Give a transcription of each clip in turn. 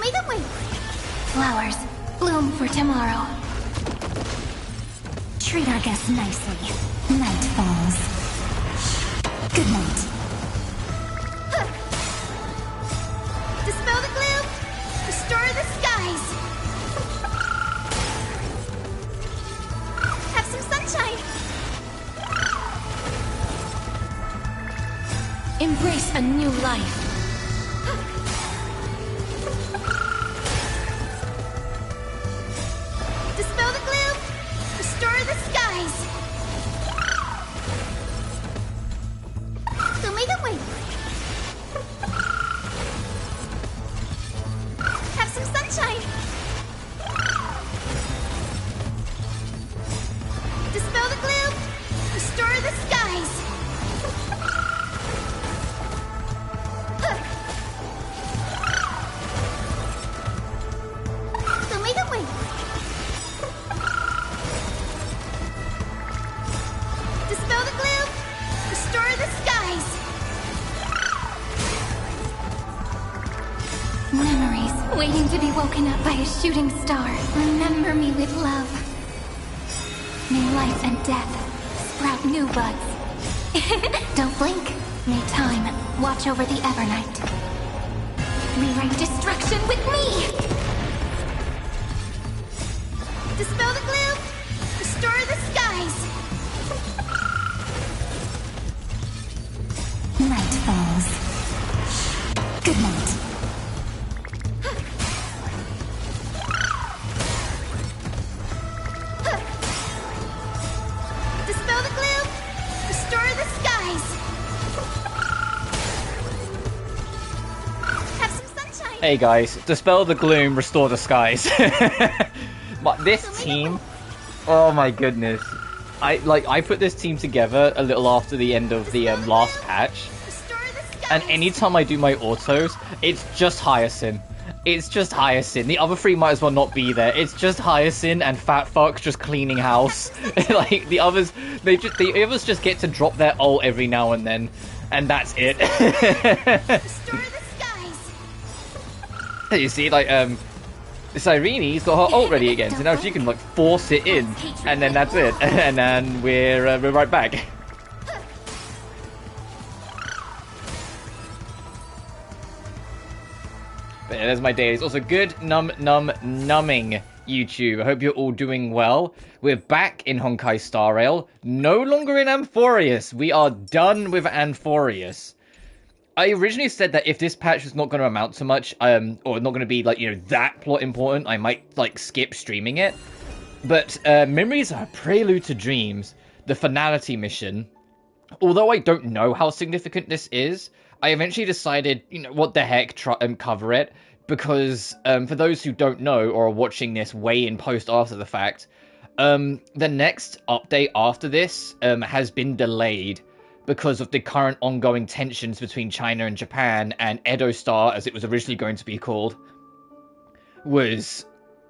make them wait. Flowers, bloom for tomorrow. Treat our guests nicely. Night falls. Good night. Dispel the gloom. Restore the skies. Have some sunshine. Embrace a new life. Dispel the gloom. Restore the skies. So make them wait. Have some sunshine. Dispel the gloom. Restore the skies. So make them wait. Dispel the gloom. Restore the skies. Memories waiting to be woken up by a shooting star. Remember me with love. May life and death sprout new buds. Don't blink. May time watch over the Evernight. Rewrite destruction with me! Dispel the gloom. Restore the skies. Night falls. Good night. Dispel the gloom. Restore the skies. Have some sunshine. Hey guys, dispel the gloom, restore the skies. But this team, oh my goodness. I put this team together a little after the end of the last patch. And anytime I do my autos, it's just Hyacinth. It's just Hyacinth. The other three might as well not be there. It's just Hyacinth and Fat Fuck just cleaning house. Like the others, the others just get to drop their ult every now and then, and that's it. You see, like Cyrene's got her ult ready again, so now she can like force it in, and then that's it, and then we're right back. But yeah, there's my days. Also, good numbing YouTube. I hope you're all doing well. We're back in Honkai Star Rail. No longer in Amphorius. We are done with Amphorius. I originally said that if this patch was not going to amount to much, or not going to be, like, you know, that plot important, I might, like, skip streaming it. But Memories are a Prelude to Dreams, the Finality mission. Although I don't know how significant this is, I eventually decided, you know, what the heck, try and cover it, because for those who don't know or are watching this way in post after the fact, the next update after this has been delayed because of the current ongoing tensions between China and Japan, and Edo Star, as it was originally going to be called, was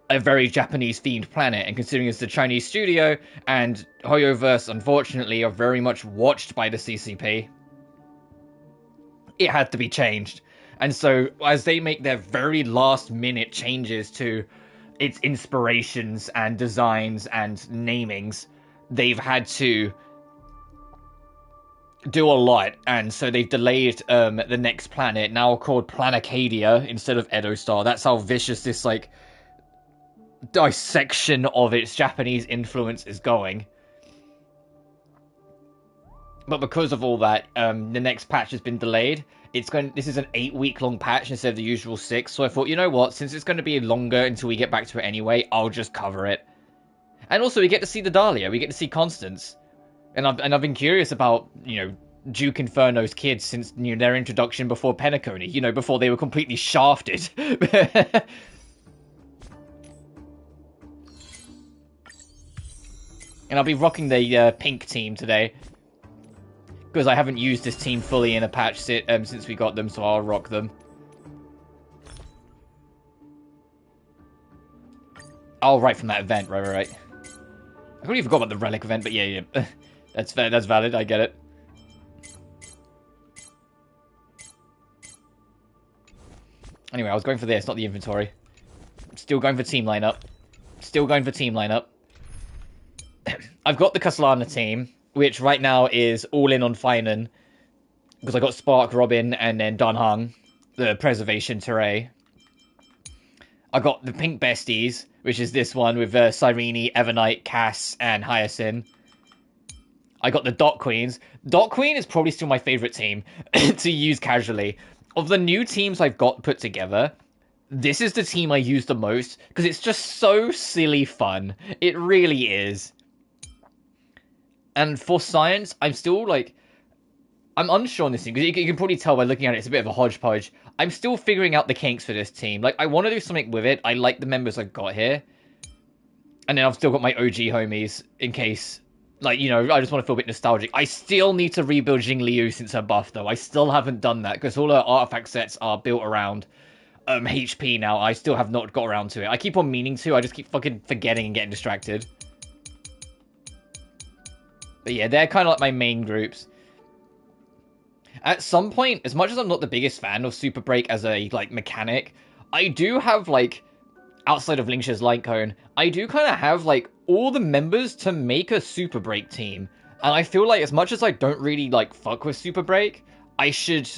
a very Japanese-themed planet, and considering it's a Chinese studio, and Hoyoverse, unfortunately, are very much watched by the CCP, it had to be changed. And so, as they make their very last-minute changes to its inspirations and designs and namings, they've had to do a lot, and so they've delayed the next planet, now called Planacadia, instead of Edo Star. That's how vicious this, like, dissection of its Japanese influence is going. But because of all that, the next patch has been delayed. This is an 8-week-long patch instead of the usual 6, so I thought, you know what, since it's going to be longer until we get back to it anyway, I'll just cover it. And also, we get to see the Dahlia, we get to see Constance. And I've been curious about, you know, Duke Inferno's kids since, you know, their introduction before Penacony, you know, before they were completely shafted. And I'll be rocking the pink team today, because I haven't used this team fully in a patch since we got them, so I'll rock them. Oh, right, from that event, right. I completely forgot about the relic event, but yeah. That's fair, that's valid, I get it. Anyway, I was going for this, not the inventory. Still going for team lineup. Still going for team lineup. I've got the Kaslana team, which right now is all in on Finan. Because I got Spark, Robin, and then Dunhung, the Preservation Teray. I got the Pink Besties, which is this one with Cyrene, Evernight, Cass, and Hyacinth. I got the Dot Queens. Dot Queen is probably still my favorite team to use casually. Of the new teams I've got put together, this is the team I use the most, because it's just so silly fun. It really is. And for science, I'm still, like... I'm unsure on this team, because you can probably tell by looking at it, it's a bit of a hodgepodge. I'm still figuring out the kinks for this team. Like, I want to do something with it. I like the members I've got here. And then I've still got my OG homies, in case... Like, you know, I just want to feel a bit nostalgic. I still need to rebuild Jing Liu since her buff, though. I still haven't done that, because all her artifact sets are built around HP now. I still have not got around to it. I keep on meaning to, I just keep fucking forgetting and getting distracted. But yeah, they're kind of like my main groups. At some point, as much as I'm not the biggest fan of Super Break as a, like, mechanic, I do have, like, outside of Linksh's Light Cone, I do kind of have, like, all the members to make a Super Break team. And I feel like as much as I don't really, like, fuck with Super Break, I should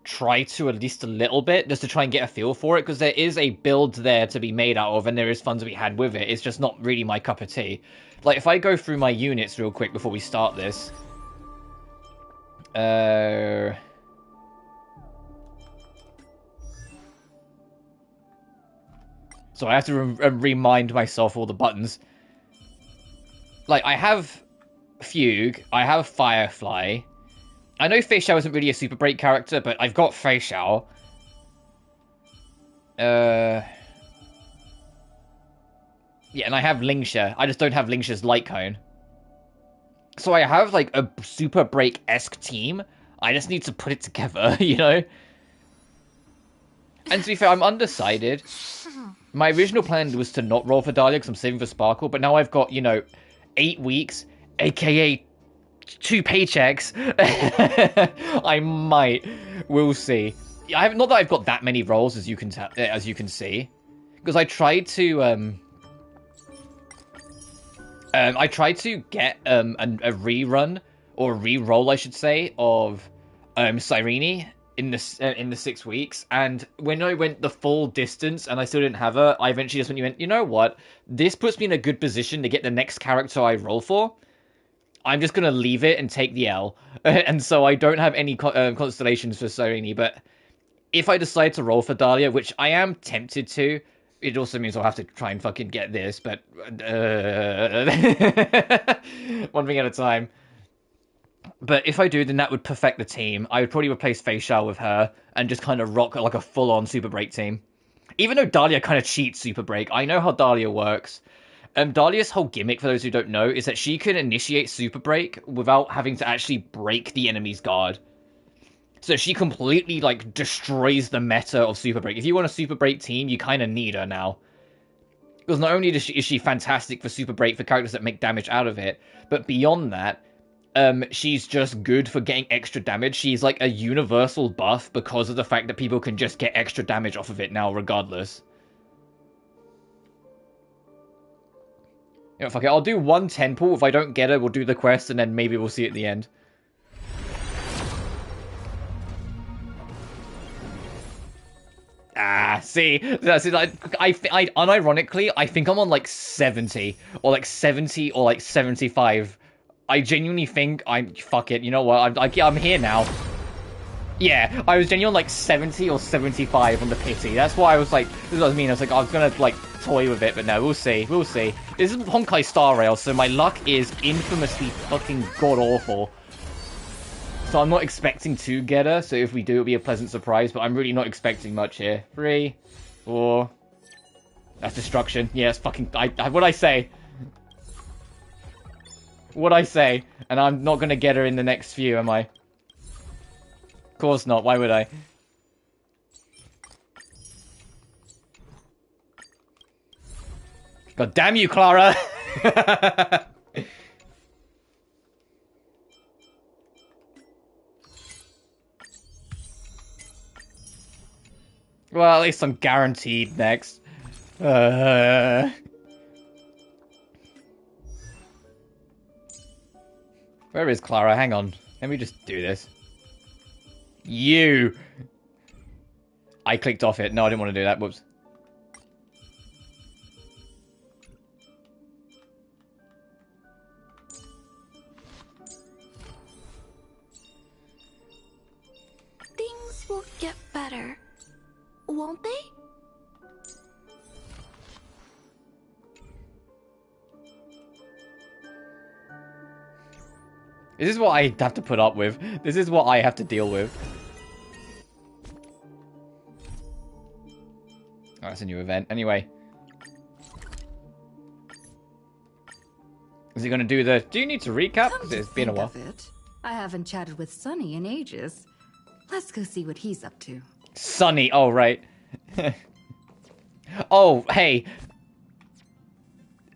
try to at least a little bit, just to try and get a feel for it, because there is a build there to be made out of, and there is fun to be had with it. It's just not really my cup of tea. Like, if I go through my units real quick before we start this... So I have to remind myself all the buttons. Like, I have Fugue, I have Firefly. I know Fei Xiao isn't really a Super Break character, but I've got Fei Xiao. Yeah, and I have Lingsha. I just don't have Lingsha's Light Cone. So I have, like, a Super Break-esque team. I just need to put it together, you know? And to be fair, I'm undecided. My original plan was to not roll for Dahlia because I'm saving for Sparkle, but now I've got, you know, 8 weeks, aka 2 paychecks. I might. We'll see. Not that I've got that many rolls, as you can see, because I tried to get a rerun or re-roll, I should say, of Cyrene in the 6 weeks, and when I went the full distance and I still didn't have her, I eventually just went, you know what? This puts me in a good position to get the next character I roll for. I'm just gonna leave it and take the L, and so I don't have any constellations for Cyrene. But if I decide to roll for Dahlia, which I am tempted to, it also means I'll have to try and fucking get this. But one thing at a time. But if I do, then that would perfect the team. I would probably replace Fei Xiao with her and just kind of rock like a full-on Super Break team. Even though Dahlia kind of cheats Super Break, I know how Dahlia works. Dahlia's whole gimmick, for those who don't know, is that she can initiate Super Break without having to actually break the enemy's guard. So she completely, like, destroys the meta of Super Break. If you want a Super Break team, you kind of need her now. Because not only is she fantastic for Super Break for characters that make damage out of it, but beyond that, she's just good for getting extra damage. She's like a universal buff because of the fact that people can just get extra damage off of it now, regardless. You know, fuck it, I'll do one temple. If I don't get it, we'll do the quest, and then maybe we'll see it at the end. Ah, see, that's it. I unironically, I think I'm on like 70, or like 70, or like 75. I genuinely think fuck it. You know what? I'm here now. Yeah, I was genuinely on like 70 or 75 on the pity. That's why I was like, this is what I mean. I was like, I was gonna like toy with it, but no, we'll see. We'll see. This is Honkai Star Rail, so my luck is infamously fucking god awful. So I'm not expecting to get her. So if we do, it'll be a pleasant surprise. But I'm really not expecting much here. 3, 4. That's destruction. Yeah, it's fucking. What'd I say? What'd I say? And I'm not gonna get her in the next few, am I? Of course not. Why would I? God damn you, Clara! Well, at least I'm guaranteed next. Where is Clara? Hang on. Let me just do this. You! I clicked off it. No, I didn't want to do that. Whoops. Things will get better, won't they? This is what I have to put up with. This is what I have to deal with. Oh, that's a new event. Anyway. Is he going to do the... Do you need to recap? Because it's been a while. I haven't chatted with Sonny in ages. Let's go see what he's up to. Sonny. Oh, right. Oh, hey.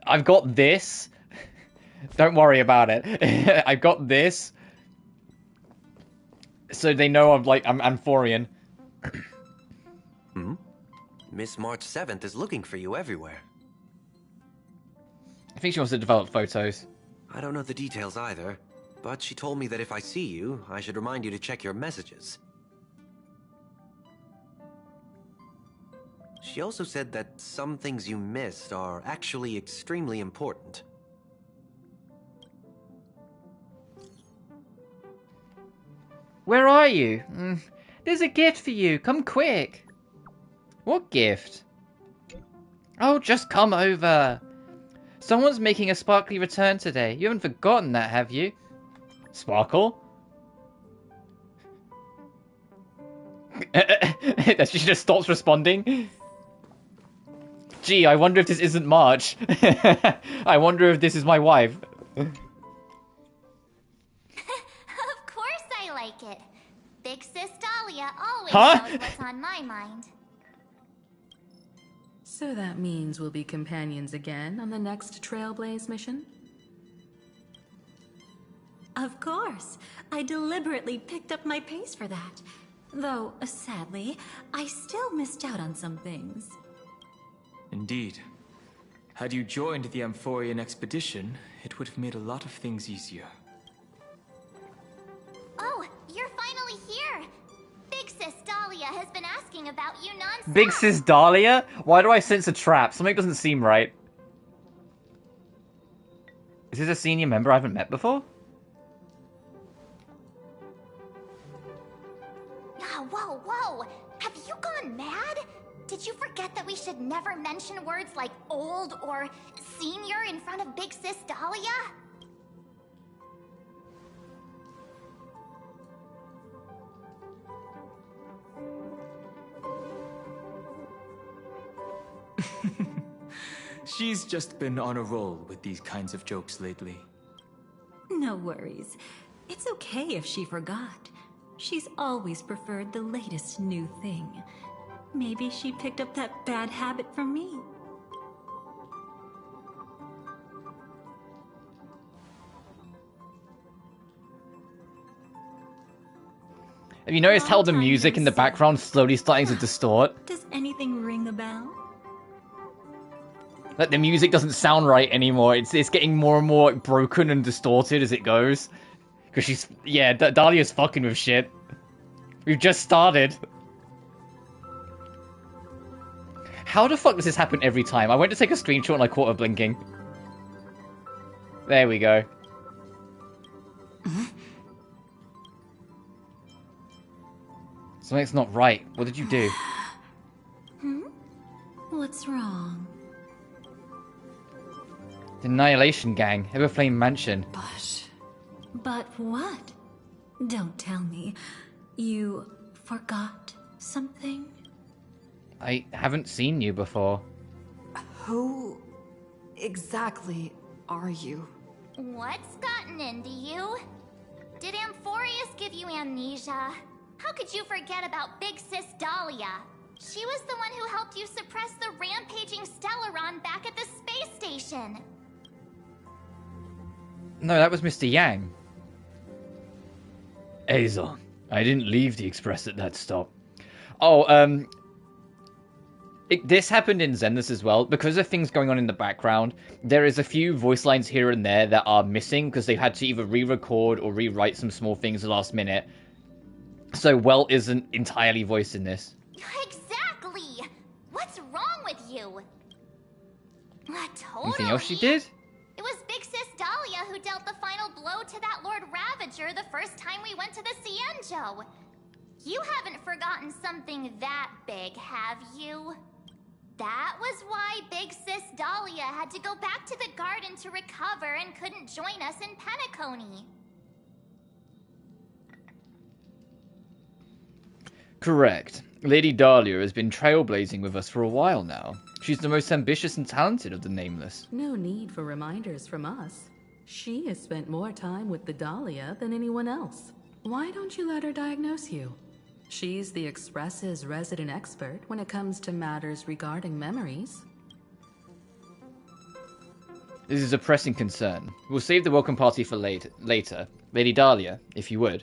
I've got this. Don't worry about it. I've got this. So they know I'm Amphorian. Miss March 7th is looking for you everywhere. I think she wants to develop photos. I don't know the details either, but she told me that if I see you, I should remind you to check your messages. She also said that some things you missed are actually extremely important. Where are you? There's a gift for you. Come quick. What gift? Oh, just come over. Someone's making a sparkly return today. You haven't forgotten that, have you? Sparkle? She just stops responding. Gee, I wonder if this isn't March. I wonder if this is my wife. Of course I like it. Big Sis Dahlia always knows what's on my mind. So that means we'll be companions again on the next Trailblaze mission? Of course. I deliberately picked up my pace for that. Though, sadly, I still missed out on some things. Indeed. Had you joined the Amphorian expedition, it would have made a lot of things easier. Oh, you're finally here! Big Sis Dahlia has been asking about you non-stop. Big Sis Dahlia? Why do I sense a trap? Something doesn't seem right. Is this a senior member I haven't met before? Whoa, whoa! Have you gone mad? Did you forget that we should never mention words like old or senior in front of Big Sis Dahlia? She's just been on a roll with these kinds of jokes lately. No worries. It's okay if she forgot. She's always preferred the latest new thing. Maybe she picked up that bad habit from me. Have you noticed how the music in the background slowly starting to distort? Does anything ring a bell? Like, the music doesn't sound right anymore. It's getting more and more broken and distorted as it goes. Because she's... Yeah, Dahlia's fucking with shit. We've just started. How the fuck does this happen every time? I went to take a screenshot and I caught her blinking. There we go. Something's not right. What did you do? What's wrong? The Annihilation Gang. Everflame Mansion. But what? Don't tell me. You forgot something? I haven't seen you before. Who exactly are you? What's gotten into you? Did Amphorius give you amnesia? How could you forget about Big Sis Dahlia? She was the one who helped you suppress the rampaging Stellaron back at the space station. No, that was Mr. Yang. Azon, I didn't leave the Express at that stop. Oh, This happened in Zenless as well. Because of things going on in the background, there is a few voice lines here and there that are missing because they've had to either re-record or rewrite some small things the last minute. So Welt isn't entirely voiced in this. Exactly! What's wrong with you? Totally. Anything else she did? It was Big Sis Dahlia who dealt the final blow to that Lord Ravager the first time we went to the Cienjo. You haven't forgotten something that big, have you? That was why Big Sis Dahlia had to go back to the garden to recover and couldn't join us in Penacony. Correct. Lady Dahlia has been trailblazing with us for a while now. She's the most ambitious and talented of the Nameless. No need for reminders from us. She has spent more time with the Dahlia than anyone else. Why don't you let her diagnose you? She's the Express's resident expert when it comes to matters regarding memories. This is a pressing concern. We'll save the welcome party for later. Lady Dahlia, if you would.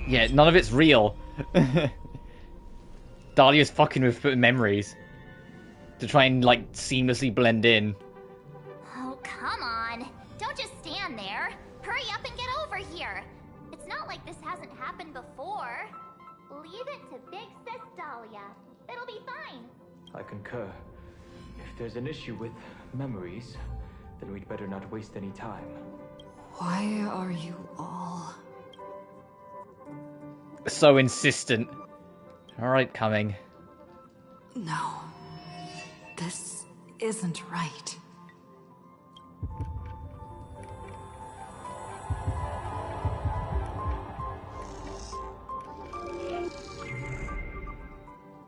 Yeah, none of it's real. Dahlia's fucking with memories to try and, like, seamlessly blend in. Oh, come on. Don't just stand there. Hurry up and get over here. It's not like this hasn't happened before. Leave it to Big Sis Dahlia. It'll be fine. I concur. If there's an issue with memories, then we'd better not waste any time. Why are you all... So insistent. Alright, coming. No. This isn't right.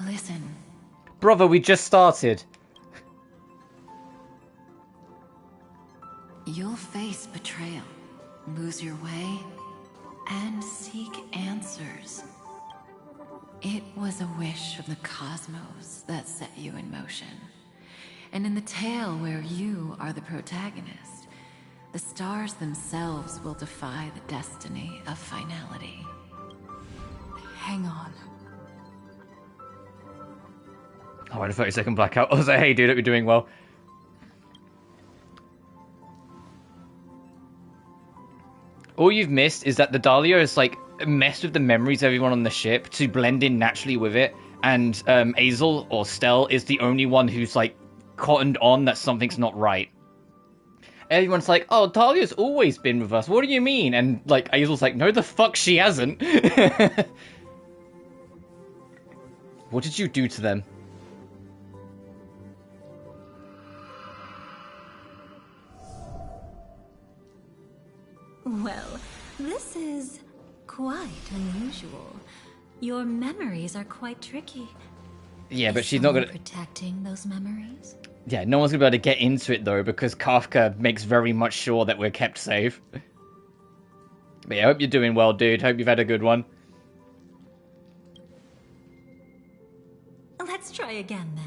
Listen. Brother, we just started. You'll face betrayal, lose your way, and seek answers. It was a wish of the cosmos that set you in motion. And in the tale where you are the protagonist, the stars themselves will defy the destiny of finality. Hang on. Oh, I had a 30-second blackout. I was like, hey dude, hope you're doing well. All you've missed is that the Dahlia is, like, messed with the memories of everyone on the ship to blend in naturally with it, and Azel, or Stell, is the only one who's, like, cottoned on that something's not right. Everyone's like, oh, Dahlia's always been with us, what do you mean? And, like, Azel's like, no the fuck she hasn't. What did you do to them? Well, this is quite unusual. Your memories are quite tricky. Yeah, but Is she's not someone gonna... protecting those memories? Yeah, no one's gonna be able to get into it, though, because Kafka makes very much sure that we're kept safe. But yeah, I hope you're doing well, dude. Hope you've had a good one. Let's try again, then.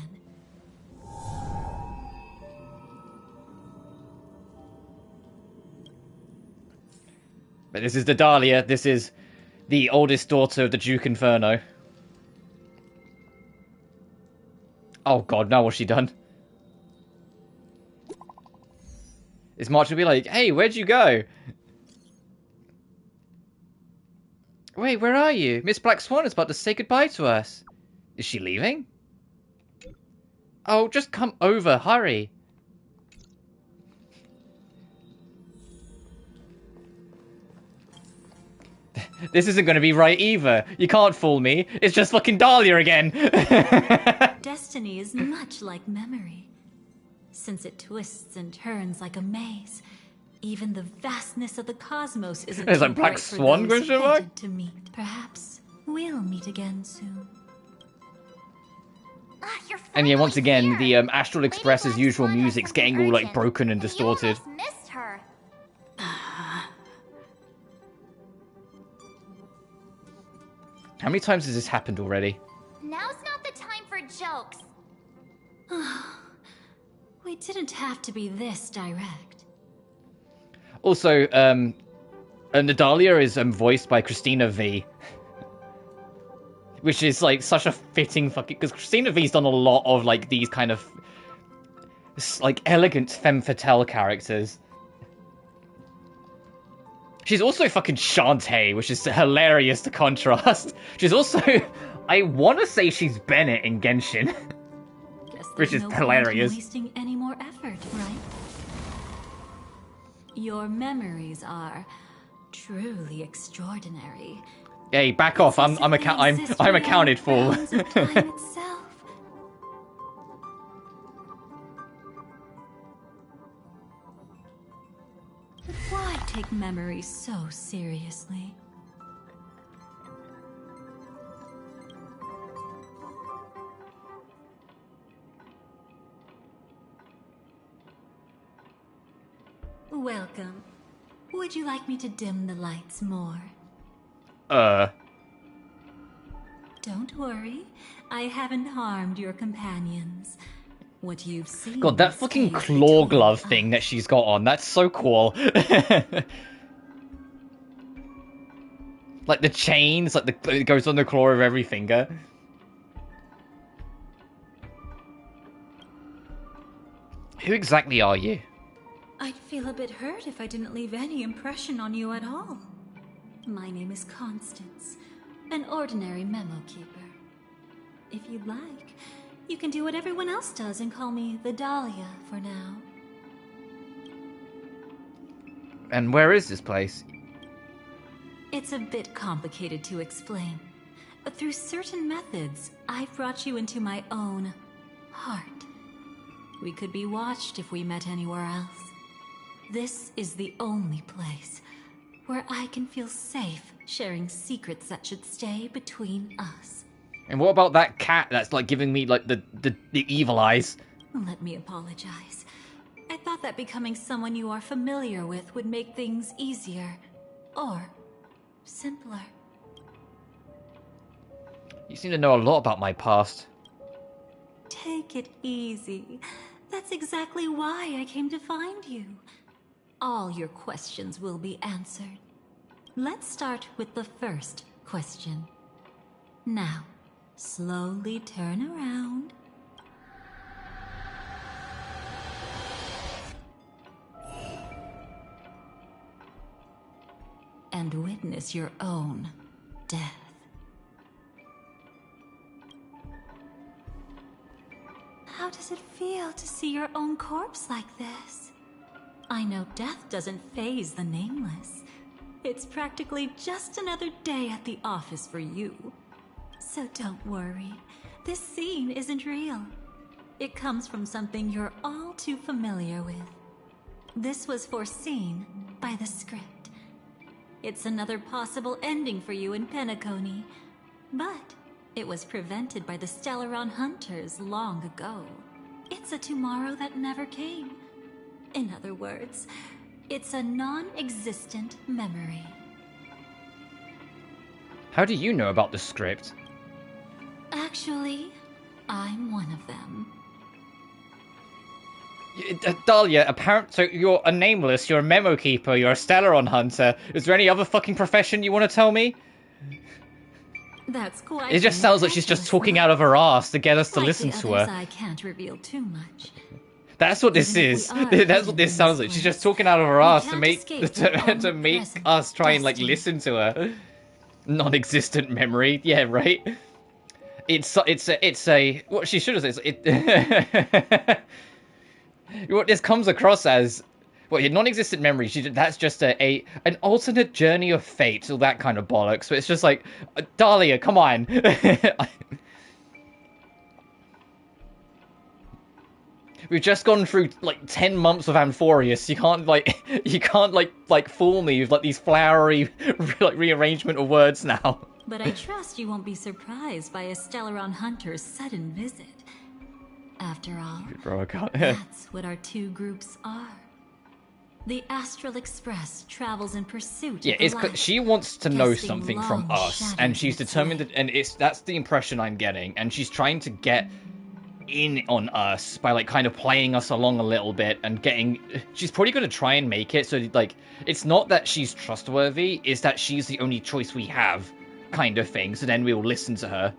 But this is the Dahlia. This is the oldest daughter of the Duke Inferno. Oh god, now what's she done? Is March gonna be like, hey, where'd you go? Wait, where are you? Miss Black Swan is about to say goodbye to us. Is she leaving? Oh, just come over, hurry. This isn't going to be right either. You can't fool me. It's just fucking Dahlia again. Destiny is much like memory. Since it twists and turns like a maze, even the vastness of the cosmos isn't There's too like Black bright for Swan those question mark? fated to meet. Perhaps we'll meet again soon. You're And yeah, once finally again, here. the Astral Lady Express's Black usual Swan has music's something getting all like urgent, broken and you distorted. almost missed her. How many times has this happened already? Now's not the time for jokes. We didn't have to be this direct. Also, Nadalia is voiced by Christina V. Which is, like, such a fitting fucking... Because Christina V's done a lot of, like, these kind of, like, elegant femme fatale characters. She's also fucking Shantae, which is hilarious to contrast. She's also... I want to say she's Bennett in Genshin. Which is hilarious. Point in wasting any more effort, right? Your memories are truly extraordinary. Hey, back off! I'm accounted for. But why take memories so seriously? Welcome. Would you like me to dim the lights more? Don't worry. I haven't harmed your companions. What you've seen... God, that fucking claw glove thing that she's got on, that's so cool. Like the chains, like it goes on the claw of every finger. Who exactly are you? I'd feel a bit hurt if I didn't leave any impression on you at all. My name is Constance, an ordinary memo keeper. If you'd like, you can do what everyone else does and call me the Dahlia for now. And where is this place? It's a bit complicated to explain, but through certain methods, I've brought you into my own heart. We could be watched if we met anywhere else. This is the only place where I can feel safe sharing secrets that should stay between us. And what about that cat that's like giving me like the evil eyes? Let me apologize. I thought that becoming someone you are familiar with would make things easier. Or simpler. You seem to know a lot about my past. Take it easy. That's exactly why I came to find you. All your questions will be answered. Let's start with the first question. Now, slowly turn around. And witness your own death. How does it feel to see your own corpse like this? I know death doesn't faze the nameless. It's practically just another day at the office for you. So don't worry. This scene isn't real. It comes from something you're all too familiar with. This was foreseen by the script. It's another possible ending for you in Penacony. But it was prevented by the Stellaron Hunters long ago. It's a tomorrow that never came. In other words, it's a non-existent memory. How do you know about the script? Actually, I'm one of them. Dahlia, so you're a nameless, you're a memo keeper, you're a Stellaron hunter. Is there any other fucking profession you want to tell me? That's quite. It just sounds like she's just talking out of her ass to get us to listen to her. I can't reveal too much. That's what this is. That's what this sounds like. She's just talking out of her ass to make us try and like listen to her. Non-existent memory. Yeah, right. It's a what she should have said. What this comes across as, well, your non-existent memory. That's just an alternate journey of fate, all that kind of bollocks. So it's just like, Dahlia, come on. We've just gone through like 10 months of Amphorius. You can't fool me with like these flowery like rearrangement of words now. But I trust you won't be surprised by a Stellaron Hunter's sudden visit. After all, that's what our two groups are. The Astral Express travels in pursuit of the light, she wants to know something from us, and she's determined that, and that's the impression I'm getting, and she's trying to get in on us by like kind of playing us along a little bit and getting. She's probably going to try and make it so like it's not that she's trustworthy, it's that she's the only choice we have, kind of thing. So then we'll listen to her.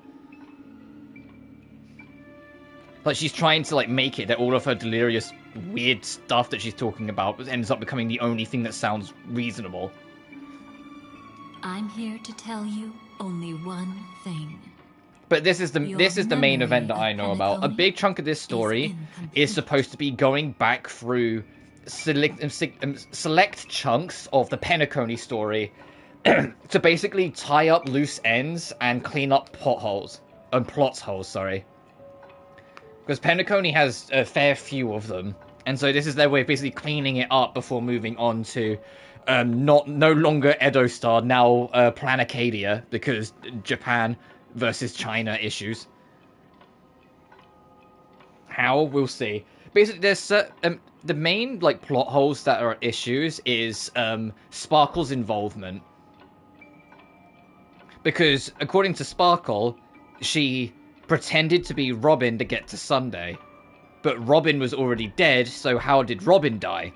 Like she's trying to like make it that all of her delirious weird stuff that she's talking about ends up becoming the only thing that sounds reasonable. I'm here to tell you only one thing. But this is the main event that I know about. A big chunk of this story is supposed to be going back through select chunks of the Penacony story to basically tie up loose ends and clean up plot holes, sorry. Because Penacony has a fair few of them, and so this is their way of basically cleaning it up before moving on to no longer Edo Star, now Plan Acadia, because Japan versus China issues. How? We'll see. Basically, there's the main like plot holes that are issues is Sparkle's involvement, because according to Sparkle, she pretended to be Robin to get to Sunday, but Robin was already dead. So how did Robin die?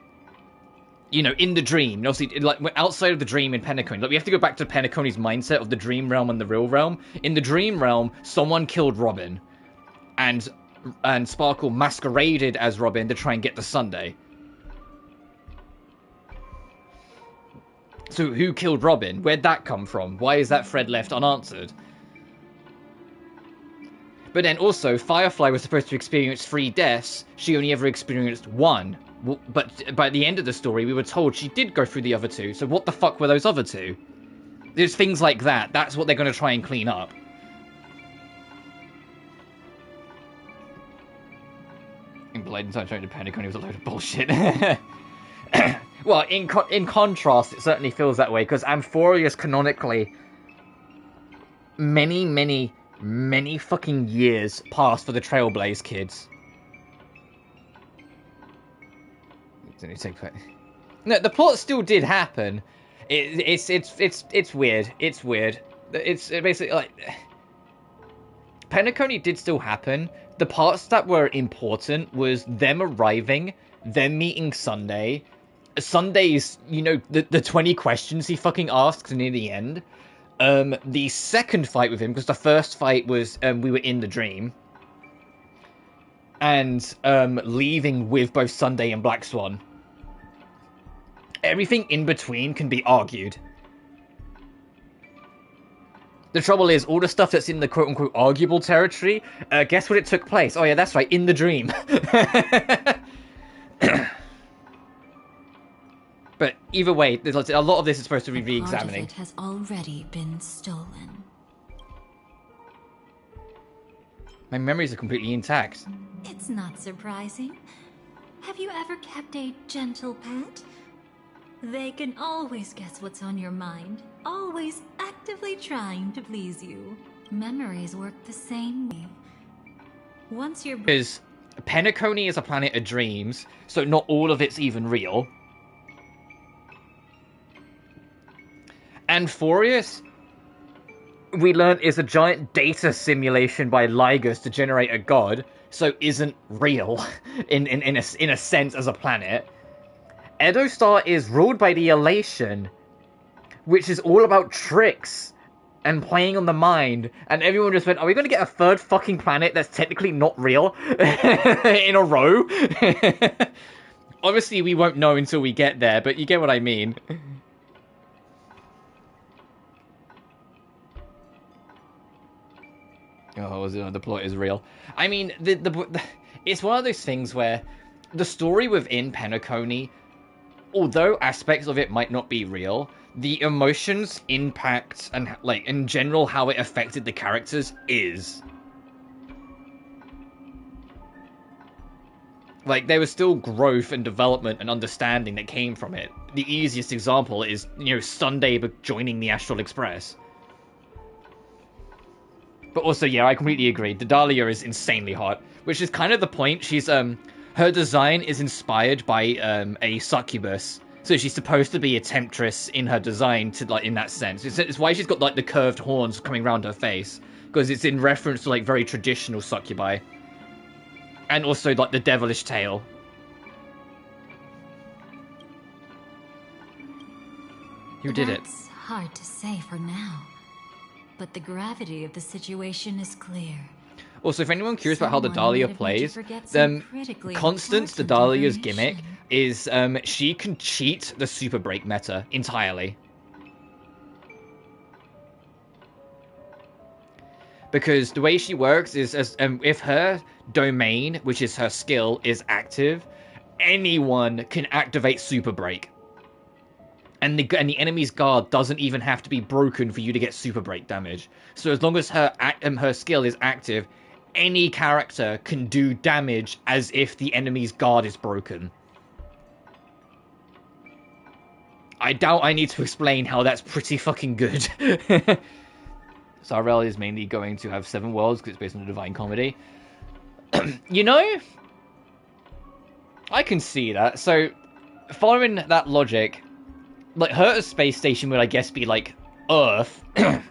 You know, in the dream. And obviously, like outside of the dream in Penacony, like we have to go back to Penacony's mindset of the dream realm and the real realm. In the dream realm, someone killed Robin, and Sparkle masqueraded as Robin to try and get to Sunday. So who killed Robin? Where'd that come from? Why is that thread left unanswered? But then also, Firefly was supposed to experience 3 deaths. She only ever experienced 1. But by the end of the story, we were told she did go through the other 2. So what the fuck were those other 2? There's things like that. That's what they're going to try and clean up. In Blade and Sunshine to Penacony was a load of bullshit. Well, in contrast, it certainly feels that way, because Amphorius canonically, many fucking years passed for the Trailblaze kids. No, the plot still did happen. It's weird. It's weird. It's basically like Penacony did still happen. The parts that were important was them arriving, them meeting Sunday. Sunday's, you know, the 20 questions he fucking asks near the end. The second fight with him, because the first fight was we were in the dream, and leaving with both Sunday and Black Swan. Everything in between can be argued. The trouble is, all the stuff that's in the quote-unquote arguable territory, guess what it took place? Oh yeah, that's right, in the dream. But either way, there's a lot of this is supposed to be re-examining. Part of it has already been stolen. My memories are completely intact. It's not surprising. Have you ever kept a gentle pet? They can always guess what's on your mind, always actively trying to please you. Memories work the same way. Once you're... Because Penacony is a planet of dreams, so not all of it's even real. Amphorius, we learned, is a giant data simulation by Ligus to generate a god, so isn't real in a sense as a planet. Edo Star is ruled by the Elation, which is all about tricks and playing on the mind, and everyone just went, are we going to get a third fucking planet that's technically not real in a row? Obviously we won't know until we get there, but you get what I mean. Oh, the plot is real. I mean, it's one of those things where the story within Penacony, although aspects of it might not be real, the emotions, impact, and like in general how it affected the characters is. Like, there was still growth and development and understanding that came from it. The easiest example is, you know, Sunday joining the Astral Express. But also, yeah, I completely agree. The Dahlia is insanely hot, which is kind of the point. She's, her design is inspired by, a succubus. So she's supposed to be a temptress in her design, to like, in that sense. It's why she's got, like, the curved horns coming around her face. Because it's in reference to, like, very traditional succubi. And also, like, the devilish tail. Who did it? That's hard to say for now. But the gravity of the situation is clear. Also, if anyone's curious about how the Someone Dahlia might have made you plays, forget some critically Constance, the important Dahlia's gimmick, information. is she can cheat the super break meta entirely. Because the way she works is, if her domain, which is her skill, is active, anyone can activate super break. And the enemy's guard doesn't even have to be broken for you to get super break damage. So as long as her skill is active, any character can do damage as if the enemy's guard is broken. I doubt I need to explain how that's pretty fucking good. Sarvel is mainly going to have 7 worlds because it's based on the Divine Comedy. You know, I can see that. So, following that logic, like, Herta's space station would, I guess, be like Earth,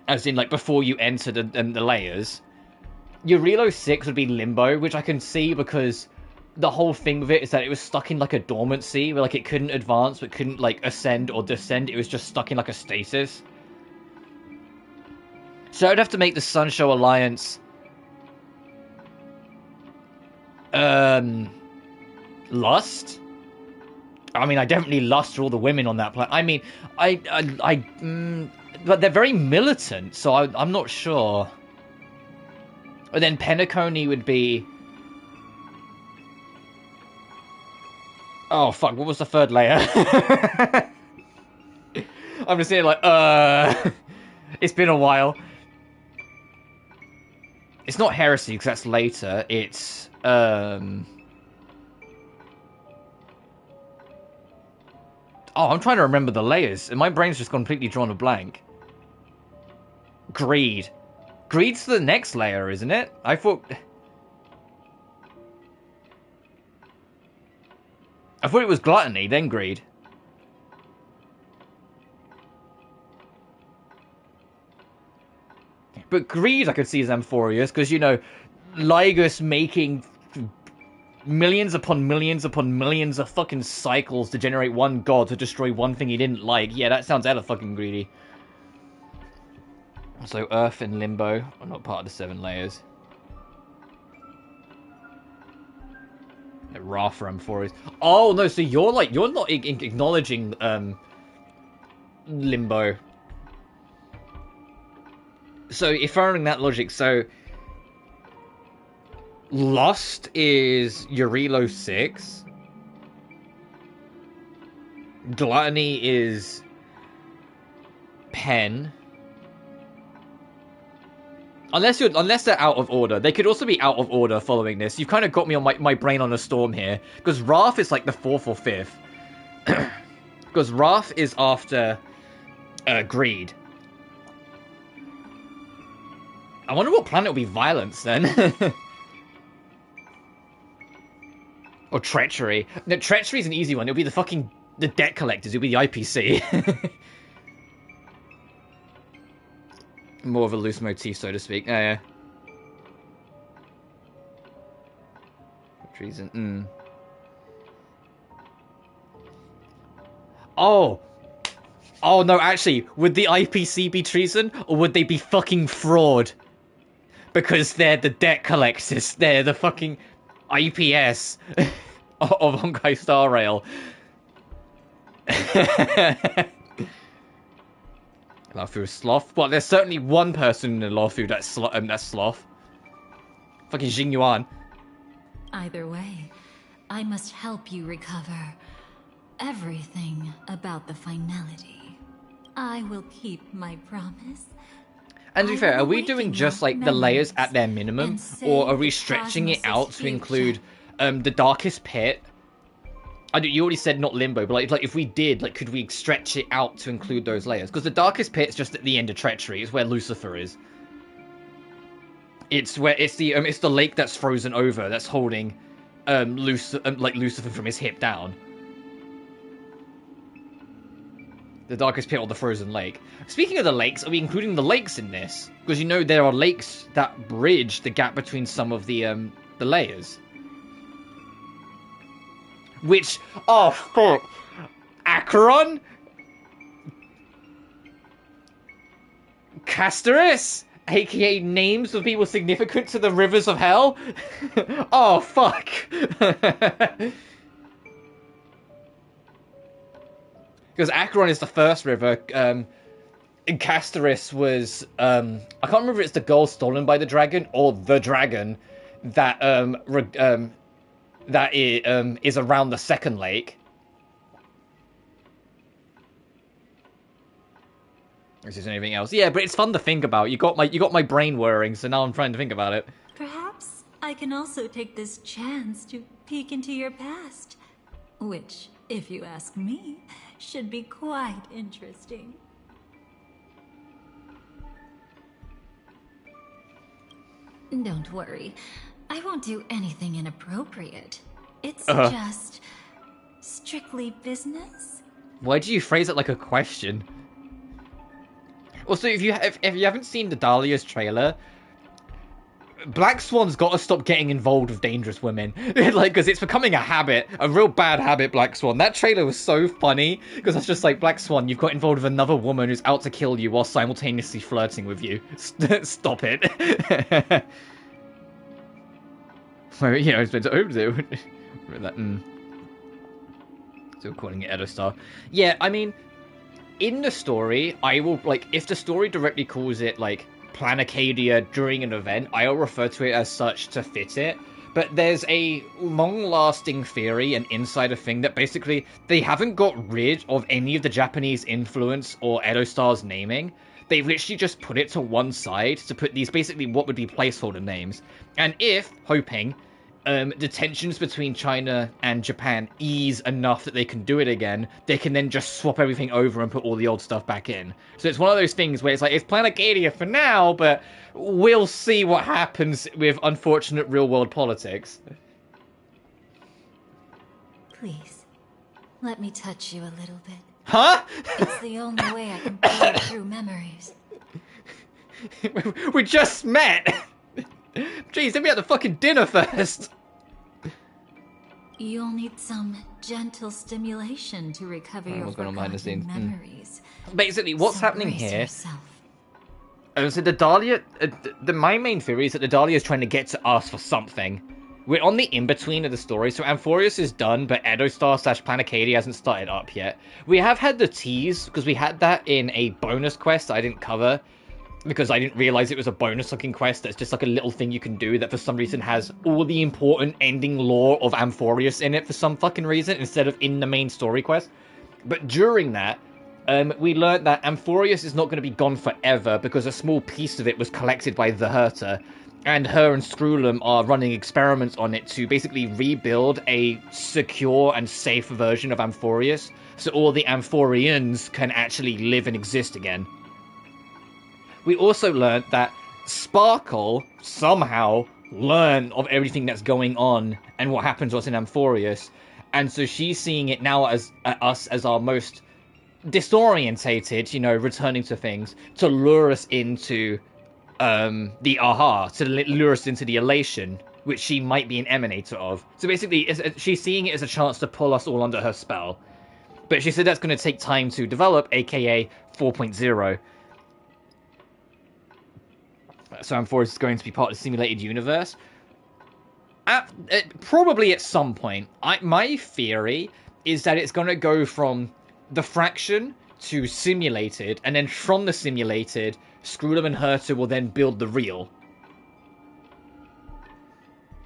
as in, like, before you enter the layers. Your Relo 6 would be Limbo, which I can see because the whole thing with it is that it was stuck in, like, a dormancy, where, like, it couldn't advance, but couldn't, like, ascend or descend. It was just stuck in, like, a stasis. So I'd have to make the Sunshow Alliance lust. I mean, I definitely lust for all the women on that planet. I mean, but they're very militant, so I'm not sure. And then Penacony would be... Oh, fuck, what was the third layer? I'm just saying, like, it's been a while. It's not Heresy, because that's later. It's, Oh, I'm trying to remember the layers, and my brain's just completely drawn a blank. Greed. Greed's the next layer, isn't it? I thought it was Gluttony, then Greed. But Greed I could see as Amphorius, because, you know, Lygus making millions upon millions upon millions of fucking cycles to generate one god to destroy one thing he didn't like. Yeah, that sounds hella fucking greedy. So Earth and Limbo are not part of the 7 layers. Wrath for Amphorius. Oh no, so you're not acknowledging Limbo. So if following that logic, so Lust is Eurelo 6. Gluttony is Pen. Unless they're out of order. They could also be out of order following this. You've kind of got me on my brain on a storm here. Because Wrath is like the 4th or 5th. Because Wrath is after Greed. I wonder what planet will be Violence then. Or Treachery. No, Treachery is an easy one. It'll be the debt collectors. It'll be the IPC. More of a loose motif, so to speak. Yeah. Treason. Oh, no, actually, would the IPC be treason, or would they be fucking fraud? Because they're the debt collectors. They're the fucking IPS of Honkai Star Rail. Laofu is Sloth. Well, there's certainly one person in the Laofu that's Sloth. Fucking Jing Yuan. Either way, I must help you recover everything about the finality. I will keep my promise. And to be fair, are we doing just like the layers at their minimum, or are we stretching it out to include the Darkest Pit? You already said not Limbo, but like if we did, like, could we stretch it out to include those layers? Because the Darkest Pit's just at the end of Treachery. It's where Lucifer is. It's the lake that's frozen over, that's holding Lucifer from his hip down. The Darkest Pit or the Frozen Lake. Speaking of the lakes, are we including the lakes in this? Because you know there are lakes that bridge the gap between some of the layers. which, oh fuck, Acheron, Castoris, aka names of people significant to the rivers of hell. Oh fuck. Because Acheron is the first river. And Castoris was I can't remember if it's the gold stolen by the dragon or the dragon that is around the second lake. Is there anything else? Yeah, but it's fun to think about. You got my brain whirring, so now I'm trying to think about it. Perhaps I can also take this chance to peek into your past, which, if you ask me, should be quite interesting. Don't worry. I won't do anything inappropriate. It's just strictly business. Why do you phrase it like a question? Also, if you haven't seen the Dahlia's trailer, Black Swan's got to stop getting involved with dangerous women, like, because it's becoming a habit, a real bad habit. Black Swan. That trailer was so funny because it's just like, Black Swan, you've got involved with another woman who's out to kill you while simultaneously flirting with you. Stop it. Well, you know, it's been to that. Still calling it Edostar. Yeah, I mean, in the story, I will, like, if the story directly calls it, like, Planacadia during an event, I'll refer to it as such to fit it. But there's a long-lasting theory, an insider thing, that basically they haven't got rid of any of the Japanese influence or Edostar's naming. They've literally just put it to one side to put these basically what would be placeholder names. And if, hoping, the tensions between China and Japan ease enough that they can do it again, they can then just swap everything over and put all the old stuff back in. So it's one of those things where it's like, it's Planacadia for now, but we'll see what happens with unfortunate real-world politics. Please, let me touch you a little bit. Huh? It's the only way I can burn through memories. We just met! Jeez, let me have the fucking dinner first! You'll need some gentle stimulation to recover your what's going on behind the forgotten scenes? memories. Basically, what's So happening brace here... yourself. So the Dahlia... my main theory is that the Dahlia is trying to get to us for something. We're on the in-between of the story, so Amphorius is done, but Edostar/Planacadia hasn't started up yet. We have had the tease, because we had that in a bonus quest I didn't cover, because I didn't realize it was a bonus-looking quest that's just like a little thing you can do that for some reason has all the important ending lore of Amphorius in it for some fucking reason, instead of in the main story quest. But during that, we learned that Amphorius is not going to be gone forever, because a small piece of it was collected by the Herta, and her and Screwlum are running experiments on it to basically rebuild a secure and safe version of Amphorius, so all the Amphorians can actually live and exist again. We also learned that Sparkle somehow learned of everything that's going on and what happens to us in Amphorius, and so she's seeing it now as us as our most disorientated, you know, returning to things, to lure us into the aha, to lure us into the elation, which she might be an emanator of. So basically, she's seeing it as a chance to pull us all under her spell. But she said that's going to take time to develop, aka 4.0. So Amphorius is going to be part of the simulated universe. Probably at some point. My theory is that it's going to go from the fraction to simulated, and then from the simulated, Screwlum and Herta will then build the real.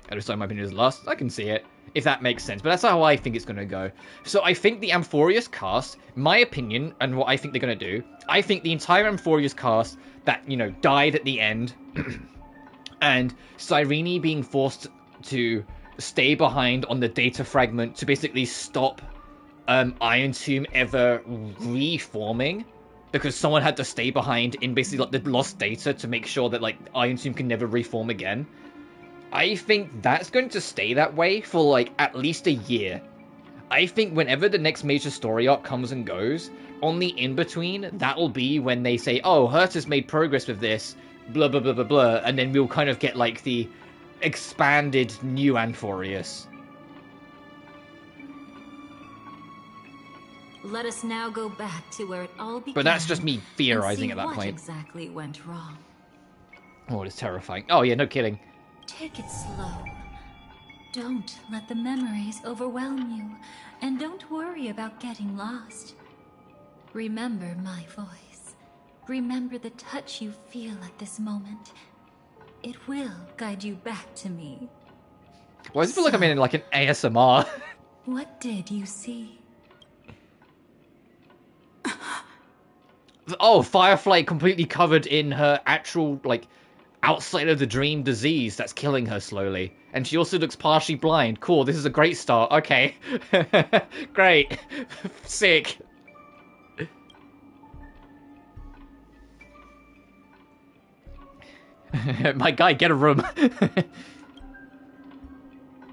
I just thought my opinion is lost. I can see it, if that makes sense. But that's how I think it's going to go. So I think the Amphorius cast, my opinion, and what I think they're going to do, I think the entire Amphorius cast that, you know, died at the end, and Cyrene being forced to stay behind on the data fragment to basically stop Iron Tomb ever reforming, because someone had to stay behind in basically like the lost data to make sure that like Iron Tomb can never reform again. I think that's going to stay that way for like at least a year. I think whenever the next major story arc comes and goes, on the in-between, that'll be when they say, oh, Herta's made progress with this, blah, blah, blah, blah, blah, and then we'll kind of get, like, the expanded new Amphorius. Let us now go back to where it all began. But that's just me theorizing at that what point. Exactly went wrong. Oh, it's terrifying. Oh yeah, no kidding. Take it slow. Don't let the memories overwhelm you, and don't worry about getting lost. Remember my voice. Remember the touch you feel at this moment. It will guide you back to me. Why does it feel like I'm in like an ASMR? What did you see? Oh, Firefly completely covered in her actual, like, outside of the dream disease that's killing her slowly. And she also looks partially blind. Cool, this is a great start. Okay. Great. Sick. My guy, get a room.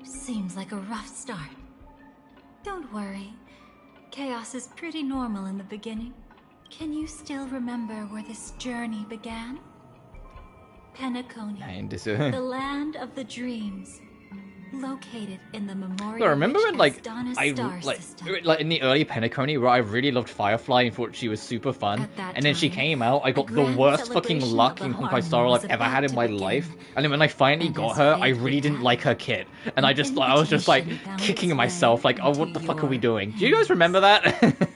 Seems like a rough start. Don't worry. Chaos is pretty normal in the beginning. Can you still remember where this journey began? Penacony, the land of the dreams, located in the memorial. I remember when, like, star system. like in the early Penacony, where I really loved Firefly and thought she was super fun, and then she came out, I got the worst fucking luck in Honkai Star Rail I've ever had in my life. And then when I finally got her, I really didn't like her kit, and I was just like kicking myself, like, oh, what the fuck are we doing? Do you guys remember that?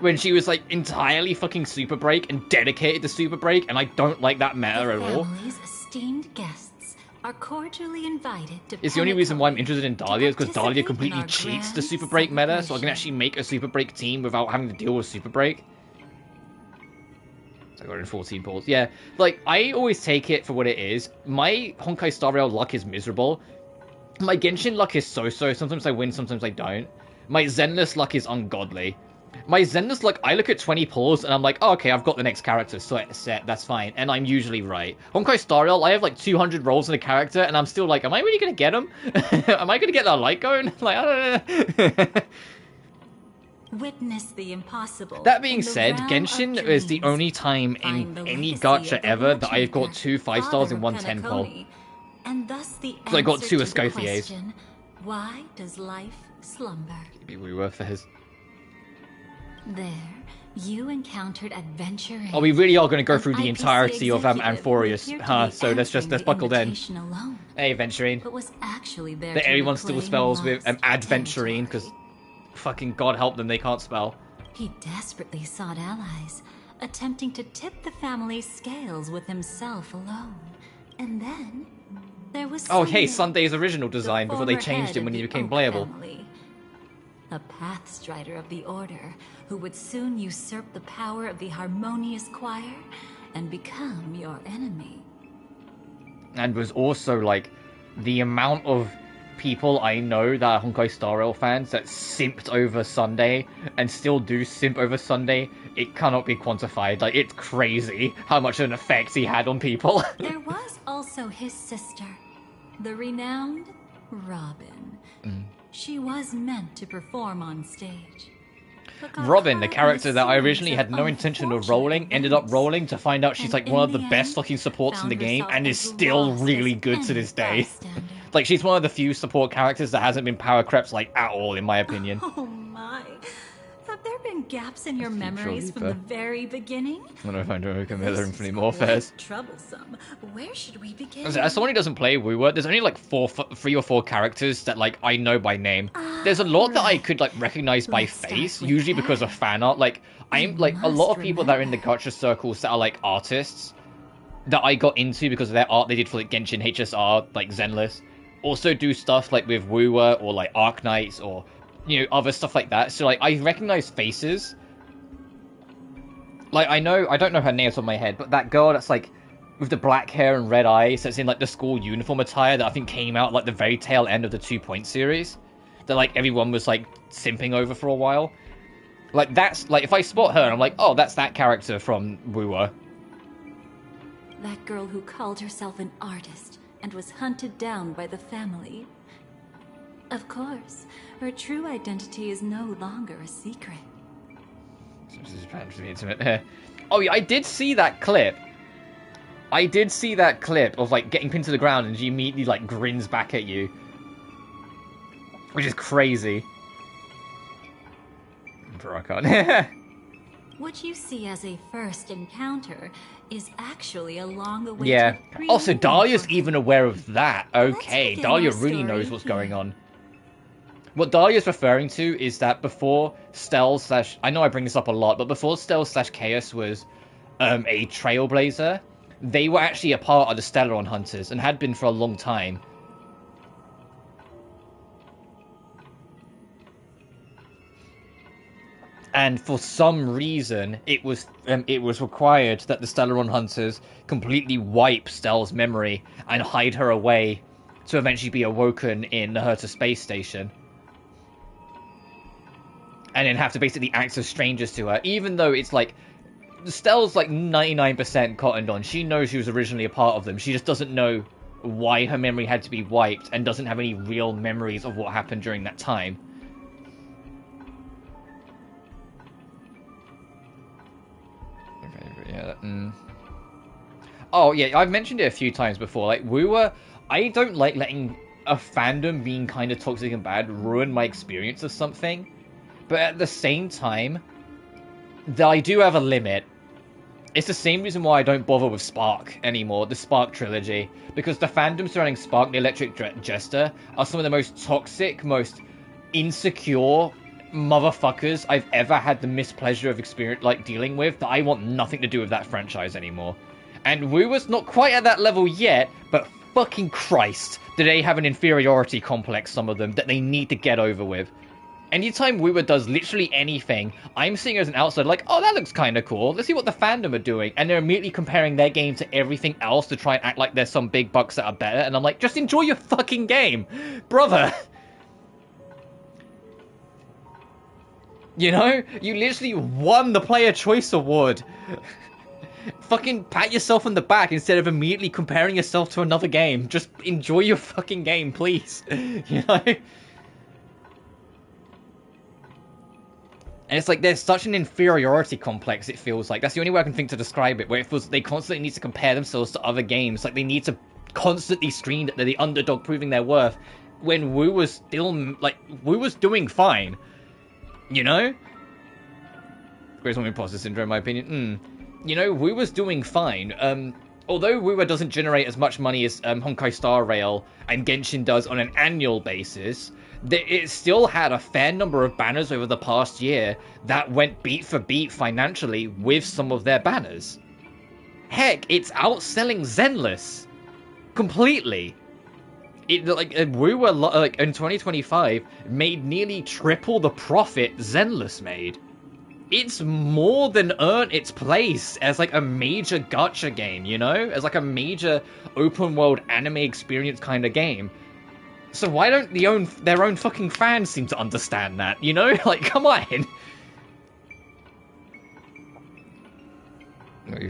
When she was like entirely fucking Super Break and dedicated to Super Break, and I don't like that meta at all. Family's esteemed guests are cordially invited to It's the only reason why I'm Penacony interested in to Dahlia, is because Dahlia participate in completely our cheats the grand Super Break meta, so I can celebration. actually make a Super Break team without having to deal with Super Break. So I got in 14 balls. Yeah, like, I always take it for what it is. My Honkai Star Rail luck is miserable. My Genshin luck is so-so. Sometimes I win, sometimes I don't. My Zenless luck is ungodly. My Zenless luck, I look at 20 pulls and I'm like, oh, okay, I've got the next character set, that's fine. And I'm usually right. Honkai Star Rail, I have like 200 rolls in a character and I'm still like, am I really going to get him? Am I going to get that light going? Like, I don't know. Witness the impossible. That being in the said, realm Genshin of is the dreams. only time Find in the any legacy gacha of the ever that legend I've got that 2 5-stars father and 1 of 10 pull. Penacony, and thus the So I got answer 2 to the Escoffiers. question, why does life slumber? Maybe we were for his. There, you encountered adventure. Oh, we really are going to go through the IPC entirety of executive who Amphorius, appeared to huh? be So let's answering buckle the in. invitation alone, Hey, Venturine. but was actually there That to everyone still reclaim spells with lost Adventurine, because territory. fucking God help them, they can't spell. He desperately sought allies, attempting to tip the family's scales with himself alone. And then there was Oh, hey, Sunday, Sunday's original design the before they former changed head him of when he the became Oak playable. family. A pathstrider of the Order who would soon usurp the power of the Harmonious Choir and become your enemy. And was also, like, the amount of people I know that are Honkai Star Rail fans that simped over Sunday and still do simp over Sunday, it cannot be quantified. Like, it's crazy how much of an effect he had on people. There was also his sister, the renowned Robin. She was meant to perform on stage. but got Robin, the caught in character that I series originally had no intention of unfortunate rolling, ended up events. rolling to find out she's And like in one of the the best end, fucking supports in the found game herself and is as still lost really as good to any this day. bystander. Like, she's one of the few support characters that hasn't been power crept, like, at all, in my opinion. Oh my. Have there been gaps in your Future memories from the Reaper. very beginning? I don't know if I'm doing This is Infinity Warfares. quite troublesome. Where should we begin? As someone who doesn't play WoW, there's only like 3 or 4 characters that like I know by name. There's a lot that I could like recognize by Let's start face, with usually because of fan art. Like I'm like a lot of must people that are in the remember. gacha circles that are like artists that I got into because of their art they did for like Genshin, HSR, like Zenless. Also do stuff like with Wooer or like Arknights or other stuff like that. So like I recognize faces. Like I don't know her name off the top of my head, but that girl that's like with the black hair and red eyes that's in like the school uniform attire that I think came out like the very tail end of the 2 Point series that like everyone was like simping over for a while. Like that's like if I spot her I'm like, oh, that's that character from Wooer. That girl who called herself an artist and was hunted down by the family. Of course, her true identity is no longer a secret. This is trying to be intimate. Oh yeah, I did see that clip. I did see that clip of like getting pinned to the ground and she immediately like grins back at you. Which is crazy. Emperor Archon. What you see as a first encounter is actually a long-awaited Yeah. Also, prelude Dahlia's for him. even aware of that. Okay, begin Dahlia our really story knows what's here. going on. What Dahlia's referring to is that before Stealth slash... I know I bring this up a lot, but before Stealth slash Chaos was a trailblazer, they were actually a part of the Stellaron Hunters and had been for a long time. And for some reason, it was required that the Stellaron Hunters completely wipe Stell's memory and hide her away to eventually be awoken in the Herta space station. And then have to basically act as strangers to her, even though it's like... Stell's like 99% cottoned on. She knows she was originally a part of them. She just doesn't know why her memory had to be wiped and doesn't have any real memories of what happened during that time. Yeah. Oh, yeah, I've mentioned it a few times before. Like, I don't like letting a fandom being kind of toxic and bad ruin my experience of something. But at the same time, I do have a limit. It's the same reason why I don't bother with Spark anymore, the Spark trilogy. Because the fandom surrounding Spark and the Electric Jester are some of the most toxic, most insecure motherfuckers I've ever had the mispleasure of experience, like, dealing with, that I want nothing to do with that franchise anymore. And Wu was not quite at that level yet, but fucking Christ, do they have an inferiority complex, some of them, that they need to get over with. Anytime Woowa does literally anything, I'm seeing as an outsider like, oh, that looks kind of cool. Let's see what the fandom are doing. And they're immediately comparing their game to everything else to try and act like there's some big bucks that are better. And I'm like, just enjoy your fucking game, brother. You know? You literally won the Player Choice Award. Fucking pat yourself on the back instead of immediately comparing yourself to another game. Just enjoy your fucking game, please. You know? And it's like, there's such an inferiority complex, it feels like. That's the only way I can think to describe it, where it feels they constantly need to compare themselves to other games. Like, they need to constantly scream that they're the underdog proving their worth, when Wu was still, like, Wu was doing fine. You know? Greatest Woman Imposter Syndrome, in my opinion. You know, Wu was doing fine. Although Wuwa doesn't generate as much money as Honkai Star Rail and Genshin does on an annual basis, it still had a fair number of banners over the past year that went beat for beat financially with some of their banners. Heck, it's outselling Zenless completely. Wuwa, like, in 2025 made nearly triple the profit Zenless made. It's more than earned its place as, like, a major gacha game, you know? As, like, a major open-world anime experience kind of game. So why don't their own fucking fans seem to understand that, you know? Like, come on! And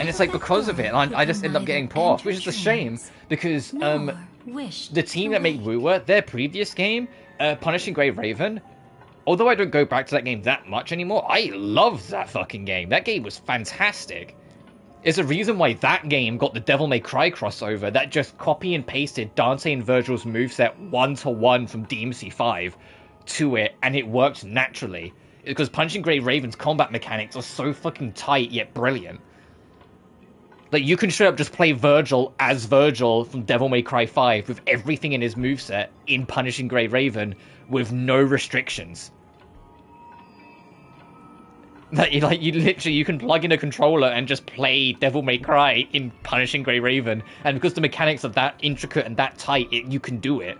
it's like, because of it, I just end up getting put off, which is a shame, because the team that made Wuwa, their previous game, Punishing Grey Raven, although I don't go back to that game that much anymore, I loved that fucking game. That game was fantastic. There's a reason why that game got the Devil May Cry crossover that just copy and pasted Dante and Virgil's moveset 1-to-1 from DMC 5 to it, and it worked naturally. Because Punishing Grey Raven's combat mechanics are so fucking tight yet brilliant. Like, you can straight up just play Virgil as Virgil from Devil May Cry 5 with everything in his moveset in Punishing Grey Raven with no restrictions. Like, you can plug in a controller and just play Devil May Cry in Punishing Grey Raven, and because the mechanics are that intricate and that tight, you can do it.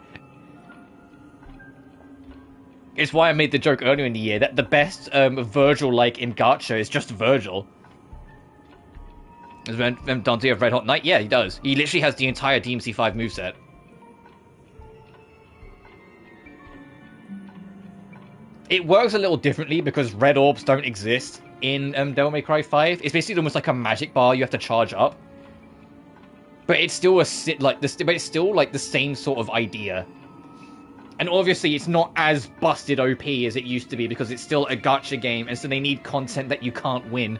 It's why I made the joke earlier in the year that the best Virgil-like in gacha is just Virgil. Does Dante have Red Hot Knight? Yeah, he does. He literally has the entire DMC5 moveset. It works a little differently because red orbs don't exist in Devil May Cry 5. It's basically almost like a magic bar you have to charge up. But it's still it's still like the same sort of idea. And obviously it's not as busted OP as it used to be because it's still a gacha game, and so they need content that you can't win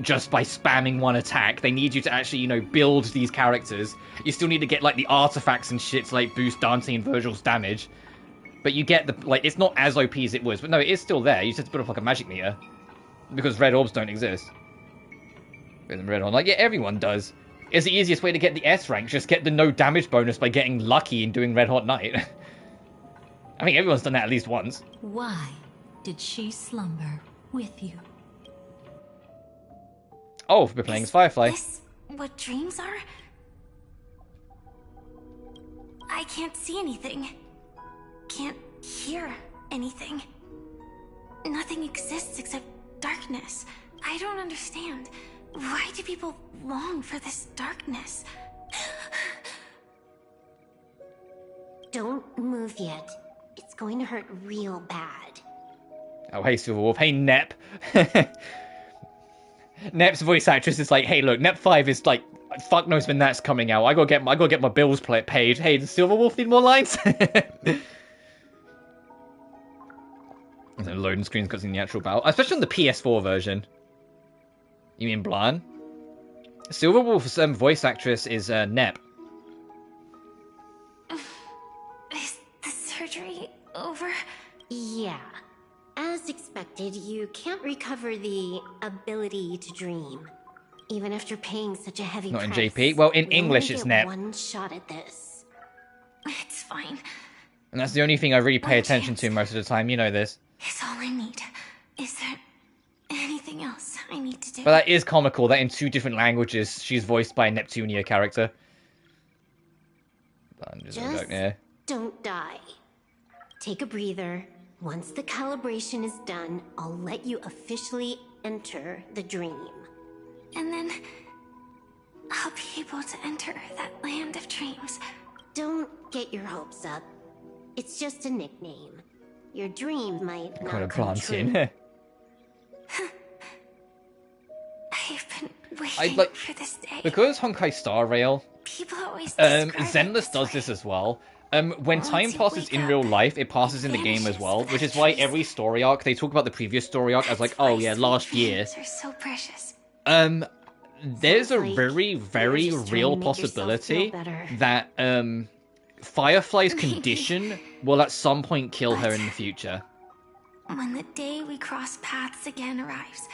just by spamming one attack. They need you to actually, you know, build these characters. You still need to get like the artifacts and shit to like boost Dante and Virgil's damage. But you get the, like, it's not as OP as it was, but no, it is still there. You just have to put up like a magic meter. Because red orbs don't exist. With red on, like, yeah, everyone does. It's the easiest way to get the S rank, just get the no damage bonus by getting lucky and doing Red Hot Night. I think everyone's done that at least once. Why did she slumber with you? Oh, we're playing as Firefly. Is this what dreams are? I can't see anything. Can't hear anything. Nothing exists except darkness. I don't understand. Why do people long for this darkness? Don't move yet. It's going to hurt real bad. Oh, hey, Silverwolf. Hey, Nep. Nep's voice actress is like, hey, look, Nep 5 is like, fuck knows when that's coming out. I gotta get my bills paid. Hey, does Silverwolf need more lines? The loading screen's got in the actual battle, especially on the PS4 version. You mean Blan? Silverwolf's voice actress is Nep. Is the surgery over? Yeah. As expected, you can't recover the ability to dream. Even after paying such a heavy Not price. in JP. Well, in We English only it's get Nep. one shot at this. It's fine. And that's the only thing I really pay One attention chance. to most of the time, you know this. It's all I need. Is there anything else I need to do? But that is comical that in 2 different languages she's voiced by a Neptunia character. Just don't die. Take a breather. Once the calibration is done, I'll let you officially enter the dream. And then I'll be able to enter that land of dreams. Don't get your hopes up. It's just a nickname. Your dream might Kind not of come planting. true. I've been waiting for this day. Because Honkai Star Rail, People always describe it Zenless this does way. this as well. When time you passes wake in up, real life, it passes in the game as vanishes well, without which is why trace. every story arc, they talk about the previous story arc as like, oh yeah, last year. Dreams are so precious. There's a Like, very, you're very just trying real to make yourself possibility feel better. that Firefly's condition will at some point kill her in the future. When the day we cross paths again arrives,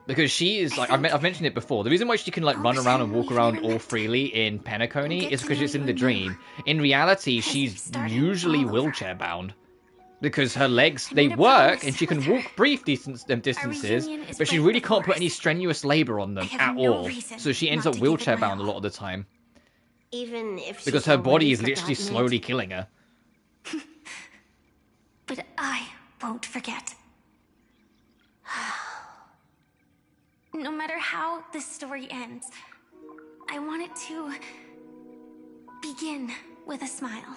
Because she is, like, I've mentioned it before, the reason why she can, like, run around and walk around all freely in Penacony is because it's in the dream. In reality, she's usually wheelchair-bound. Because her legs, they work, and she can walk brief distances, but she really can't put any strenuous labor on them at all. So she ends up wheelchair-bound a lot of the time. Even if Because she's her body already is literally forgotten slowly it. killing her. but I won't forget. No matter how this story ends, I want it to begin with a smile.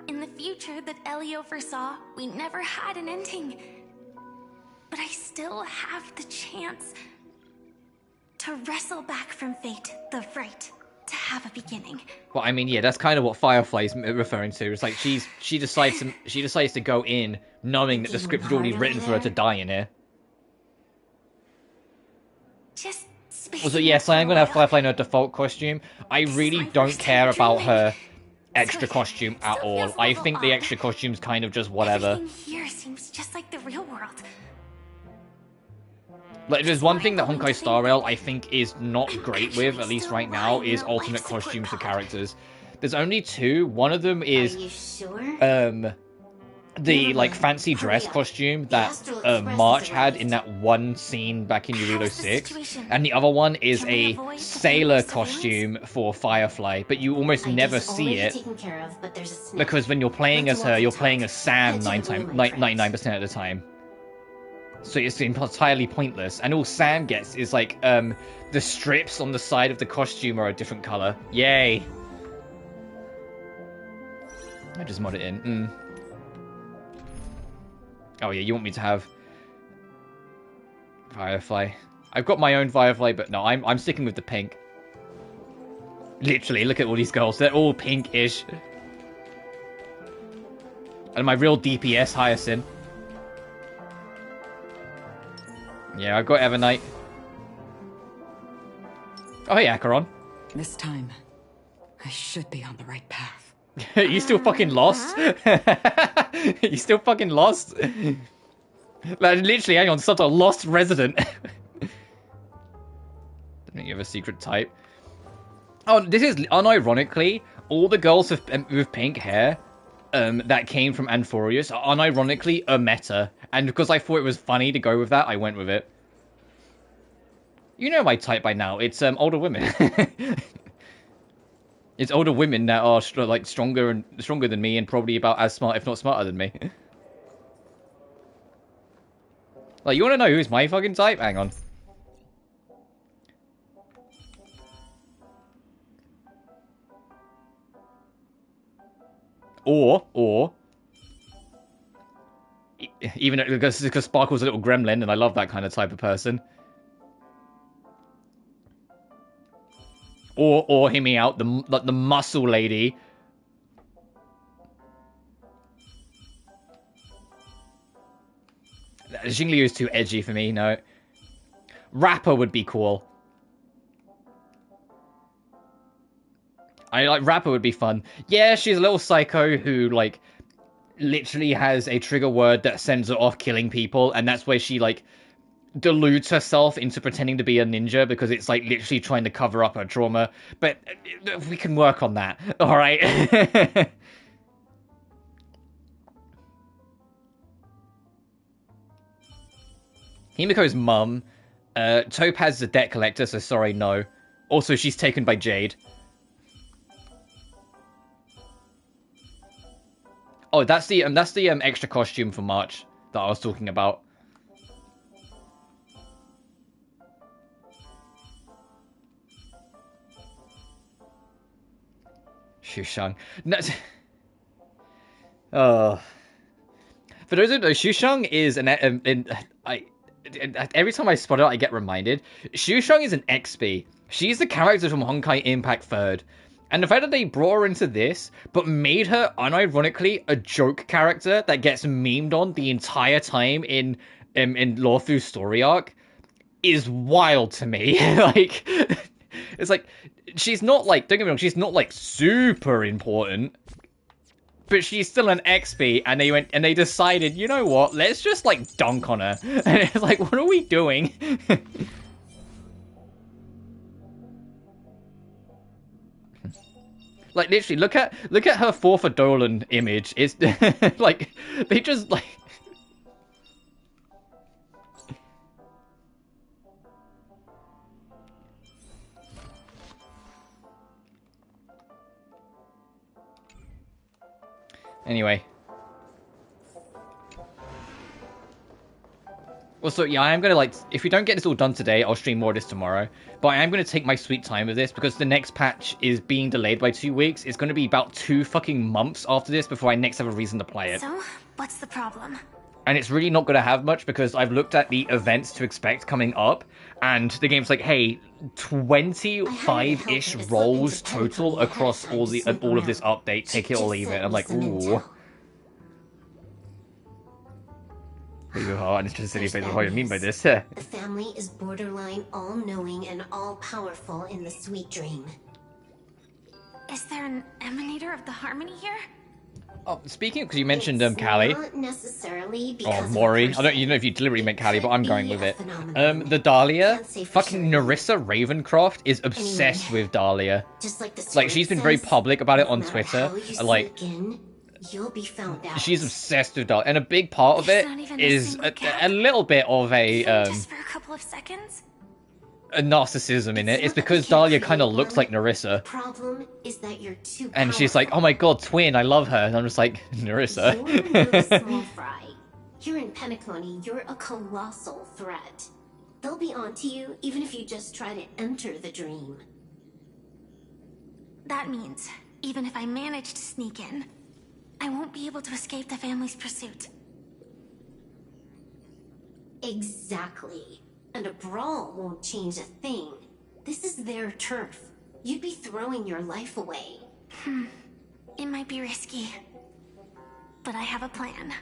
In the future that Elio foresaw, we never had an ending. But I still have the chance to wrestle back from fate the right to have a beginning. Well, I mean, yeah, that's kind of what Firefly's referring to. It's like she decides to go in knowing that the script is already written for her to die in here. Just Also, yes, I am going to have Firefly in her default costume. I really don't care about her extra costume at all. I think the extra costume's kind of just whatever. Everything here seems just like the real world. Like, there's one thing that Honkai Star Rail I think is not great with, at least right now, is alternate costumes for characters. There's only 2. One of them Are is you sure? the like fancy dress costume that March had in that one scene back in Yurudo 6, and the other one is a sailor costume for Firefly, but you almost never see it Taken care of, but there's a snake. because when you're playing as her, you're playing as Sam 99% of the time. So it's entirely pointless, and all Sam gets is like the strips on the side of the costume are a different color. Yay! I just mod it in. Oh yeah, you want me to have Firefly? I've got my own Firefly, but no, I'm sticking with the pink. Literally, look at all these girls. They're all pinkish. And my real DPS Hyacinth. Yeah, I've got Evernight. Oh hey, Acheron. This time, I should be on the right path. You still fucking lost? You still fucking lost? Like, literally, hang on, such a lost resident. Don't think you have a secret type. Oh, this is unironically all the girls with pink hair that came from Amphorius are unironically a meta, and because I thought it was funny to go with that, I went with it. You know my type by now. It's older women. It's older women that are like stronger than me, and probably about as smart, if not smarter than me. Like, you want to know who's my fucking type? Hang on. Or even because Sparkle's a little gremlin, and I love that kind of type of person. Or hear me out, the muscle lady. Xingliu is too edgy for me, no. Rapper would be cool. Rapper would be fun. Yeah, she's a little psycho who, like, literally has a trigger word that sends her off killing people, and that's where she, like, deludes herself into pretending to be a ninja because it's, like, literally trying to cover up her trauma. But we can work on that, alright? Himiko's mum. Topaz is a debt collector, so sorry, no. Also, she's taken by Jade. Oh, that's the extra costume for March that I was talking about. Shushang. No. Oh. For those who know, Shushang is every time I spot it, I get reminded. Shushang is an XP. She's the character from Honkai Impact 3rd. And the fact that they brought her into this, but made her, unironically, a joke character that gets memed on the entire time in Lawthu's story arc, is wild to me. Like, it's like, she's not, like, don't get me wrong, she's not, like, super important, but she's still an XP, and they decided, you know what, let's just, like, dunk on her. And it's like, what are we doing? Like, literally, look at her 4 for Dolan image. It's like, they just, like... Anyway. Well, so, yeah, I am going to, like, if we don't get this all done today, I'll stream more of this tomorrow. But I am going to take my sweet time with this, because the next patch is being delayed by 2 weeks. It's going to be about 2 fucking months after this before I next have a reason to play it. So, what's the problem? And it's really not going to have much, because I've looked at the events to expect coming up, and the game's like, hey, 25-ish roles total across all of this update, take it or leave it. I'm like, ooh. And it's just silly face of what you mean by this. The family is borderline all-knowing and all-powerful in the sweet dream. Is there an emanator of the harmony here? Oh, speaking of, because you mentioned Callie. Not necessarily or Mori. I don't know if you deliberately meant Callie, but I'm going with it. The Dahlia, fucking Narissa Ravencroft is obsessed with Dahlia. Like, she's been very public about it on Twitter. Like, you'll be found out. She's obsessed with Dahlia, and a big part of it is a little bit of a just for a couple of seconds. A narcissism in it. It's because Dahlia kind of looks like Narissa. Problem is that you're too and she's like, oh my god, twin, I love her. And I'm just like, Narissa. You're no small fry. Here in Penacony, you're a colossal threat. They'll be onto you even if you just try to enter the dream. That means, even if I manage to sneak in, I won't be able to escape the family's pursuit. Exactly. And a brawl won't change a thing. This is their turf. You'd be throwing your life away. It might be risky, but I have a plan.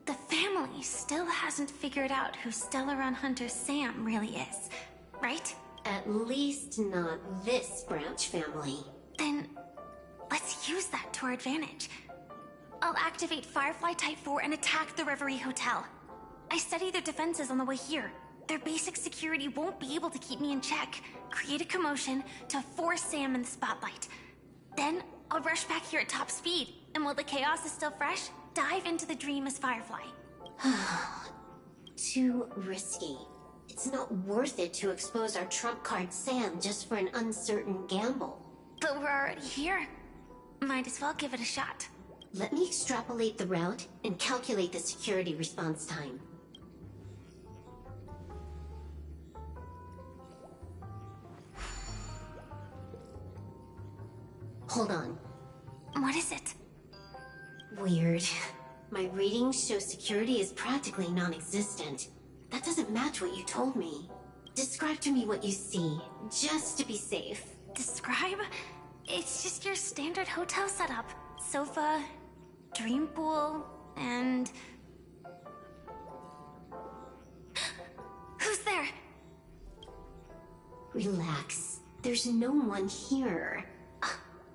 The family still hasn't figured out who Stellaron Hunter Sam really is, right? At least not this branch family. Then, let's use that to our advantage. I'll activate Firefly Type 4 and attack the Reverie Hotel. I studied their defenses on the way here. Their basic security won't be able to keep me in check. Create a commotion to force Sam in the spotlight. Then I'll rush back here at top speed, and while the chaos is still fresh, dive into the dream as Firefly. Too risky. It's not worth it to expose our trump card Sam just for an uncertain gamble. But we're already here. Might as well give it a shot. Let me extrapolate the route and calculate the security response time. Hold on. What is it? Weird. My readings show security is practically non-existent. That doesn't match what you told me. Describe to me what you see, just to be safe. Describe? It's just your standard hotel setup. Sofa, dream pool, and... Who's there? Relax. There's no one here.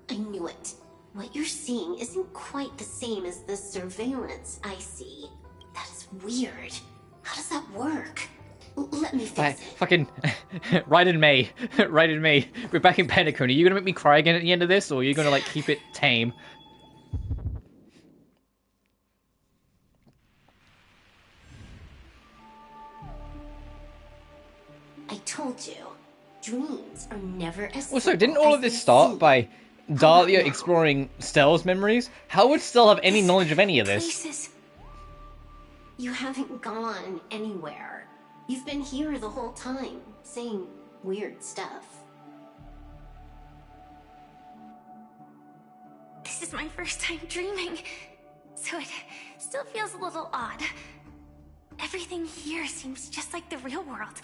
I knew it. What you're seeing isn't quite the same as the surveillance I see. That is weird. How does that work? Let me fix it. Fucking right in May. Right in May. We're back in Penacony. Are you gonna make me cry again at the end of this, or are you gonna like keep it tame? I told you. Dreams are never as Also, didn't all of this start by Dahlia exploring Stell's memories? How would Stell have any knowledge of any of this? You haven't gone anywhere. You've been here the whole time, saying weird stuff. This is my first time dreaming, so it still feels a little odd. Everything here seems just like the real world.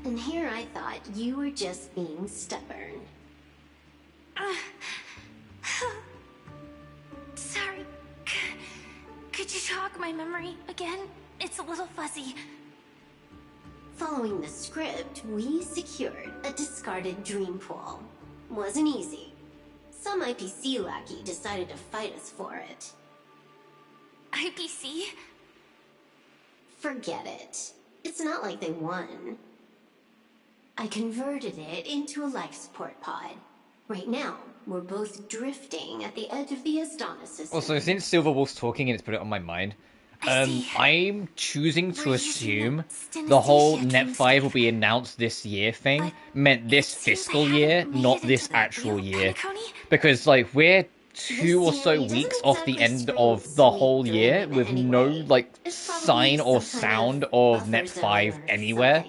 And here I thought you were just being stubborn. Sorry. Could you jog my memory again? It's a little fuzzy. Following the script, we secured a discarded dream pool. Wasn't easy. Some IPC lackey decided to fight us for it. IPC? Forget it. It's not like they won. I converted it into a life support pod. Right now, we're both drifting at the edge of the Astana system. Also, since Silverwolf's talking and it's put it on my mind, I'm choosing to assume the whole Net 5 will be announced this year thing meant this fiscal year, not this actual year. Because, like, we're 2 or so weeks off the end of the whole year with no, like, sign or sound of Net 5 anywhere.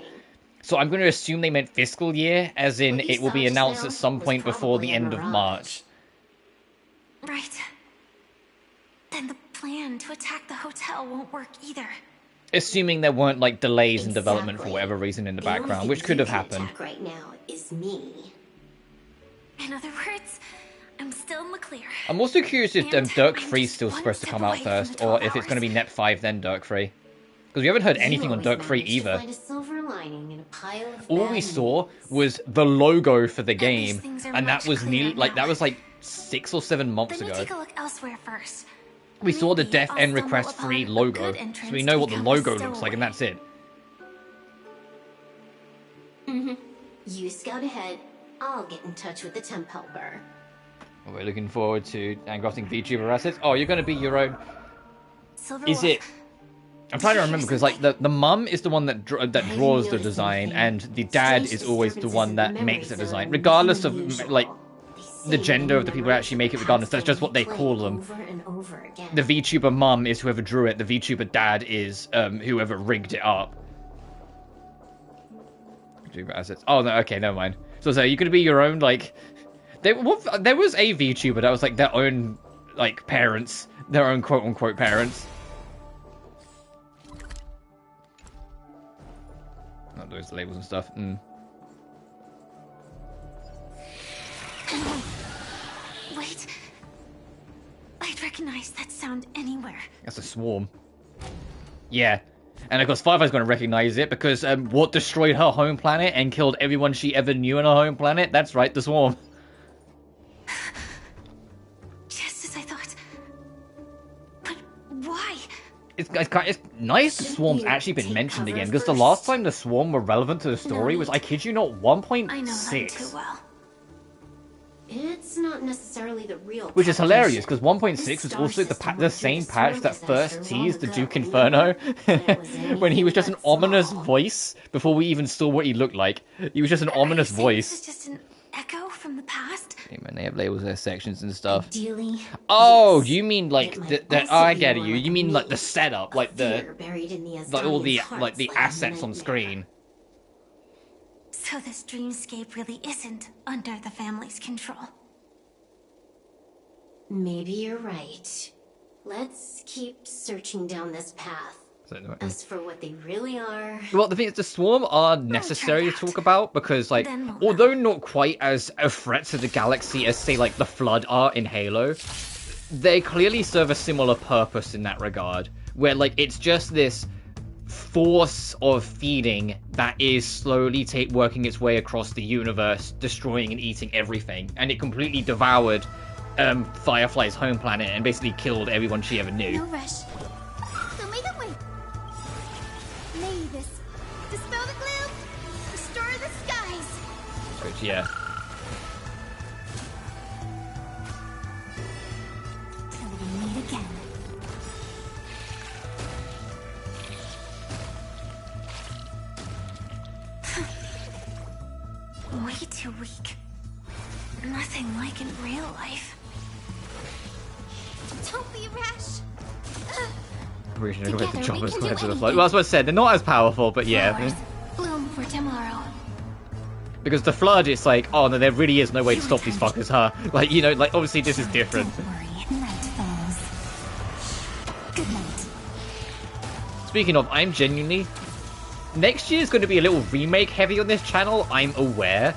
So I'm going to assume they meant fiscal year, as in it will be announced at some point before the end of March. Right. Then the plan to attack the hotel won't work either. Assuming there weren't, like, delays in development for whatever reason in the background, which could have happened. Right now is me. In other words, I'm still in the clear. I'm also curious if Dirk 3 is still supposed to come out first, or if it's going to be Net 5 then Dirk 3. Because we haven't heard anything on Dirk 3 either. All we saw was the logo for the game, and that was nearly like 6 or 7 months ago. Take a look elsewhere first. We saw the Death End Request 3 logo, so we know what the logo looks like, and that's it. You scout ahead. I'll get in touch with the temp helper. We're looking forward to engrossing VTuber assets. Oh, you're going to be your own. Is it? I'm trying to remember because like the mum is the one that draws the design, and the dad is always the one that makes the design, regardless of like the gender of the people who actually make it. Regardless, that's just what they call them. The VTuber mum is whoever drew it. The VTuber dad is whoever rigged it up. VTuber assets. Oh no, okay, never mind. So you could be your own like. There was a VTuber that was like their own like parents, their own quote unquote parents. Not those labels and stuff. Wait. I'd recognize that sound anywhere. That's a swarm. Yeah. And of course, Firefly's going to recognize it because what destroyed her home planet and killed everyone she ever knew on her home planet? That's right, the Swarm. Just as I thought. But why? It's nice the Swarm's actually been mentioned again, because the last time the Swarm were relevant to the story was, I kid you not, 1.6. I know them too well. It's not necessarily the real. Which is hilarious, because 1.6 was also the same patch that first teased the Duke Inferno, when he was just an ominous voice before we even saw what he looked like. He was just an ominous voice. This is just an echo from the past. Hey man, they have labels there, sections and stuff. Ideally, Oh, yes. you mean like oh, I get it. You mean like the setup, like all the like the assets on screen. So this dreamscape really isn't under the family's control. Maybe you're right. Let's keep searching down this path. As for what they really are... Well, the thing is, the Swarm are necessary to talk about, because, like, although not quite as a threat to the galaxy as, say, like, the Flood are in Halo, they clearly serve a similar purpose in that regard, where, like, it's just this force of feeding that is slowly working its way across the universe, destroying and eating everything, and it completely devoured Firefly's home planet and basically killed everyone she ever knew. No rush. May this dispel the gloom, restore the skies. Which, yeah. Till we meet again. Way too weak. Nothing like in real life. Don't be rash. We're gonna go with the choppers going to the Flood. Well, that's what I said. They're not as powerful, but yeah. Flowers bloom for tomorrow. Because the Flood, it's like, oh no, there really is no way to stop these fuckers, huh? Like, you know, like, obviously this is different. Don't worry, night falls. Good night. Speaking of, I'm genuinely... Next year's going to be a little remake heavy on this channel, I'm aware.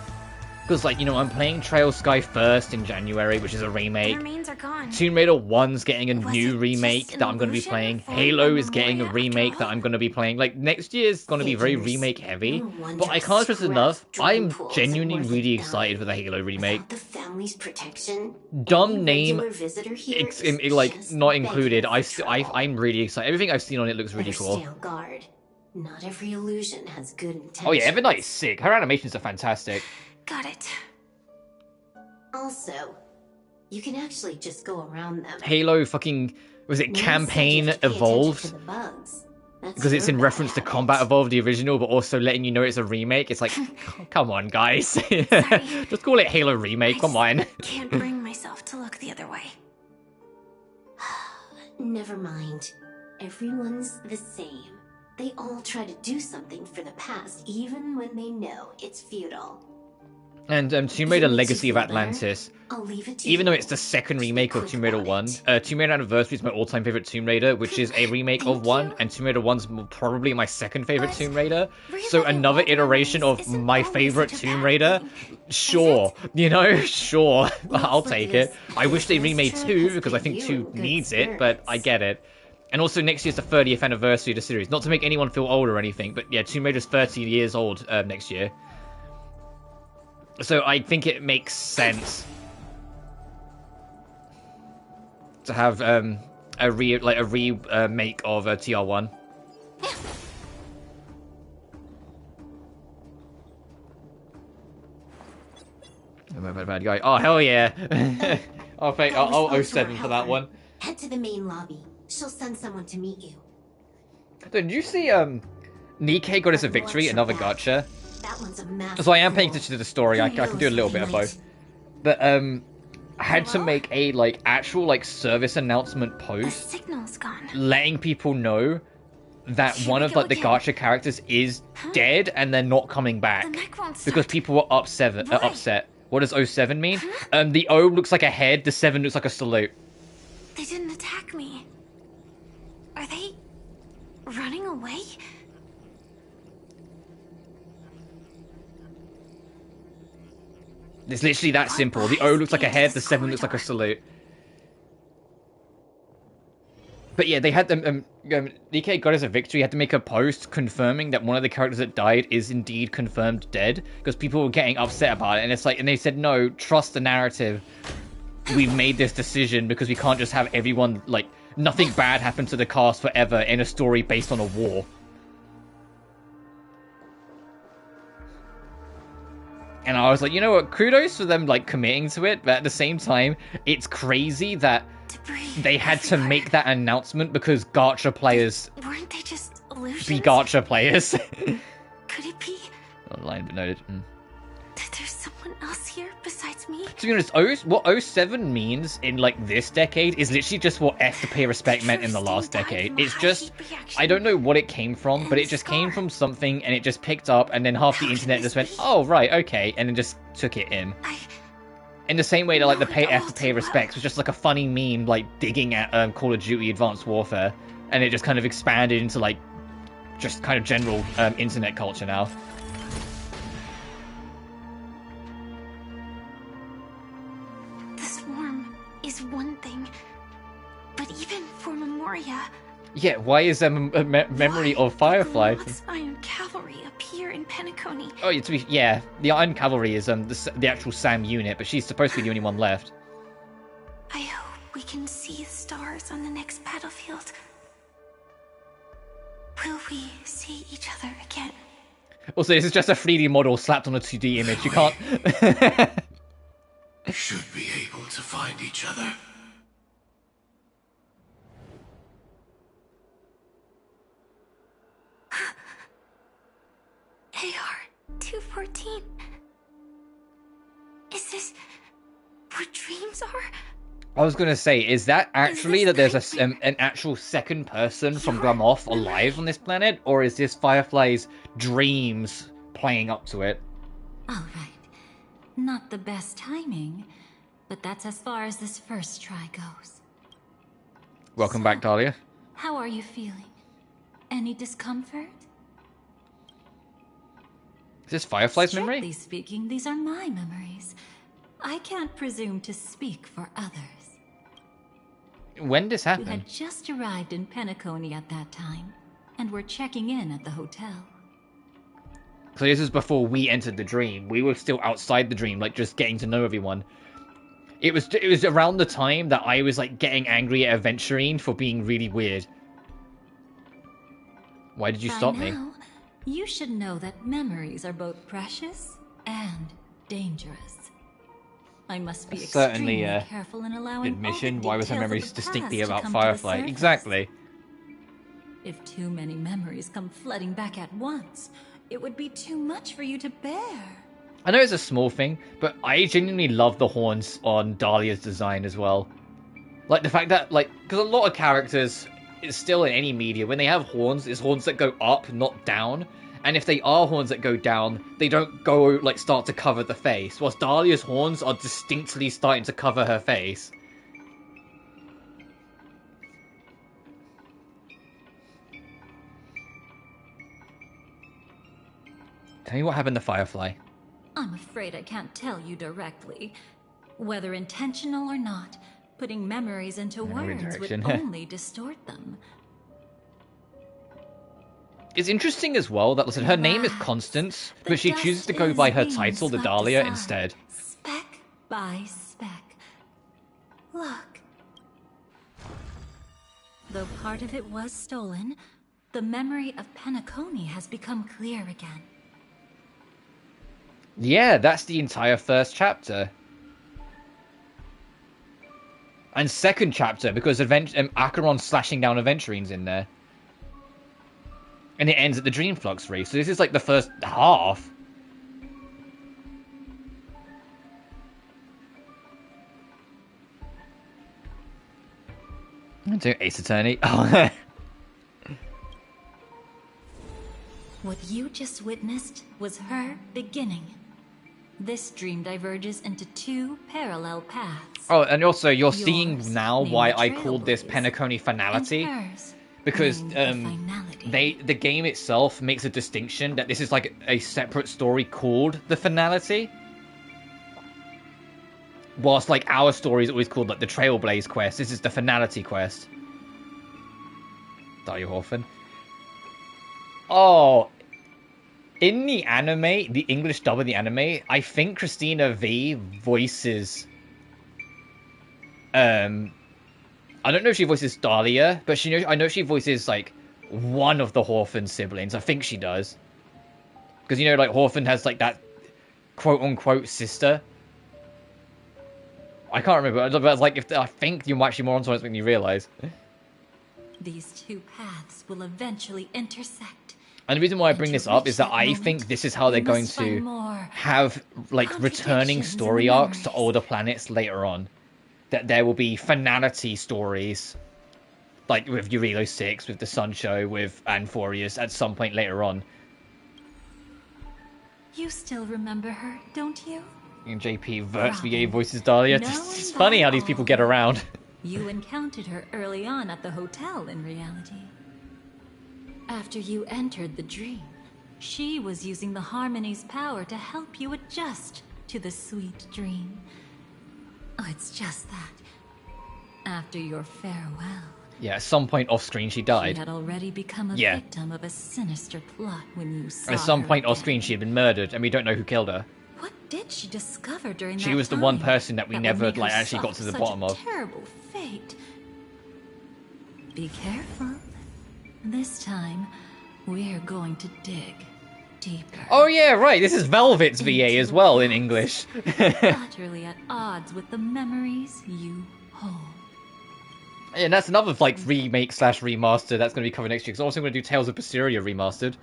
Because, like, you know, I'm playing Trail Sky first in January, which is a remake. The remains are gone. Tomb Raider 1's getting a new remake that I'm going to be playing. Halo is getting a remake that I'm going to be playing. Like, next year's going to be very remake heavy. But I can't stress enough, I'm genuinely really excited for the Halo remake. The family's protection. Dumb name, like not included. I'm really excited. Everything I've seen on it looks really cool. Stay on guard. Not every illusion has good intentions. Oh yeah, Evernight is sick. Her animations are fantastic. Got it. Also, you can actually just go around them. Halo fucking... Was it Campaign Evolved? Because it's in reference to Combat Evolved, the original, but also letting you know it's a remake. It's like, come on, guys. Just call it Halo Remake, come on. Can't bring myself to look the other way. Never mind. Everyone's the same. They all try to do something for the past, even when they know it's futile. And Tomb Raider Legacy of Atlantis, I'll leave it to even you. though it's the second remake of Tomb Raider 1, Tomb Raider Anniversary is my all-time favorite Tomb Raider, which is a remake of 1, and Tomb Raider 1's probably my second favorite Tomb Raider. So another iteration of my favorite Tomb Raider? Sure. You know, sure. I'll take it. I wish they remade 2, because I think 2 needs it, but I get it. And also next year's the 30th anniversary of the series. Not to make anyone feel old or anything, but yeah, Tomb Raider's 30 years old next year. So I think it makes sense to have a remake of TR1. Bad guy. Oh hell yeah! I'll 07 for that one. Head to the main lobby. She'll send someone to meet you. Did you see Nikkei got us a victory, another gacha? That one's a massive So I am paying attention to the story. I can do a little bit of both. But I had to make a actual service announcement The post signal's gone. letting people know that one of the gacha characters is dead and they're not coming back The mech won't start. because people were upset. What does 07 mean? The O looks like a head, the 7 looks like a salute. They didn't attack me. Are they running away? It's literally that simple. The O looks like a head, the 7 looks like a salute. But yeah, they had them. DK Goddess of Victory had to make a post confirming that one of the characters that died is indeed confirmed dead, because people were getting upset about it, and it's like, and they said, no, trust the narrative. We've made this decision because we can't just have everyone, like, nothing bad happen to the cast forever in a story based on a war. And I was like, you know what, kudos for them, like, committing to it, but at the same time, it's crazy that they had to make that announcement because Gacha players Weren't they just illusions? be Gacha players. Could it be Line but noted. that there's someone else here besides me? To be honest, what 07 means in, like, this decade is literally just what F to pay respect meant in the last decade. It's just, I don't know what it came from, but it just came from something, and it just picked up, and then half the internet just went, oh, right, okay, and then just took it in. In the same way that, like, the F to pay respects was just like a funny meme, like, digging at Call of Duty Advanced Warfare, and it just kind of expanded into, like, just kind of general internet culture now. The swarm is one thing, but even for Memoria... Yeah, why is there a memory of Firefly? God's Iron Cavalry appear in Penacony. Oh, yeah, the Iron Cavalry is the actual SAM unit, but she's supposed to be the only one left. I hope we can see the stars on the next battlefield. Will we see each other again? Also, this is just a 3D model slapped on a 2D image. You can't... Should be able to find each other. AR-214. Is this what dreams are? I was gonna say, is that actually that there's an actual second person from Gramoth alive on this planet, or is this Firefly's dreams playing up to it? All right. Not the best timing, but that's as far as this first try goes. Welcome back, Dahlia. How are you feeling? Any discomfort? Is this Firefly's memory? Strictly speaking, these are my memories. I can't presume to speak for others. When did this You happen? had just arrived in Penacony at that time, and were checking in at the hotel. So this is before we entered the dream. We were still outside the dream, like, just getting to know everyone. It was around the time that I was, like, getting angry at Aventurine for being really weird. Why did you stop me? Now, you should know that memories are both precious and dangerous. I must be Certainly, extremely careful in allowing admission. all the Why was her details of memories the distinctly past to about come to the Firefly? surface. Exactly. If too many memories come flooding back at once, it would be too much for you to bear. I know it's a small thing, but I genuinely love the horns on Dahlia's design as well. Like, the fact that, like, because a lot of characters, it's still in any media, when they have horns, it's horns that go up, not down. And if they are horns that go down, they don't go, like, start to cover the face. Whilst Dahlia's horns are distinctly starting to cover her face. Tell me what happened to Firefly. I'm afraid I can't tell you directly. Whether intentional or not, putting memories into words would only distort them. It's interesting as well that, listen, her name is Constance, but she chooses to go by her title, the Dahlia, instead. Speck by speck. Look. Though part of it was stolen, the memory of Penacony has become clear again. Yeah, that's the entire first chapter. And second chapter, because Acheron's slashing down Aventurines in there. And it ends at the Dream Flux Reef, so this is like the first half. I'm doing Ace Attorney. Oh. What you just witnessed was her beginning. This dream diverges into two parallel paths. Oh, and also you're seeing Yours, now named why I called this Trailblaze, Penacony Finality. and hers, Because named Finality. the game itself makes a distinction that this is like a separate story called the Finality. Whilst like our story is always called like the Trailblaze quest, this is the Finality quest. Dahlia Horfin. Oh, in the anime, the English dub of the anime, I think Christina V voices. I don't know if she voices Dahlia, but I know she voices like one of the Horfin siblings. I think she does, because you know, like Horfin has like that quote unquote sister. I can't remember, but like I think you're actually more onto it than you realize. These two paths will eventually intersect. And the reason why I bring this up is that I think this is how they're going to have like returning story arcs to older planets later on. That there will be finality stories, like with Eurilo 6, with the Sun Show, with Amphorius at some point later on. You still remember her, don't you? And JP Verts VA voices Dahlia. It's funny how these people get around. You encountered her early on at the hotel in reality. After you entered the dream, she was using the Harmony's power to help you adjust to the sweet dream. Oh, it's just that. After your farewell... Yeah, at some point off-screen she died. She had already become a victim of a sinister plot when you saw At some point her off-screen she had been murdered, and we don't know who killed her. What did she discover during that She was the one person that we never like actually got to the bottom of. Terrible fate. Be careful. This time, we're going to dig deeper. Oh yeah, right. This is Velvet's VA as well in English. Utterly at odds with the memories you hold. And that's another like remake / remaster that's going to be coming next year. Because I'm also going to do Tales of Berseria remastered.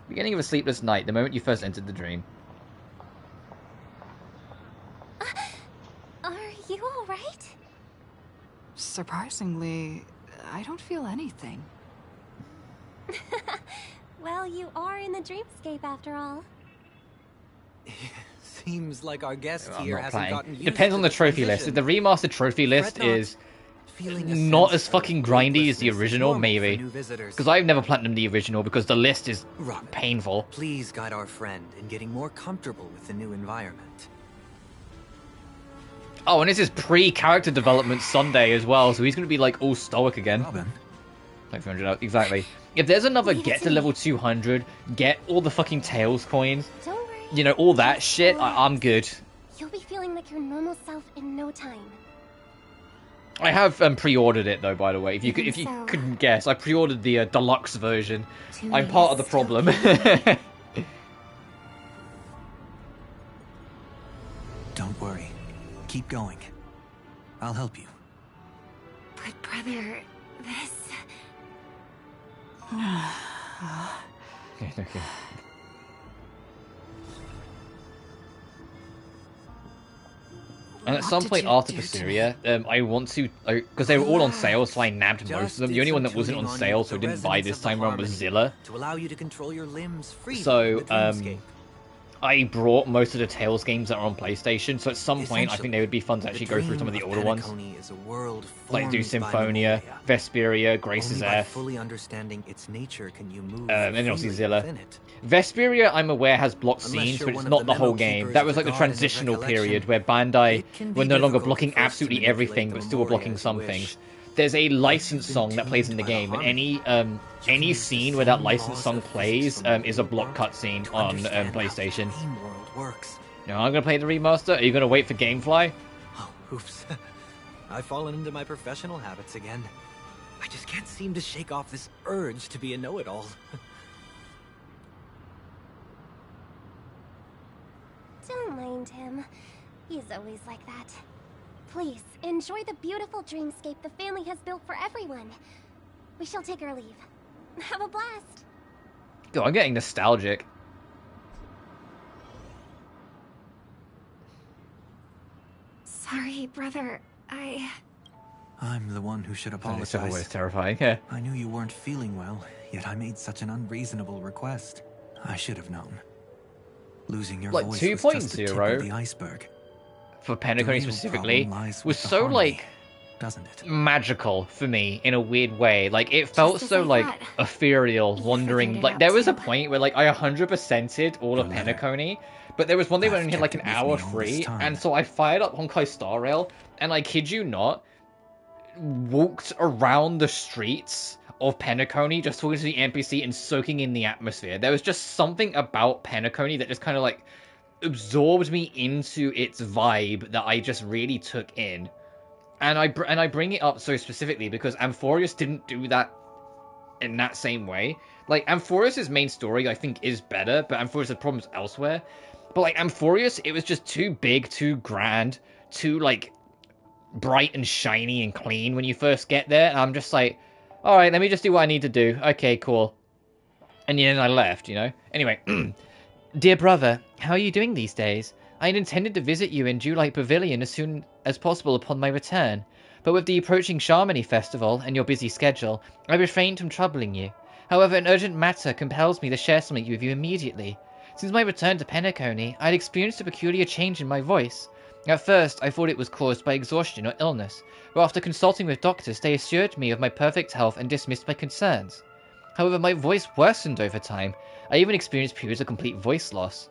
Beginning of a sleepless night. The moment you first entered the dream. Are you all right? Surprisingly, I don't feel anything. Well, you are in the dreamscape after all. Seems like our guest I'm here not hasn't playing. gotten used Depends to on the trophy list. If the remastered trophy list is not as fucking grindy as the original, maybe. Because I've never platinumed the original because the list is painful. Please guide our friend in getting more comfortable with the new environment. Oh, and this is pre-character development Sunday as well, so he's going to be like all stoic again. Like 300 out, exactly. If there's another get to level 200, get all the fucking Tails coins, you know, all that shit, I'm good. You'll be feeling like your normal self in no time. I have pre-ordered it though, by the way. If you couldn't guess, I pre-ordered the deluxe version. I'm part of the problem. Don't worry. Keep going. I'll help you. But brother, this... Okay. And at some point after Berseria, I want to, because they were all on sale, so I nabbed most of them. The only one that wasn't on sale, so I didn't buy this time around, was Zilla. To allow you to control your limbs freely So, in the dreamscape. I brought most of the Tales games that are on PlayStation, so at some point I think they would be fun to actually go through some of the older ones. Like do Symphonia, Vesperia, Grace's F, fully understanding its nature can you move and then obviously Zilla. Vesperia, I'm aware, has blocked scenes, but it's not the whole game. That was like the transitional period where Bandai were no longer blocking absolutely everything, but still were blocking some things. There's a licensed song that plays in the game, and any scene where that licensed song plays is a block cutscene on PlayStation. Now I'm gonna play the remaster. Are you gonna wait for GameFly? Oh, oops. I've fallen into my professional habits again. I just can't seem to shake off this urge to be a know-it-all. Don't mind him. He's always like that. Please, enjoy the beautiful dreamscape the family has built for everyone. We shall take our leave. Have a blast. God, I'm getting nostalgic. Sorry, brother. I'm the one who should apologize. It's always terrifying, yeah. I knew you weren't feeling well, yet I made such an unreasonable request. I should have known. Losing your Like voice 2.0 was just the tip of the iceberg. For Penacony specifically, was so like magical for me in a weird way. Like it felt so like ethereal, wandering. Like there was a point where like I 100%ed all of Penacony, but there was one day when I only had like an hour free, and so I fired up Honkai Star Rail, and I kid you not, walked around the streets of Penacony just talking to the NPC and soaking in the atmosphere. There was just something about Penacony that just kind of like absorbed me into its vibe that I just really took in. And I bring it up so specifically because Amphorius didn't do that in that same way. Like, Amphorius' main story, I think, is better, but Amphorius had problems elsewhere. But, like, Amphorius, it was just too big, too grand, too, like, bright and shiny and clean when you first get there. And I'm just like, alright, let me just do what I need to do. Okay, cool. And then I left, you know? Anyway, dear brother, how are you doing these days? I had intended to visit you in Dewlight Pavilion as soon as possible upon my return, but with the approaching Sharmony Festival and your busy schedule, I refrained from troubling you. However, an urgent matter compels me to share something with you immediately. Since my return to Penacony, I had experienced a peculiar change in my voice. At first, I thought it was caused by exhaustion or illness, but after consulting with doctors, they assured me of my perfect health and dismissed my concerns. However, my voice worsened over time. I even experienced periods of complete voice loss.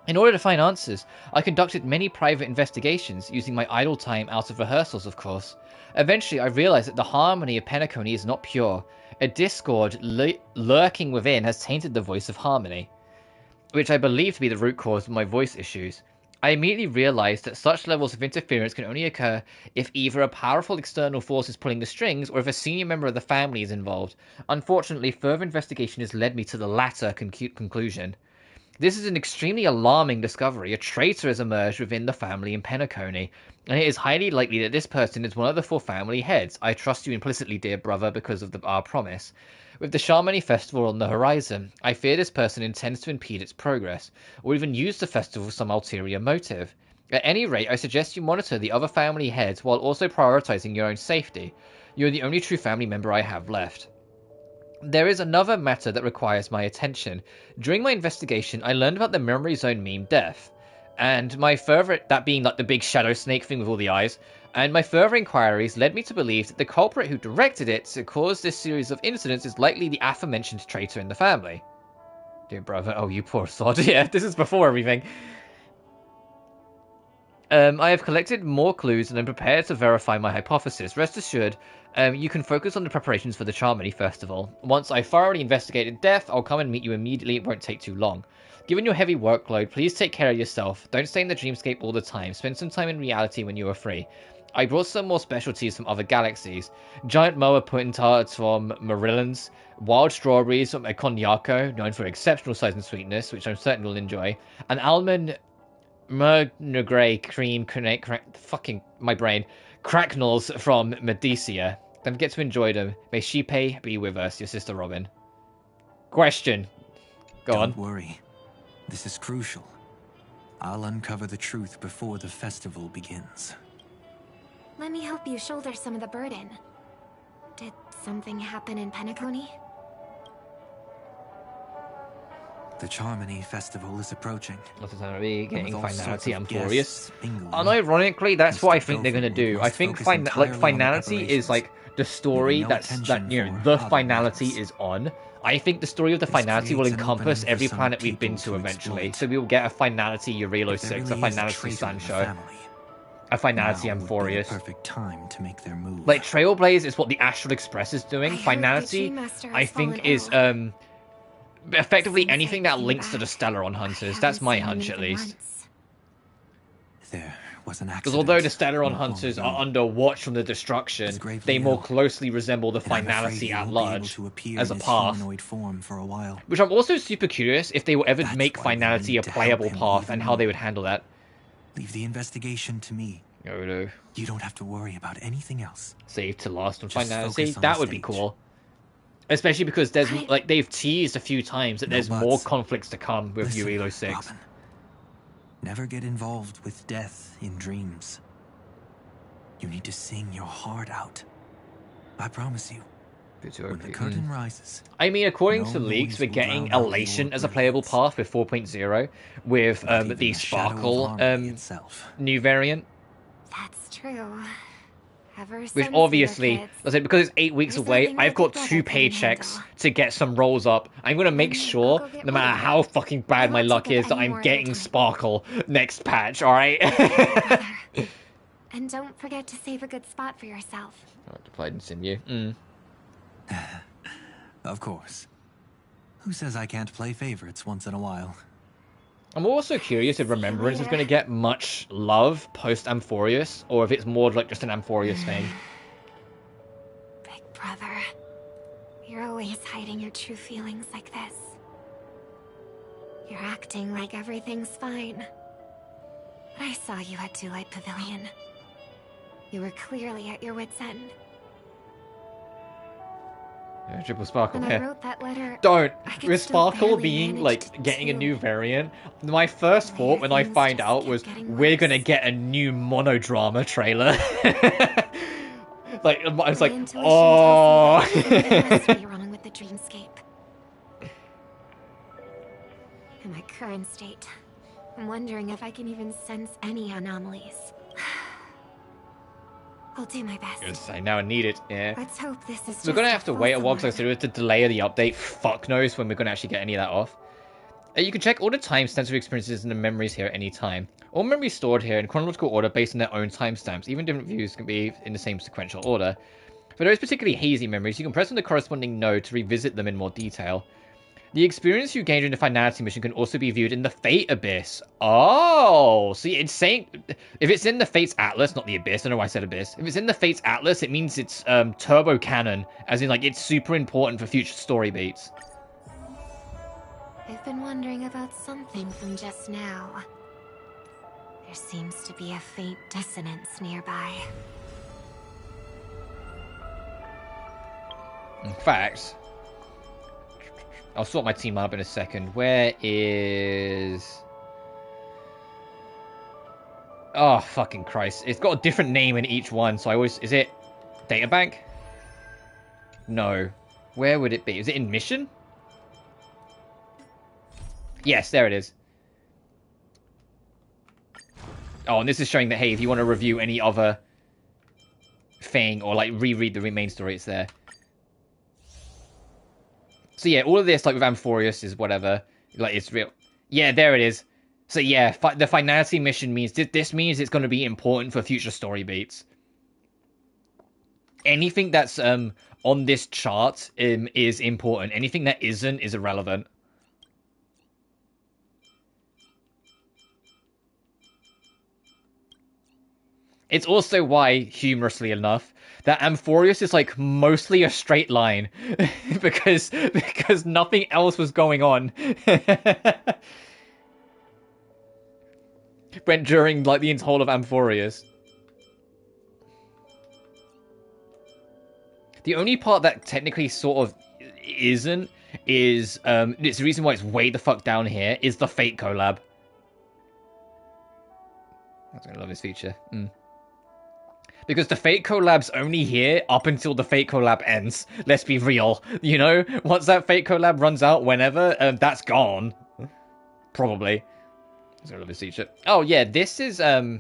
In order to find answers, I conducted many private investigations, using my idle time out of rehearsals, of course. Eventually, I realized that the harmony of Penacony is not pure. A discord lurking within has tainted the voice of harmony, which I believe to be the root cause of my voice issues. I immediately realized that such levels of interference can only occur if either a powerful external force is pulling the strings, or if a senior member of the family is involved. Unfortunately, further investigation has led me to the latter conclusion. This is an extremely alarming discovery. A traitor has emerged within the family in Penacony, and it is highly likely that this person is one of the 4 family heads. I trust you implicitly, dear brother, because of our promise. With the Sharmony Festival on the horizon, I fear this person intends to impede its progress, or even use the festival for some ulterior motive. At any rate, I suggest you monitor the other family heads while also prioritizing your own safety. You are the only true family member I have left. There is another matter that requires my attention. During my investigation, I learned about the Memory Zone meme death, and my further, that being like the big shadow snake thing with all the eyes, and my further inquiries led me to believe that the culprit who directed it to cause this series of incidents is likely the aforementioned traitor in the family. Dear brother, oh you poor sod, yeah, this is before everything. I have collected more clues and I'm prepared to verify my hypothesis. Rest assured, you can focus on the preparations for the Sharmony Festival. Once I thoroughly investigated death, I'll come and meet you immediately. It won't take too long. Given your heavy workload, please take care of yourself. Don't stay in the dreamscape all the time. Spend some time in reality when you are free. I brought some more specialties from other galaxies. Giant moa pudding tarts from Marillans, wild strawberries from Econyako, known for exceptional size and sweetness, which I'm certain you'll enjoy, and almond Murgray cream, fucking my brain, cracknels from Medicia. Don't forget to enjoy them. May Shipe be with us, your sister Robin. Question. Go on. Don't worry. This is crucial. I'll uncover the truth before the festival begins. Let me help you shoulder some of the burden. Did something happen in Penacony? The Sharmony Festival is approaching. Getting Finality Amphorius. Unironically, that's what I think they're gonna do. I think Finality is like the story that you know the Finality is on. I think the story of the Finality will encompass every planet we've been to eventually. So we will get a Finality Eurelo 6, a Finality Sancho, a Finality Amphorius. Perfect time to make their move. Like Trailblaze is what the Astral Express is doing. Finality, I think, is effectively anything that links to the Stellaron Hunters. That's my hunch, at least. There was an accident. Because although the Stellaron Hunters are under watch from the destruction, they more closely resemble the Finality at large as a path. Which I'm also super curious if they will ever make Finality a playable path and how they would handle that. Leave the investigation to me. Oh no. You don't have to worry about anything else. Save to last on Finality. That would be cool. Especially because there's like they've teased a few times that there's more conflicts to come with Eurelo 6. Robin, never get involved with death in dreams. You need to sing your heart out. I promise you. When the curtain rises. I mean, according to leaks, we're getting Elation as a playable path with 4.0, with the Sparkle new variant. That's true. Which obviously, because it's 8 weeks away, I've got 2 paychecks to get some rolls up. I'm going to make sure, no matter how fucking bad my luck is, that I'm getting Sparkle next patch, alright? And don't forget to save a good spot for yourself. Alright, deployed and sinew. Of course. Who says I can't play favorites once in a while? I'm also curious if Remembrance is going to get much love post-Amphorius, or if it's more like just an Amphorius thing. Big brother, you're always hiding your true feelings like this. You're acting like everything's fine. But I saw you at Daylight Pavilion. You were clearly at your wit's end. Triple Sparkle, When yeah. I wrote that letter, Don't! I could With still Sparkle barely being, manage like, getting a to- new variant, my first thought when I things find just out kept was, getting we're worse. gonna get a new monodrama trailer. Like, I was My like, intuition oh! tells me that something must be wrong with the dreamscape. In my current state, I'm wondering if I can even sense any anomalies. I'll do my best. Yes, I now need it, yeah. Let's hope this is We're gonna have to wait a while because I said with the delay of the update, fuck knows when we're gonna actually get any of that off. You can check all the timestamps of experiences and the memories here at any time. All memories stored here in chronological order based on their own timestamps. Even different views can be in the same sequential order. For those particularly hazy memories, you can press on the corresponding node to revisit them in more detail. The experience you gained during the Finality mission can also be viewed in the Fate Abyss. Oh, see, it's saying... If it's in the Fate's Atlas, not the Abyss, I don't know why I said Abyss. If it's in the Fate's Atlas, it means it's turbo canon, as in, like, it's super important for future story beats. I've been wondering about something from just now. There seems to be a faint dissonance nearby. In fact... I'll sort my team up in a second. Where is... Oh, fucking Christ. It's got a different name in each one, so I always... Is it Databank? No. Where would it be? Is it in Mission? Yes, there it is. Oh, and this is showing that, hey, if you want to review any other thing, or, like, reread the main story, it's there. So yeah, all of this, like with Amphorius, is whatever. Like, it's real. Yeah, there it is. So yeah, the Finality mission means... This means it's going to be important for future story beats. Anything that's on this chart is important. Anything that isn't is irrelevant. It's also why, humorously enough, that Amphorius is like mostly a straight line because nothing else was going on when during like the whole of Amphorius. The only part that technically sort of isn't is it's the reason why it's way the fuck down here is the Fate collab. I'm gonna love this feature. Because the Fate collab's only here up until the Fate collab ends. Let's be real. You know? Once that Fate collab runs out, whenever, that's gone. Probably. I love this feature. Oh, yeah, this is, in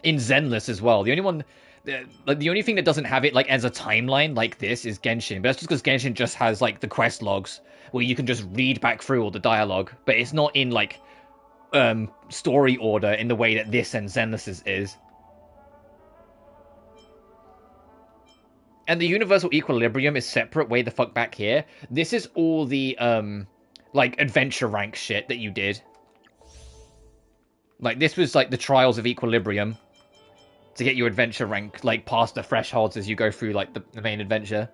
Zenless as well. The only one... like, the only thing that doesn't have it, like, as a timeline like this is Genshin. But that's just because Genshin just has, like, the quest logs, where you can just read back through all the dialogue. But it's not in, like, story order in the way that this and Zenless is. And the universal equilibrium is separate way the fuck back here. This is all the, like, adventure rank shit that you did. Like, this was, like, the trials of equilibrium. To get your adventure rank, like, past the thresholds as you go through, like, the main adventure.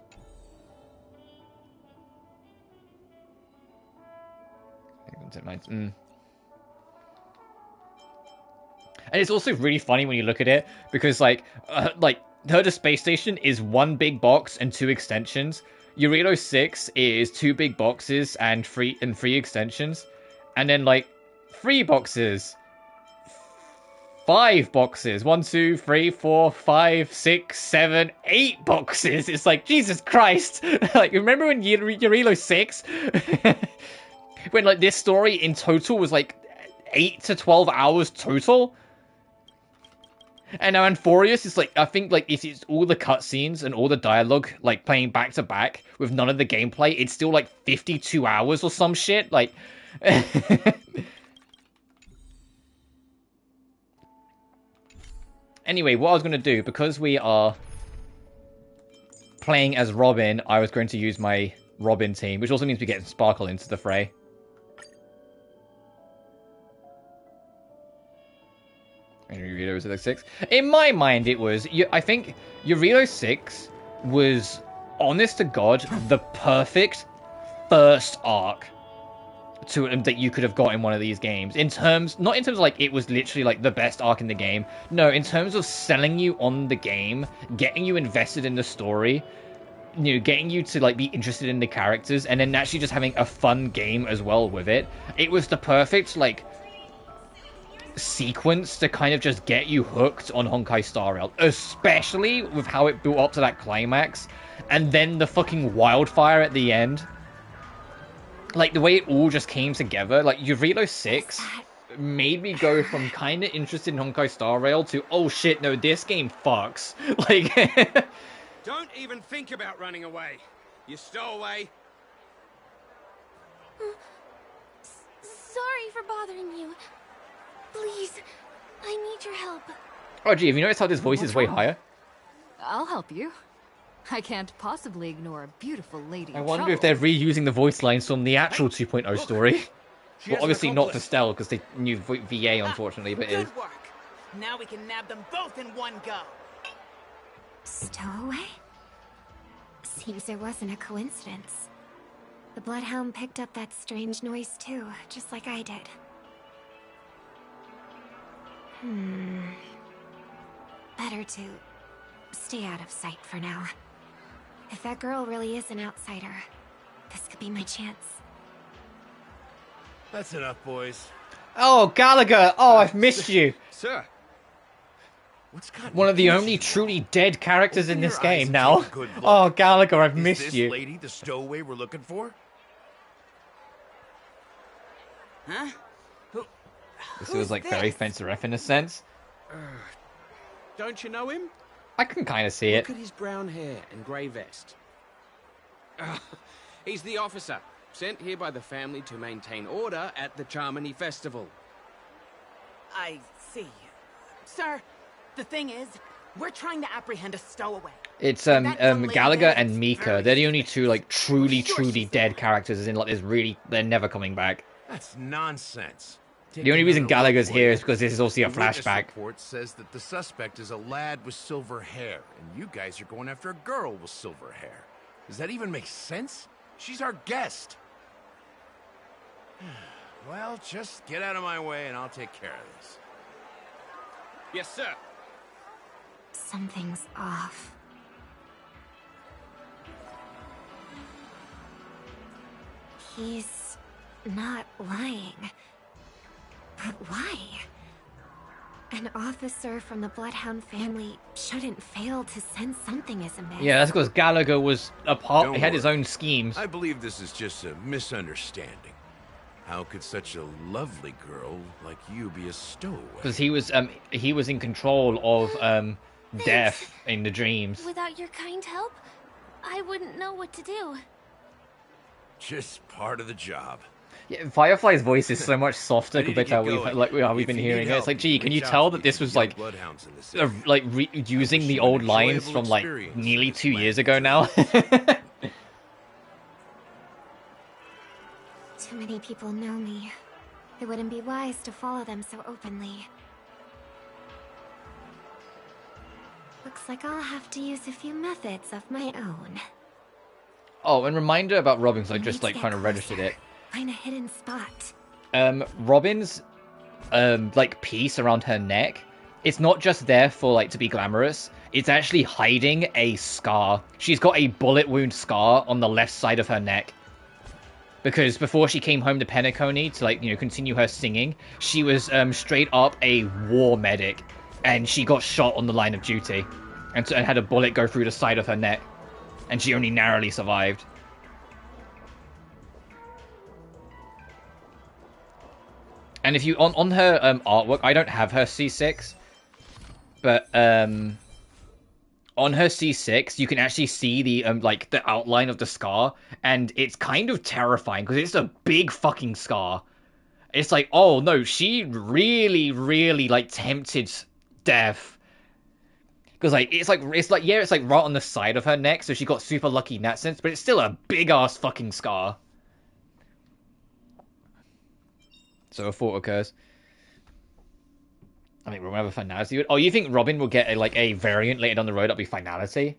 And it's also really funny when you look at it, because, like, Herda Space Station is one big box and 2 extensions. Eurilo 6 is 2 big boxes and 3 extensions. And then, like, 3 boxes. 5 boxes. 1, 2, 3, 4, 5, 6, 7, 8 boxes. It's like, Jesus Christ. Like, remember when Eurilo 6? When, like, this story in total was, like, 8 to 12 hours total? And now Amphorius is like, I think like if it's all the cutscenes and all the dialogue like playing back to back with none of the gameplay, it's still like 52 hours or some shit. Like, Anyway, what I was going to do, because we are playing as Robin, I was going to use my Robin team, which also means we get Sparkle into the fray. And Yurito was like 6. In my mind, it was. I think Yurito 6 was, honest to God, the perfect first arc that you could have got in one of these games. Not in terms of like it was literally like the best arc in the game. No, in terms of selling you on the game, getting you invested in the story, you know, getting you to like be interested in the characters, and then actually just having a fun game as well with it. It was the perfect like sequence to kind of just get you hooked on Honkai Star Rail, especially with how it built up to that climax, and then the fucking wildfire at the end. Like, the way it all just came together, like, Yurito 6 made me go from kind of interested in Honkai Star Rail to, oh shit, no, this game fucks. Like... Don't even think about running away. You stowaway. Sorry for bothering you. Please, I need your help. Oh, gee, have you noticed how this voice is way higher? I'll help you. I can't possibly ignore a beautiful lady. I wonder if they're reusing the voice lines from the actual 2.0 story. Well, obviously not for Stell, because they knew VA, unfortunately, but it is. Good work. Now we can nab them both in one go. Stowaway? Seems there wasn't a coincidence. The Bloodhound picked up that strange noise too, just like I did. Better to stay out of sight for now. If that girl really is an outsider, this could be my chance. That's enough, boys. Oh, Gallagher! Oh, I've missed you! Sir. One of the only truly dead characters in this game now. Oh, Gallagher, I've missed you. Is this lady the stowaway we're looking for? Huh? This feels like very Fencer F in a sense. Don't you know him? I can kind of see it. Look at his brown hair and grey vest. He's the officer, sent here by the family to maintain order at the Charmony Festival. I see. Sir, the thing is, we're trying to apprehend a stowaway. It's Gallagher and Mika. They're the only two like truly dead characters, as in like they're never coming back. That's nonsense. The only reason Gallagher's here is because this is also a flashback. The report says that the suspect is a lad with silver hair, and you guys are going after a girl with silver hair. Does that even make sense? She's our guest. Well, just get out of my way and I'll take care of this. Yes, sir. Something's off. He's not lying. But why? An officer from the Bloodhound family shouldn't fail to sense something is amiss. Yeah, that's because Gallagher was a part. He had his own schemes. I believe this is just a misunderstanding. How could such a lovely girl like you be a stowaway? Because he was in control of Death in the dreams. Without your kind help, I wouldn't know what to do. Just part of the job. Yeah, Firefly's voice is so much softer compared to how we've been hearing it. It's like, gee, can you tell that this was like using the old lines from like nearly 2 years ago now? Too many people know me. It wouldn't be wise to follow them so openly. Looks like I'll have to use a few methods of my own. Oh, and reminder about Robin, because I just like kind of registered it. Find a hidden spot. Robin's like piece around her neck, it's not just there for like to be glamorous. It's actually hiding a scar. She's got a bullet wound scar on the left side of her neck. Because before she came home to Penacony to like, you know, continue her singing, she was straight up a war medic, and she got shot on the line of duty, and had a bullet go through the side of her neck, and she only narrowly survived. And if you on her artwork, I don't have her C6, but on her C6 you can actually see the like the outline of the scar, and it's kind of terrifying because it's a big fucking scar. It's like, oh no, she really like tempted Death Because like it's like yeah, it's like right on the side of her neck, so she got super lucky in that sense. But it's still a big ass fucking scar. So a thought occurs. I think we'll have a Finality. Oh, you think Robin will get a variant later down the road that'll be Finality?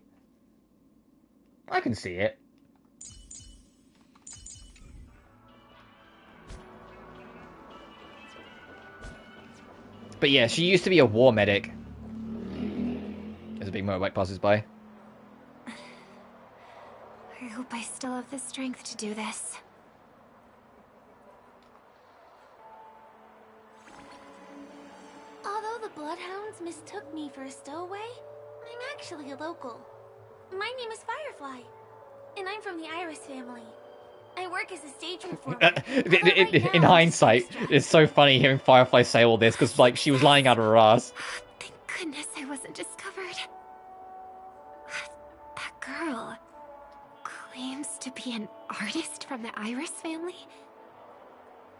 I can see it. But yeah, she used to be a war medic. As a big motorbike passes by. I hope I still have the strength to do this. Although the Bloodhounds mistook me for a stowaway, I'm actually a local. My name is Firefly, and I'm from the Iris family. I work as a stage performer. In hindsight, it's so funny hearing Firefly say all this, because like she was lying out of her ass. Thank goodness I wasn't discovered. That girl claims to be an artist from the Iris family,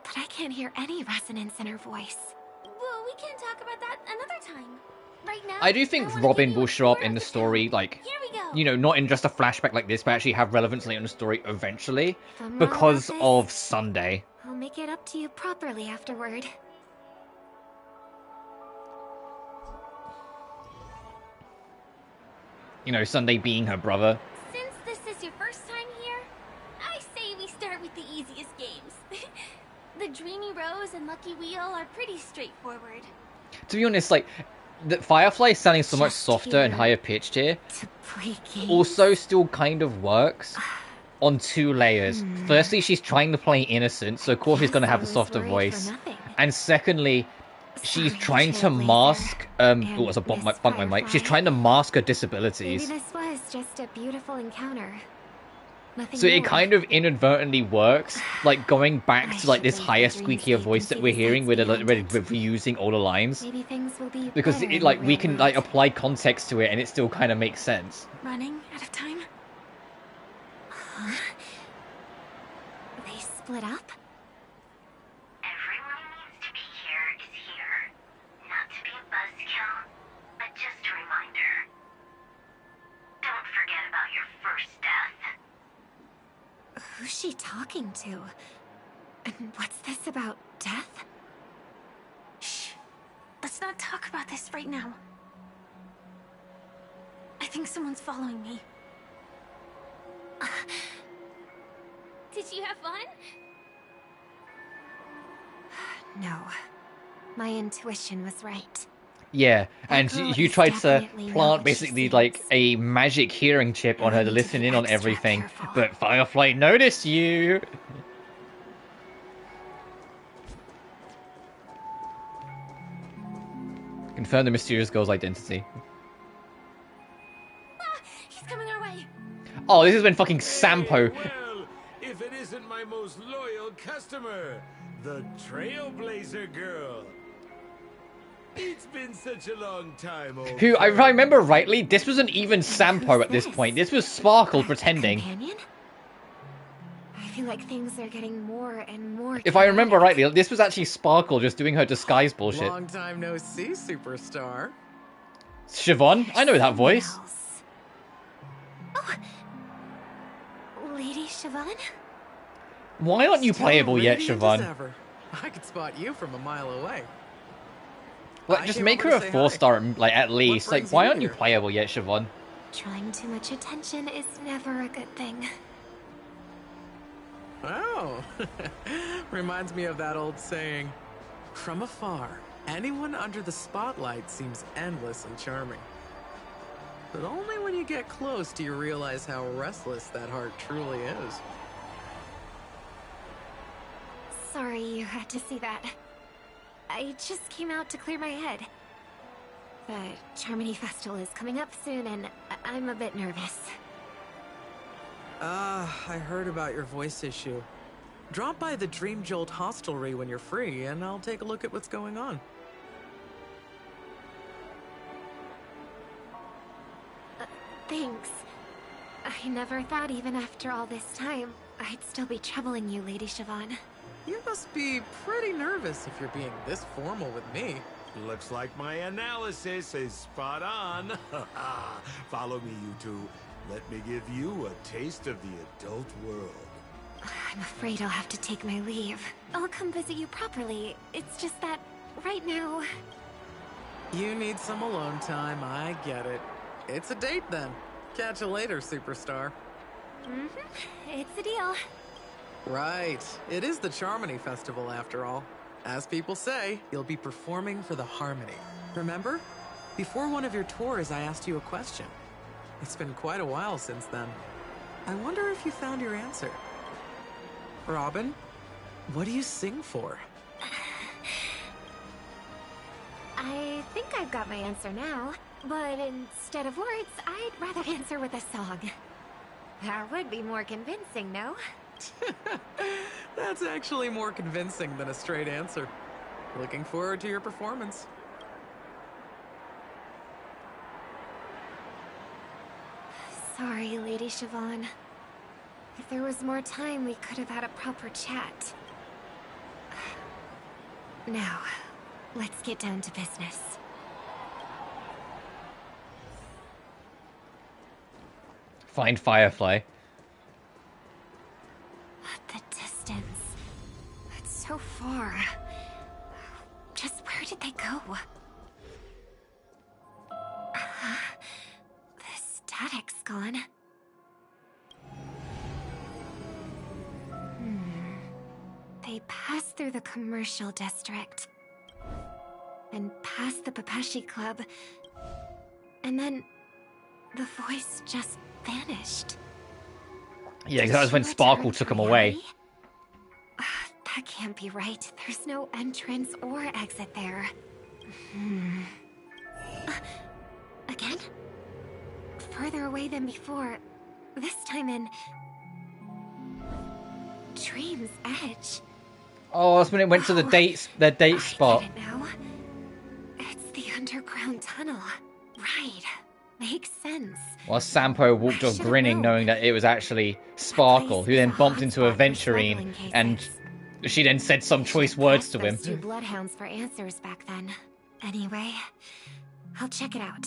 but I can't hear any resonance in her voice. Well, we can talk about that another time. Right now, I do think Robin will show up in the story, like, you know, not in just a flashback like this, but actually have relevance later in the story eventually, because of Sunday. I'll make it up to you properly afterward. You know, Sunday being her brother. Since this is your first time here, I say we start with the easiest games. The Dreamy Rose and Lucky Wheel are pretty straightforward. To be honest, like, the Firefly sounding so much softer and higher pitched here also still kind of works on two layers. Firstly, she's trying to play innocent, so of course she's going to have a softer voice. And secondly, she's trying to mask... oh, it's a bump my mic. She's trying to mask her disabilities. Maybe this was just a beautiful encounter. So it kind of inadvertently works, like going back to like this higher, squeakier voice that we're hearing with reusing all the lines. Maybe things will be because it like we can like apply context to it and it still kind of makes sense. Running out of time? They split up? Everyone needs to be here is here. Not to be a buzzkill, but just a reminder. Don't forget about your first death. Who's she talking to? And what's this about death? Shh. Let's not talk about this right now. I think someone's following me. Did you have fun? No. My intuition was right. Yeah, and you tried to plant basically like a magic hearing chip on her to listen in on everything, but Firefly noticed you! Confirm the mysterious girl's identity. He's coming our way! Oh, this has been fucking Sampo! Well, if it isn't my most loyal customer, the Trailblazer girl. It's been such a long time, old Who, if I remember rightly, this wasn't even Sampo at this point. This was Sparkle pretending. Companion? I feel like things are getting more and more... If I remember rightly, this was actually Sparkle just doing her disguise bullshit. Long time no see, superstar. Siobhan? I know that voice. Oh. Lady Siobhan? Why aren't you playable yet, Siobhan? I could spot you from a mile away. Like, just make her a 4-star, like, at least. Like, why aren't you playable yet, Siobhan? Drawing too much attention is never a good thing. Oh, reminds me of that old saying, from afar, anyone under the spotlight seems endlessly charming. But only when you get close do you realize how restless that heart truly is. Sorry you had to see that. I just came out to clear my head. The Charmony Festival is coming up soon, and I'm a bit nervous. I heard about your voice issue. Drop by the Dream Jolt hostelry when you're free, and I'll take a look at what's going on. Thanks. I never thought even after all this time, I'd still be troubling you, Lady Siobhan. You must be pretty nervous if you're being this formal with me. Looks like my analysis is spot on. Follow me, you two. Let me give you a taste of the adult world. I'm afraid I'll have to take my leave. I'll come visit you properly. It's just that, right now... You need some alone time, I get it. It's a date then. Catch you later, superstar. It's a deal. Right. It is the Charmony Festival after all. As people say, you'll be performing for the Harmony. Remember? Before one of your tours, I asked you a question. It's been quite a while since then. I wonder if you found your answer. Robin, what do you sing for? I think I've got my answer now. But instead of words, I'd rather answer with a song. That would be more convincing, no? That's actually more convincing than a straight answer. Looking forward to your performance. Sorry, Lady Siobhan. If there was more time, we could have had a proper chat. Now, let's get down to business. Find Firefly. The distance. It's so far. Just where did they go? The static's gone. They passed through the commercial district. And past the Papashi Club. And then the voice just vanished. Yeah, because that was when Sparkle took him away. That can't be right. There's no entrance or exit there. Again? Further away than before. This time in... Dream's Edge. Oh, that's when it went to the date spot. I get it now. It's the underground tunnel. Right. Makes sense. While Sampo walked off grinning, knowing that it was actually Sparkle, who then bumped into Aventurine, and she then said some choice words to him. Two bloodhounds for answers back then. Anyway, I'll check it out.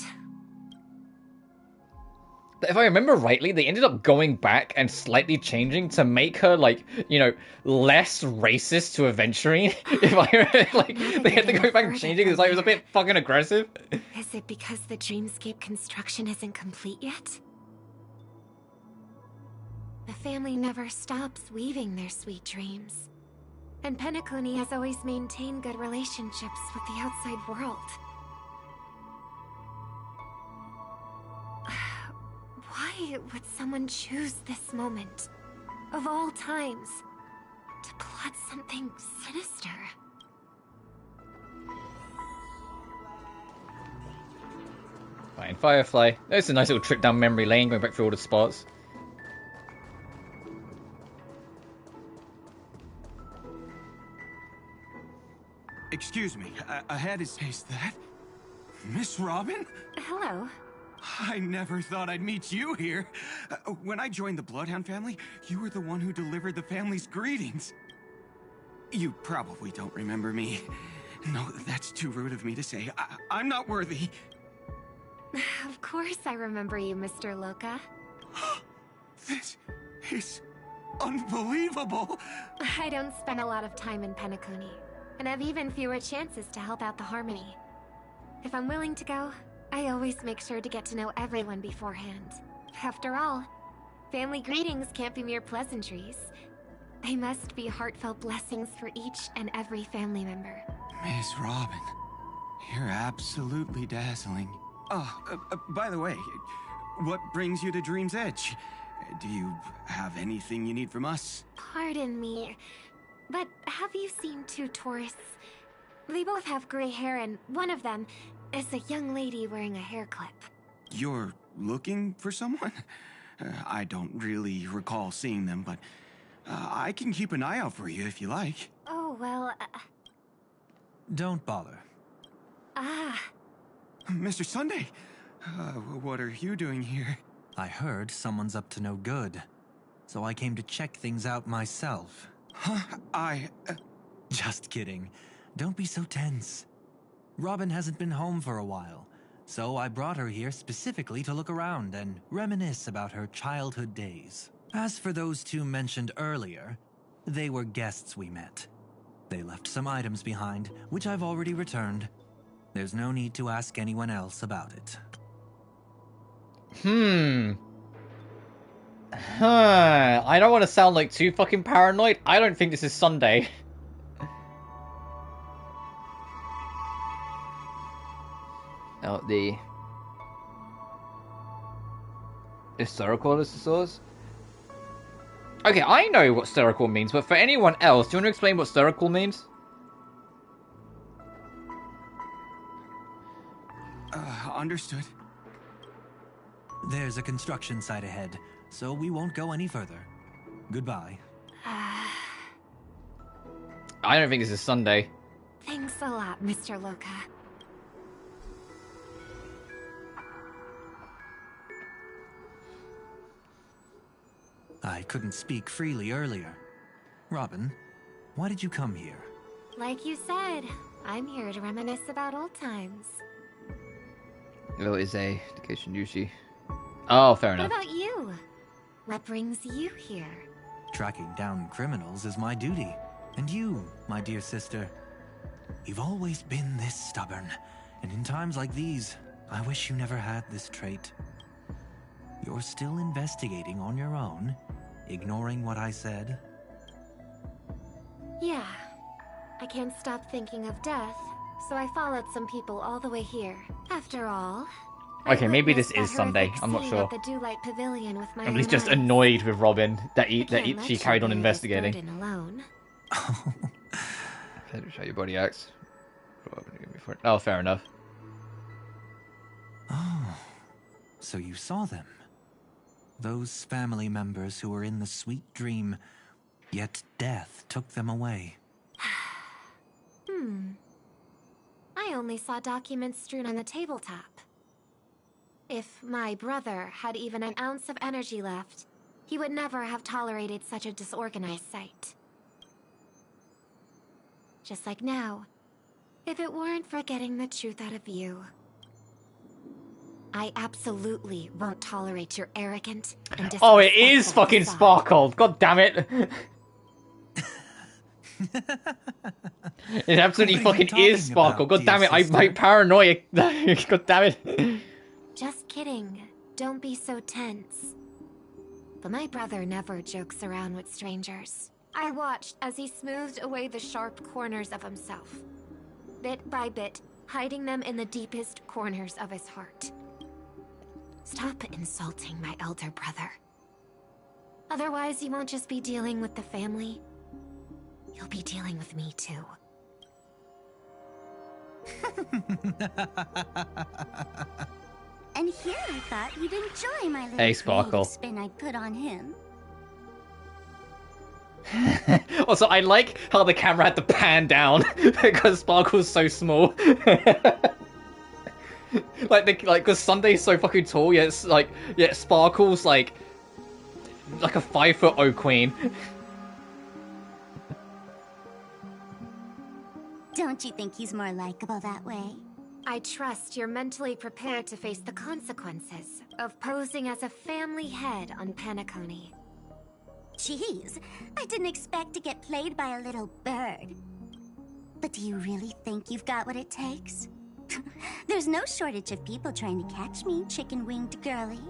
If I remember rightly, they ended up going back and slightly changing to make her, like, you know, less racist to Aventurine. If I like, they had to go back and change it because like, it was a bit fucking aggressive. Is it because the dreamscape construction isn't complete yet? The family never stops weaving their sweet dreams. And Penacony has always maintained good relationships with the outside world. Why would someone choose this moment, of all times, to plot something sinister? Fine, Firefly. That's a nice little trip down memory lane, going back through all the spots. Excuse me, ahead is that Miss Robin? Hello. I never thought I'd meet you here. When I joined the Bloodhound family, you were the one who delivered the family's greetings. You probably don't remember me. No, that's too rude of me to say. I'm not worthy. Of course I remember you, Mr. Loca. This is unbelievable. I don't spend a lot of time in Penacony, and have even fewer chances to help out the Harmony. If I'm willing to go, I always make sure to get to know everyone beforehand. After all, family greetings can't be mere pleasantries. They must be heartfelt blessings for each and every family member. Miss Robin, you're absolutely dazzling. Oh, by the way, what brings you to Dream's Edge? Do you have anything you need from us? Pardon me, but have you seen two tourists? They both have gray hair, and one of them is a young lady wearing a hair clip. You're looking for someone? I don't really recall seeing them, but I can keep an eye out for you if you like. Oh, well... Don't bother. Mr. Sunday, what are you doing here? I heard someone's up to no good, so I came to check things out myself. Huh? Just kidding. Don't be so tense. Robin hasn't been home for a while, so I brought her here specifically to look around and reminisce about her childhood days. As for those two mentioned earlier, they were guests we met. They left some items behind, which I've already returned. There's no need to ask anyone else about it. I don't want to sound like too fucking paranoid. I don't think this is Sunday. Oh, the hysterical is the source. Okay, I know what hysterical means, but for anyone else, do you want to explain what hysterical means? Understood. There's a construction site ahead, so we won't go any further. Goodbye. I don't think this is Sunday. Thanks a lot, Mr. Loka. I couldn't speak freely earlier. Robin, why did you come here? Like you said, I'm here to reminisce about old times. Oh, is a education Yushi. Oh, fair enough. What about you? What brings you here? Tracking down criminals is my duty. And you, my dear sister, you've always been this stubborn. And in times like these, I wish you never had this trait. You're still investigating on your own, ignoring what I said. Yeah. I can't stop thinking of death, so I followed some people all the way here. After all, okay, maybe this is Sunday. I'm not sure. At the Dewlight Pavilion with my I'm just own eyes. annoyed with Robin that she carried on Carry this investigating. burden alone. How your body acts. Oh, fair enough. Oh, so you saw them. Those family members who were in the sweet dream, yet death took them away. I only saw documents strewn on the tabletop. If my brother had even an ounce of energy left, he would never have tolerated such a disorganized sight. Just like now, if it weren't for getting the truth out of you. I absolutely won't tolerate your arrogant and Oh, it is disrespectful fucking facade. Sparkle. God damn it. It absolutely What are you fucking is talking Sparkle. about, God damn it, dear my paranoia. God damn it. Just kidding. Don't be so tense. But my brother never jokes around with strangers. I watched as he smoothed away the sharp corners of himself. Bit by bit, hiding them in the deepest corners of his heart. Stop insulting my elder brother. Otherwise, you won't just be dealing with the family. You'll be dealing with me, too. And here I thought you'd enjoy my little Hey, Sparkle. creative spin I put on him. Also, I like how the camera had to pan down because Sparkle's so small. Because Sunday's so fucking tall, yet Sparkle's like a 5-foot oak queen. Don't you think he's more likable that way? I trust you're mentally prepared to face the consequences of posing as a family head on Penacony. Jeez, I didn't expect to get played by a little bird. But do you really think you've got what it takes? There's no shortage of people trying to catch me, chicken-winged girly.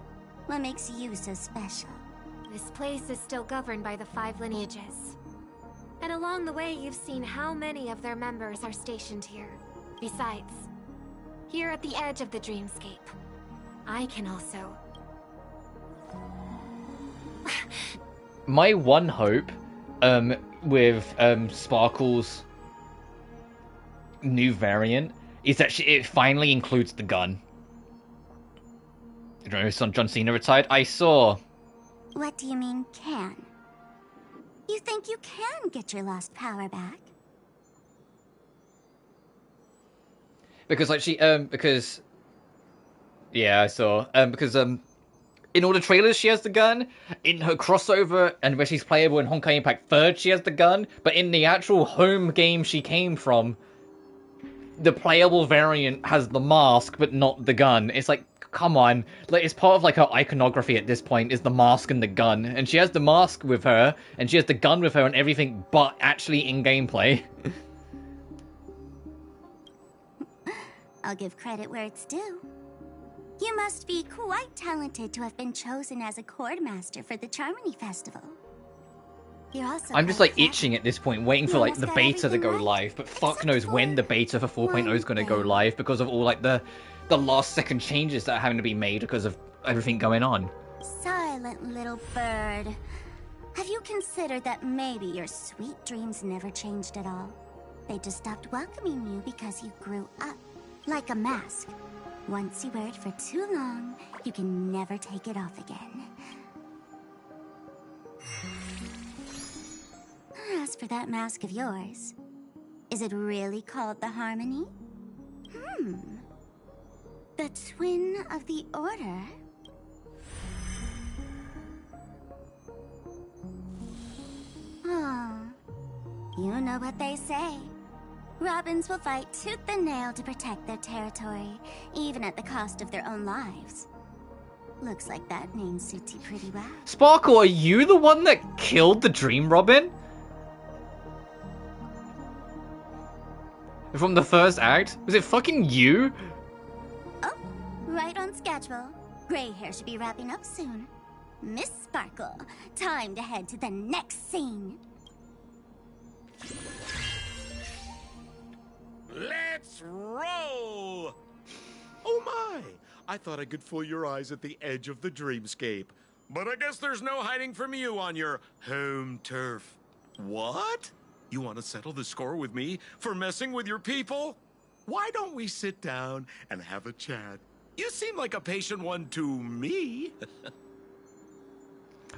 What makes you so special? This place is still governed by the 5 lineages. And along the way, you've seen how many of their members are stationed here. Besides, here at the edge of the dreamscape, I can also... My one hope with Sparkle's new variant is that it finally includes the gun. You know, John Cena retired. I saw. What do you mean, can? You think you can get your lost power back? Because yeah, I saw. In all the trailers she has the gun. In her crossover and where she's playable in Honkai Impact 3rd, she has the gun. But in the actual home game she came from, the playable variant has the mask but not the gun. It's like, come on. Like, it's part of like her iconography at this point is the mask and the gun. And she has the mask with her, and she has the gun with her and everything but actually in gameplay. I'll give credit where it's due. You must be quite talented to have been chosen as a chord master for the Charmony Festival. You're also I'm just quite like clever. itching at this point, waiting for like the beta to go live, but fuck knows when the beta for 4.0 is going to go live because of all like the last second changes that are having to be made because of everything going on. Silent little bird. Have you considered that maybe your sweet dreams never changed at all? They just stopped welcoming you because you grew up. Like a mask. Once you wear it for too long, you can never take it off again. As for that mask of yours, is it really called the Harmony? The twin of the Order? Oh, you know what they say. Robins will fight tooth and nail to protect their territory, even at the cost of their own lives. Looks like that name suits you pretty well. Sparkle, are you the one that killed the Dream Robin? From the first act? Was it fucking you? Oh, right on schedule. Gray hair should be wrapping up soon. Miss Sparkle, time to head to the next scene. Let's roll! Oh my! I thought I could fool your eyes at the edge of the dreamscape. But I guess there's no hiding from you on your home turf. What? You want to settle the score with me for messing with your people? Why don't we sit down and have a chat? You seem like a patient one to me.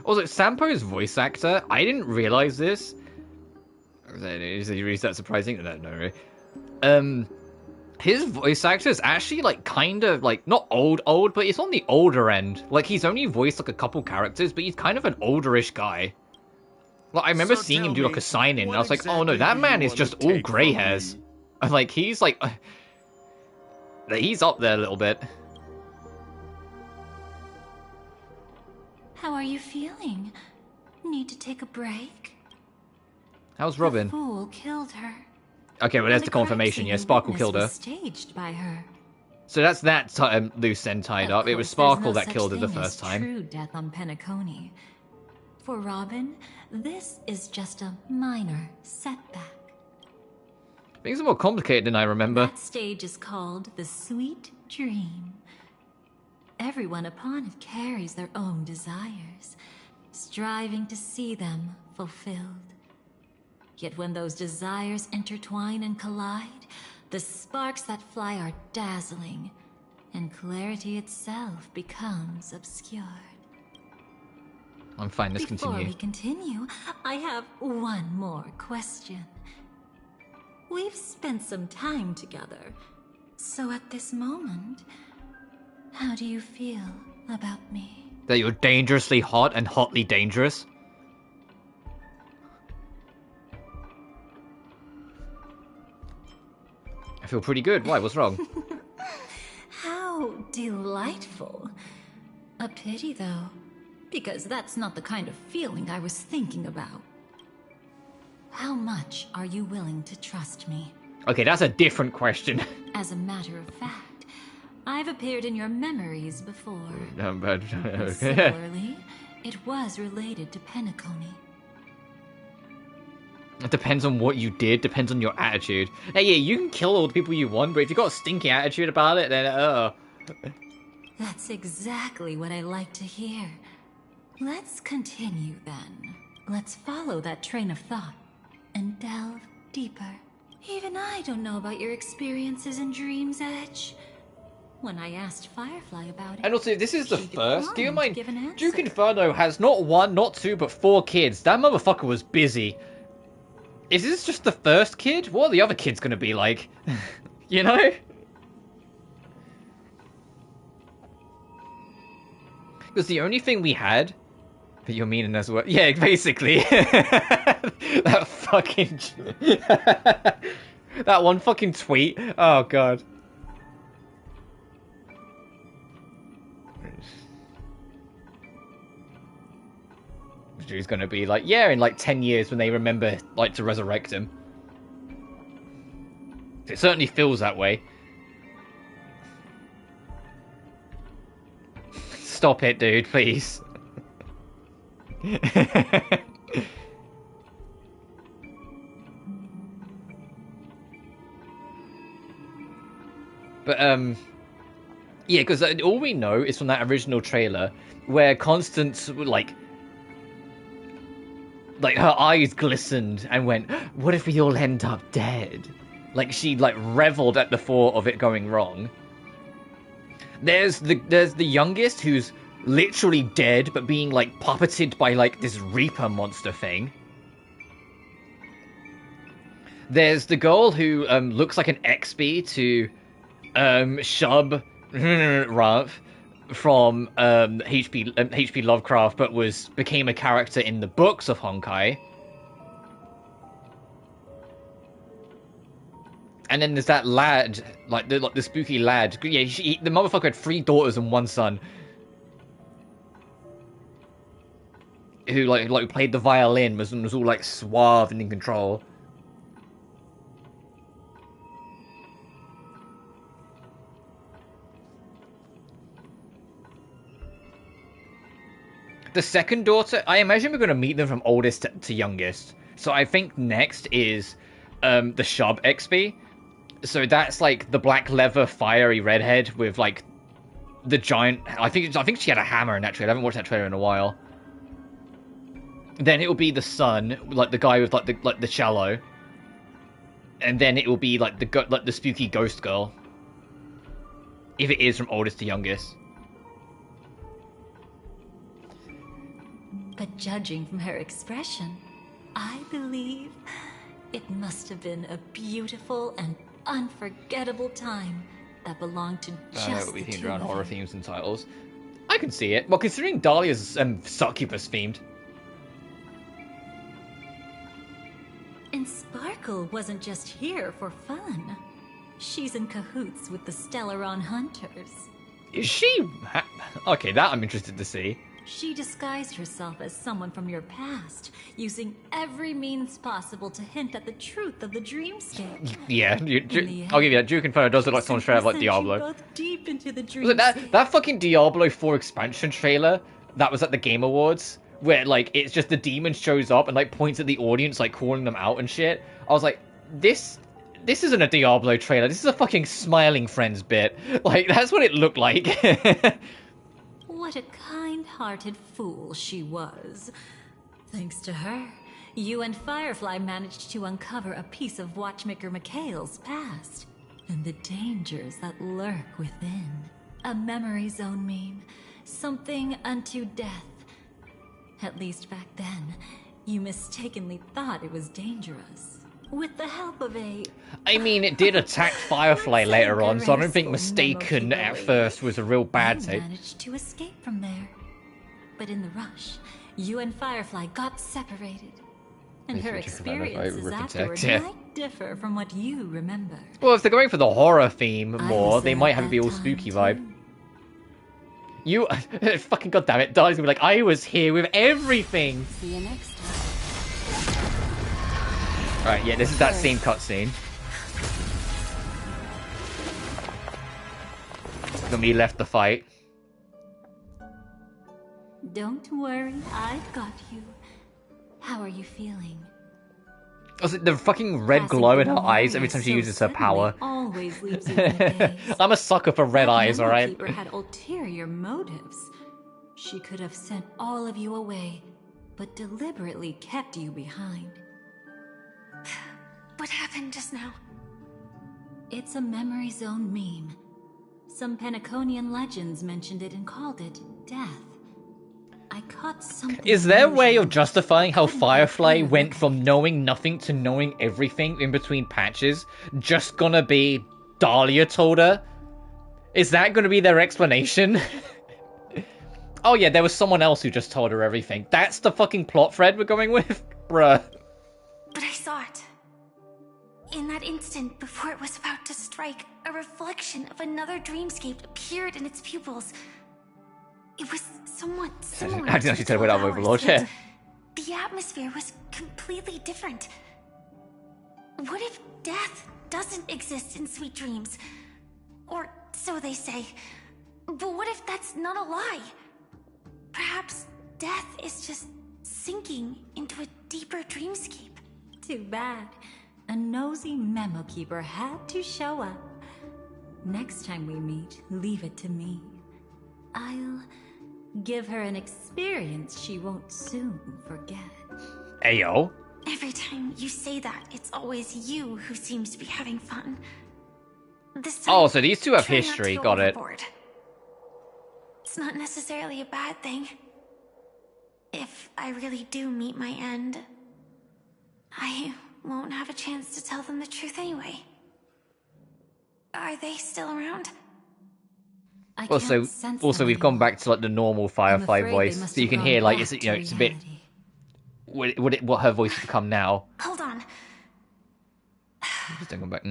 Also, Sampo's voice actor, I didn't realize this. Is it really that surprising? No, really. His voice actor is actually like kind of like not old, but it's on the older end. Like he's only voiced like a couple characters, but he's kind of an olderish guy. Like I remember seeing him do like a sign in, and I was like, oh no, that man is just all grey hairs. I'm like, he's like, he's up there a little bit. How are you feeling? Need to take a break? How's Robin? The fool killed her. Okay, well, there's the confirmation. Yeah, Sparkle killed her. Staged by her. So that's that loose end tied up. It was Sparkle that killed her the first time. True death on Penacony. For Robin, this is just a minor setback. Things are more complicated than I remember. That stage is called the Sweet Dream. Everyone upon it carries their own desires, striving to see them fulfilled. Yet when those desires intertwine and collide, the sparks that fly are dazzling, and clarity itself becomes obscured. I'm fine, let's Before continue. we continue, I have one more question. We've spent some time together, so at this moment, how do you feel about me? That you're dangerously hot and hotly dangerous? I feel pretty good. Why? What's wrong? How delightful. A pity, though, because that's not the kind of feeling I was thinking about. How much are you willing to trust me? Okay, that's a different question. As a matter of fact, I've appeared in your memories before. But Similarly, it was related to Penacony. it depends on what you did, depends on your attitude. Hey, yeah, you can kill all the people you want, but if you got a stinky attitude about it, then That's exactly what I like to hear. Let's continue then. Let's follow that train of thought and delve deeper. Even I don't know about your experiences in Dream's Edge. When I asked Firefly about it, And also, this is the first. Do you mind? give an answer. Duke Inferno has not one, not two, but 4 kids. That motherfucker was busy. Is this just the first kid? What are the other kids gonna be like? You know? Because the only thing we had... But you're meaning as well. Yeah, basically. That fucking... That one fucking tweet. Oh god. He's gonna be like, yeah, in like 10 years when they remember, like, to resurrect him. It certainly feels that way. Stop it, dude, please. But, yeah, because all we know is from that original trailer where Constance, like her eyes glistened and went, what if we all end up dead? Like, she, like, reveled at the thought of it going wrong. There's the youngest who's literally dead, but being, like, puppeted by, like, this Reaper monster thing. There's the girl who, looks like an XB to, Shub Ramph from H.P. Lovecraft, but became a character in the books of Honkai. And then there's that lad, like the spooky lad. Yeah, the motherfucker had 3 daughters and 1 son, who like played the violin, was all like suave and in control. The second daughter, I imagine we're going to meet them from oldest to youngest. So I think next is the Shub XP. So that's like the black leather fiery redhead with like the giant. I think she had a hammer in that trailer. I haven't watched that trailer in a while. Then it will be the son, like the guy with like the cello. And then it will be like the spooky ghost girl. If it is from oldest to youngest. But judging from her expression, I believe it must have been a beautiful and unforgettable time that belonged to just we the themed two around of horror you. themes and titles. I can see it. Well, considering Dahlia's succubus themed. And Sparkle wasn't just here for fun. She's in cahoots with the Stellaron Hunters. Is she? Okay, that I'm interested to see. She disguised herself as someone from your past, using every means possible to hint at the truth of the dreamscape. Yeah, I'll give you that. Duke Inferno does look like someone straight out like Diablo. Both deep into the Was it that fucking Diablo 4 expansion trailer that was at the Game Awards, where like it's just the demon shows up and like points at the audience, like calling them out and shit? I was like, this isn't a Diablo trailer. This is a fucking Smiling Friends bit. Like, that's what it looked like. What a kind-hearted fool she was. Thanks to her, you and Firefly managed to uncover a piece of Watchmaker Mikhail's past, and the dangers that lurk within. A memory zone meme, something unto death. At least back then, you mistakenly thought it was dangerous. With the help of a... I mean, it did attack Firefly later on, so I don't think mistaken at first was a real bad thing. Managed to escape from there. But in the rush, you and Firefly got separated. And her experiences afterwards might differ from what you remember. Well, if they're going for the horror theme more, they might have it be all spooky vibe. You... fucking goddammit, Darlie's gonna be like, I was here with everything! See you next time. Right, yeah, this is that same cutscene. When we left the fight. Don't worry, I've got you. How are you feeling? Was it the fucking red glow in her eyes every time she uses her power? Always leaves you in a daze. I'm a sucker for red eyes, alright? Keeper had ulterior motives. She could have sent all of you away, but deliberately kept you behind. What happened just now? It's a memory zone meme. Some Penaconian legends mentioned it and called it death. I caught something. Is there a way of justifying how Firefly went from knowing nothing to knowing everything in between patches? Just gonna be Dahlia told her? Is that gonna be their explanation? Oh yeah, there was someone else who just told her everything. That's the fucking plot thread we're going with? Bruh. But I saw it. In that instant, before it was about to strike, a reflection of another dreamscape appeared in its pupils. It was somewhat similar I didn't actually tell you about Overlord, yeah. The atmosphere was completely different. What if death doesn't exist in sweet dreams? Or so they say. But what if that's not a lie? Perhaps death is just sinking into a deeper dreamscape. Too bad. A nosy memo keeper had to show up. Next time we meet, leave it to me. I'll give her an experience she won't soon forget. Ayo. Every time you say that, it's always you who seems to be having fun. This time, Oh, so these two have try not to history. go Got it. overboard. It's not necessarily a bad thing. If I really do meet my end, I won't have a chance to tell them the truth anyway. Are they still around? Also, we've gone back to like the normal Firefly voice, so you can hear like it's it's a bit. What her voice has become now. Hold on. Just don't go back.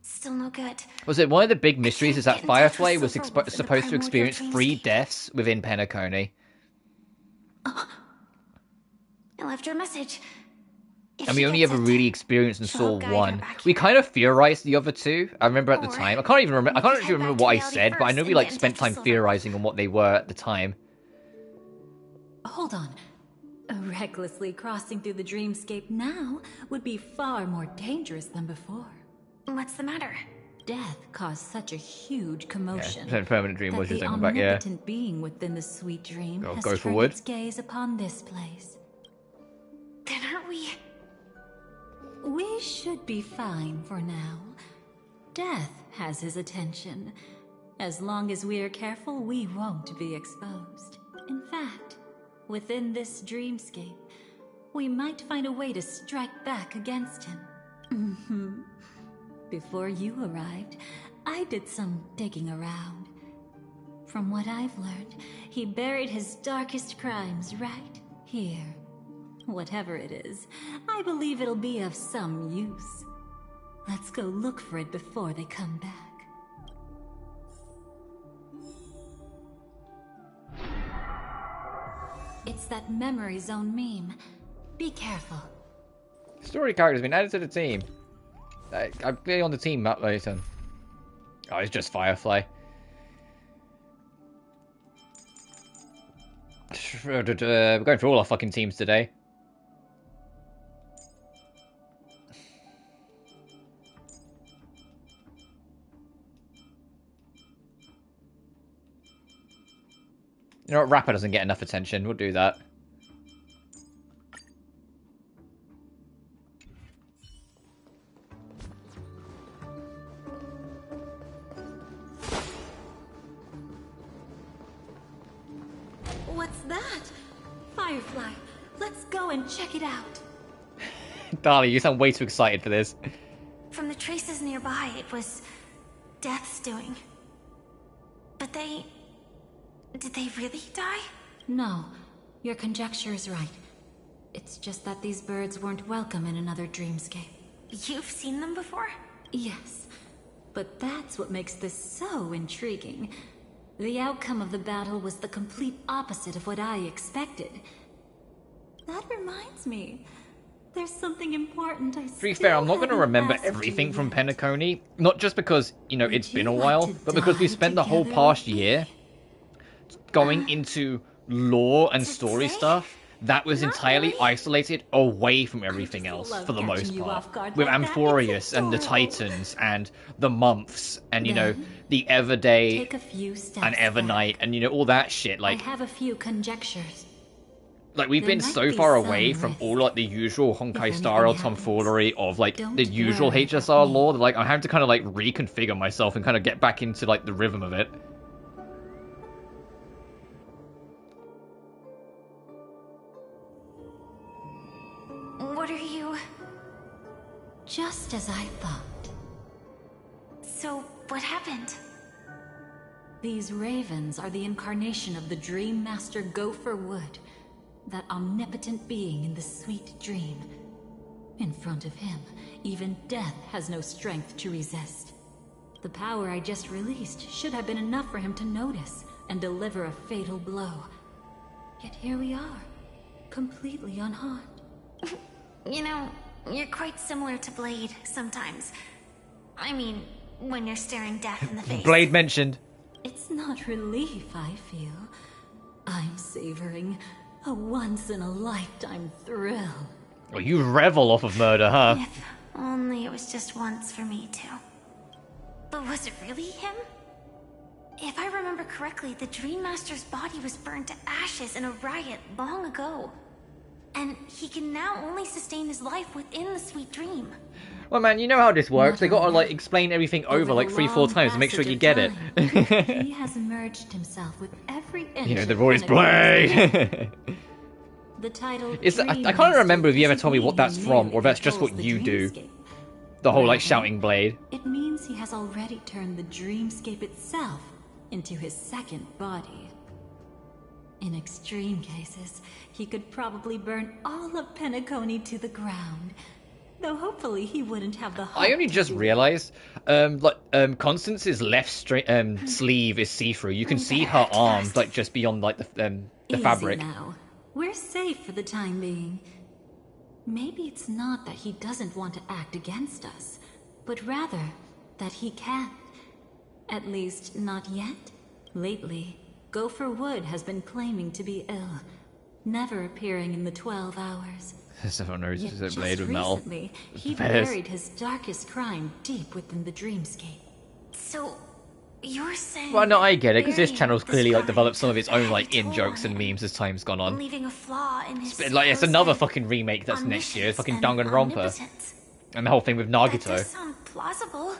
Still no good. Was it one of the big mysteries? Is that Firefly was supposed to experience 3 deaths within Penacony? I left her a message. And we only ever really experienced and saw one. We kind of theorized the other 2. I remember at the time. I can't actually remember what I said, but I know we like spent time theorizing on what they were at the time. Hold on. Recklessly crossing through the dreamscape now would be far more dangerous than before. What's the matter? Death caused such a huge commotion. Yeah, permanent dream was just going back, yeah. The omnipotent being within the sweet dream has go turned forward. its gaze upon this place. Then aren't we? We should be fine for now. Death has his attention. As long as we are careful, we won't be exposed. In fact, within this dreamscape, we might find a way to strike back against him. Before you arrived, I did some digging around. From what I've learned, he buried his darkest crimes right here. Whatever it is, I believe it'll be of some use. Let's go look for it before they come back. It's that memory zone meme. Be careful. Story character's been added to the team. I'm clearly on the team map later. Oh, it's just Firefly. We're going through all our fucking teams today. You know what? Rapper doesn't get enough attention. We'll do that. What's that? Firefly. Let's go and check it out. Darling, you sound way too excited for this. From the traces nearby, it was Death's doing. But did they really die? No, your conjecture is right. It's just that these birds weren't welcome in another dreamscape. You've seen them before? Yes, but that's what makes this so intriguing. The outcome of the battle was the complete opposite of what I expected. That reminds me. There's something important I To be fair, I'm not going to remember everything from Penacony. Not just because, you know, it's been a while, but because we spent the whole past year going into lore and story stuff that was entirely isolated away from everything else for the most part. With Amphorius and the Titans and the months and, you know, the Everday and Evernight and, you know, all that shit. Like, I have a few conjectures. Like, we've been so far away from all, like, the usual Honkai Star Rail tomfoolery of, like, the usual HSR lore that, like, I have to kind of, like, reconfigure myself and kind of get back into, like, the rhythm of it. What are you... Just as I thought. So, what happened? These ravens are the incarnation of the Dream Master Gopher Wood. That omnipotent being in the sweet dream. In front of him, even death has no strength to resist. The power I just released should have been enough for him to notice and deliver a fatal blow. Yet here we are, completely unharmed. You know, you're quite similar to Blade sometimes. I mean, when you're staring death in the face. Blade mentioned. It's not relief I feel. I'm savoring a once-in-a-lifetime thrill. Well, you revel off of murder, huh? If only it was just once for me too. But was it really him? If I remember correctly, the Dream Master's body was burned to ashes in a riot long ago. And he can now only sustain his life within the sweet dream. Well, man, you know how this works. They gotta, like, explain everything over like 3-4 times to make sure you get it. He has merged himself with every inch. You know, the voice Blade! The title I can't remember if you ever told me what that's from, or if that's just what you do. The whole, like, shouting Blade. It means he has already turned the dreamscape itself into his second body. In extreme cases, he could probably burn all of Penacony to the ground. Though hopefully he wouldn't have the heart. I only just realized, Constance's left sleeve is see-through. You can see her arms, like, just beyond, like, the fabric. Now. We're safe for the time being. Maybe it's not that he doesn't want to act against us, but rather that he can't. At least, not yet. Lately, Gopher Wood has been claiming to be ill, never appearing in the 12 hours. Everyone knows Yet it's a blade with metal. Recently, he buried his darkest crime deep within the dreamscape. So, you're saying... Well, no, I get it, because this channel's clearly, like, developed some of its own, like, in-jokes and memes as time's gone on. Leaving a flaw in his Like, it's another fucking remake that's next year. It's fucking Danganronpa. And the whole thing with That Nagito. does sound plausible.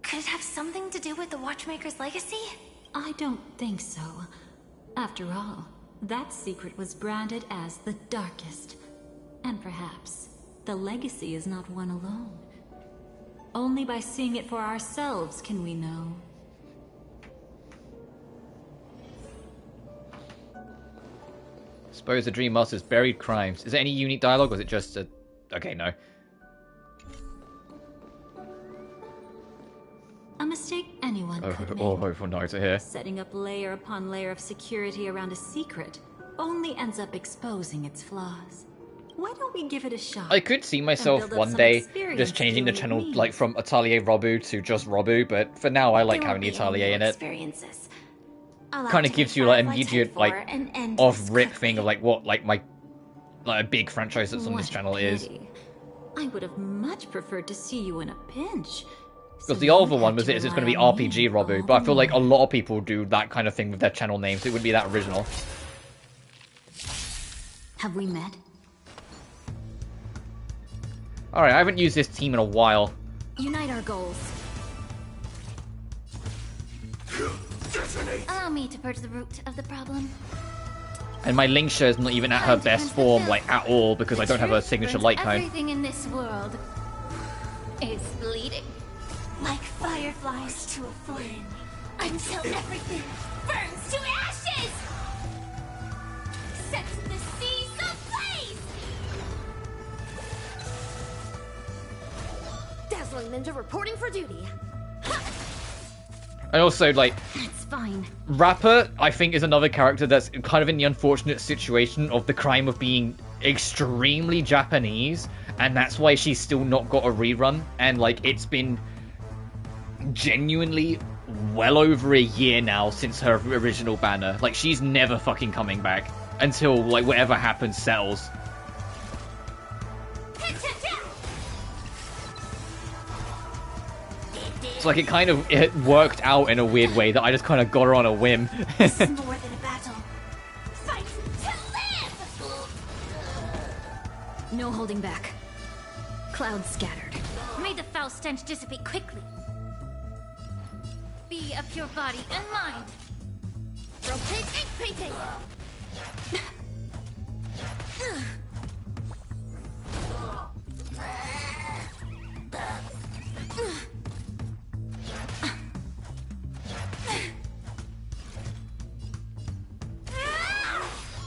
Could it have something to do with the Watchmaker's legacy? I don't think so. After all, that secret was branded as the darkest. And perhaps, the legacy is not one alone. Only by seeing it for ourselves can we know. Suppose the Dream Master's buried crimes. Is there any unique dialogue, or is it just a... Okay, no. A mistake anyone could make. Oh, hopeful Naruto here. Setting up layer upon layer of security around a secret only ends up exposing its flaws. Why don't we give it a shot? I could see myself one day just changing the channel, like, from Atelier Robu to just Robu, but for now I like having the Atelier in it. Kind of gives you, like, immediate, like, off-rip thing of, like, what, like, a big franchise that's on this channel is. I would have much preferred to see you in a pinch. Because the other one was it's going to be RPG Robu, but I feel like a lot of people do that kind of thing with their channel names. It would be that original. Have we met? Alright, I haven't used this team in a while. Unite our goals. Allow me to purge the root of the problem. And my Lingsha is not even at her best form, like, at all, because I don't have a signature light cone. Everything in this world is bleeding. Like fireflies to a flame. Until everything burns to ashes! Set the seas ablaze! Dazzling Ninja reporting for duty. And also, like, It's fine. Rapper, I think, is another character that's kind of in the unfortunate situation of the crime of being extremely Japanese, and that's why she's still not got a rerun, and, like, it's been genuinely well over a year now since her original banner. Like, she's never fucking coming back until, like, whatever happens settles. It's like it worked out in a weird way that I just kind of got her on a whim. This is more than a battle. Fight to live! No holding back. Clouds scattered. May the foul stench dissipate quickly. Be a pure body and mind. Rotate ink painting.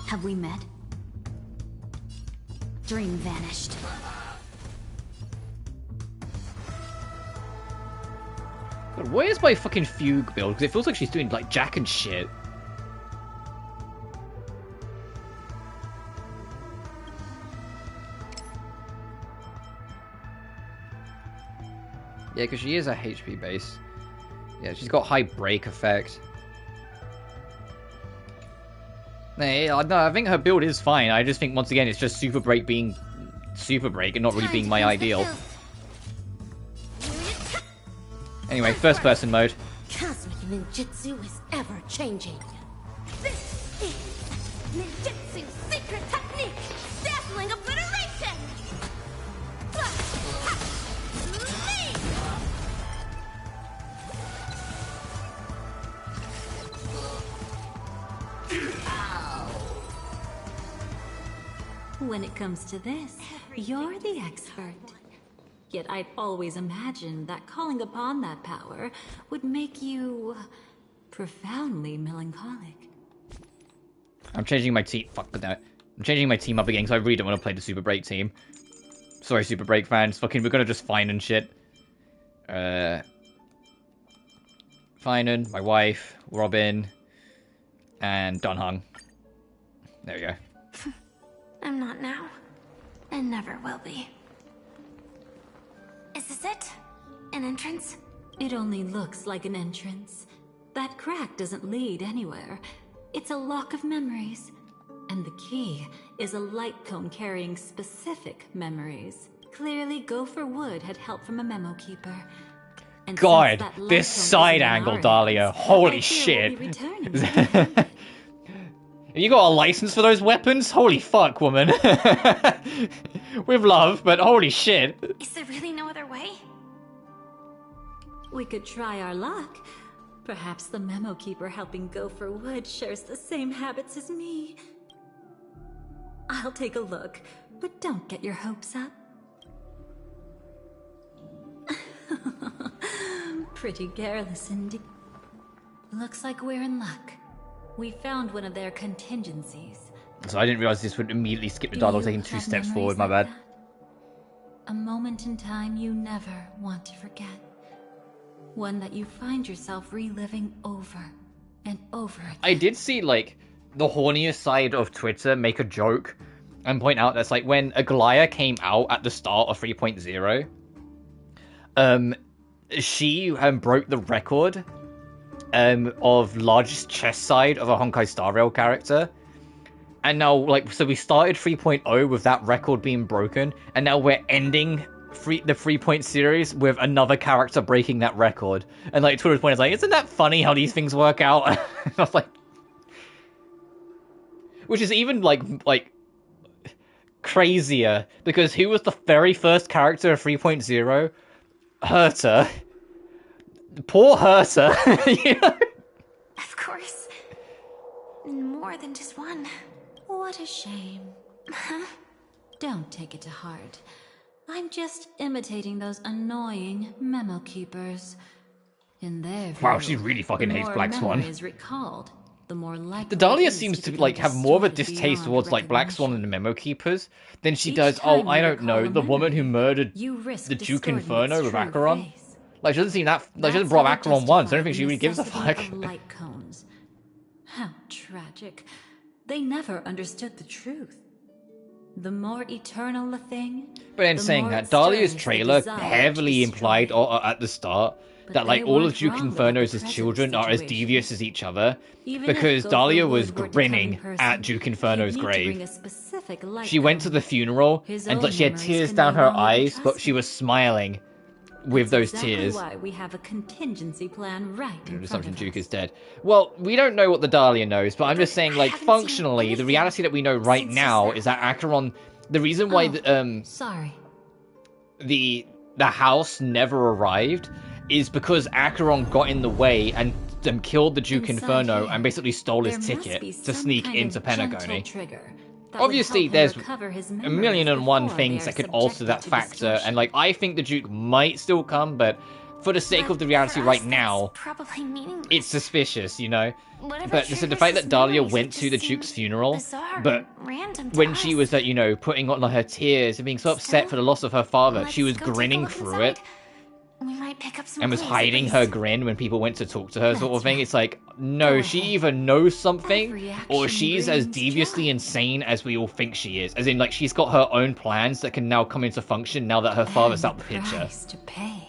Have we met? Dream vanished. God, where's my fucking fugue build? Because it feels like she's doing like jack and shit. Yeah, because she is a HP base. Yeah, she's got high break effect. No, I think her build is fine. I just think, once again, it's just Super Break being Super Break and not really being my ideal. Anyway, first person mode. Cosmic ninjutsu is ever changing. This is ninjutsu's secret technique, dazzling obliteration. When it comes to this, you're the expert. Yet I'd always imagined that calling upon that power would make you profoundly melancholic. I'm changing my team. Fuck that. I'm changing my team up again because I really don't want to play the Super Break team. Sorry, Super Break fans. Fucking, we're gonna just Finan and shit. Finan, my wife, Robin, and Dunhung. There we go. I'm not now. And never will be. Is this it? An entrance? It only looks like an entrance. That crack doesn't lead anywhere. It's a lock of memories. And the key is a light cone carrying specific memories. Clearly, Gopher Wood had help from a memo keeper. And God, this side angle, Dahlia. Holy shit. You got a license for those weapons? Holy fuck, woman. With love, but holy shit. Is there really no other way? We could try our luck. Perhaps the memo keeper helping Gopher Wood shares the same habits as me. I'll take a look, but don't get your hopes up. Pretty careless indeed. Looks like we're in luck. We found one of their contingencies. So I didn't realize this would immediately skip the dialogue, taking 2 steps forward, my bad. A moment in time you never want to forget. One that you find yourself reliving over and over again. I did see, like, the horniest side of Twitter make a joke and point out that's like when Aglaya came out at the start of 3.0, she broke the record of largest chest side of a Honkai Star Rail character. And now, like, so we started 3.0 with that record being broken, and now we're ending the 3 series with another character breaking that record. And, like, Twitter's point is like, isn't that funny how these things work out? I was like... Which is even, like, crazier, because who was the very first character of 3.0? Herta. Poor Herta, you know? Of course. More than just one. What a shame. Huh? Don't take it to heart. I'm just imitating those annoying memo keepers. In their view, Wow, she really fucking hates Black Swan. Is recalled, the more likely The Dahlia seems to, like, have more of a distaste towards, like, Black Swan and the Memo Keepers than she does, oh, I don't know, the woman who murdered the Duke Inferno with Acheron. Like, she doesn't seem that... Like, she hasn't brought up Acheron once. I don't think she really gives a fuck. Light cones. How tragic. They never understood the truth. The more eternal a thing... But in saying that, Dahlia's trailer heavily implied at the start that, like, all of Duke Inferno's children are as devious as each other, because Dahlia was grinning at Duke Inferno's grave. She went to the funeral, and she had tears down her eyes, but she was smiling with those tears. Why we have a contingency plan right in front of us. Duke is dead. Well, we don't know what the Dahlia knows, but I'm just saying, like, functionally, the reality that we know right now is that Acheron... The reason why the house never arrived is because Acheron got in the way and killed the Duke Inferno and basically stole his ticket to sneak into Penacony. Obviously, there's a million and one things that could alter that factor, and, like, I think the Duke might still come, but for the sake of the reality right now, it's suspicious, you know? But so the fact that Dahlia went to the Duke's funeral, but when she was, you know, putting on her tears and being so upset for the loss of her father, she was grinning through it. We might pick up some and was clues, hiding at her least. grin when people went to talk to her, sort of That's thing. right. It's like, no, Go she ahead. either knows something, Every or action she's as brings deviously joy. insane as we all think she is. As in, like, she's got her own plans that can now come into function now that her father's out the picture. Price to pay.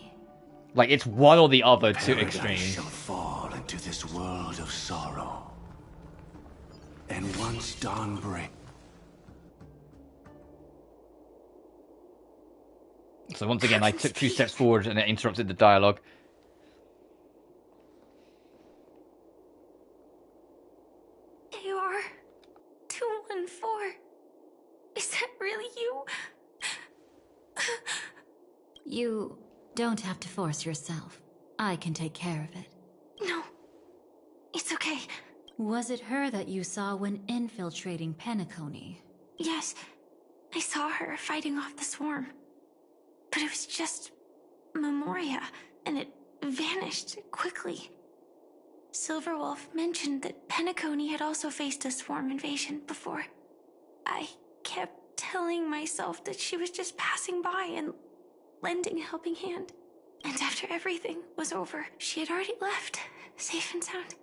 Like, it's one or the other to Paradise extremes. shall fall into this world of sorrow. And once dawn breaks. So once again, I took 2 steps forward and it interrupted the dialogue. AR 214. Is that really you? You don't have to force yourself. I can take care of it. No. It's okay. Was it her that you saw when infiltrating Penacony? Yes. I saw her fighting off the swarm. But it was just Memoria, and it vanished quickly. Silverwolf mentioned that Penacony had also faced a swarm invasion before. I kept telling myself that she was just passing by and lending a helping hand. And after everything was over, she had already left, safe and sound.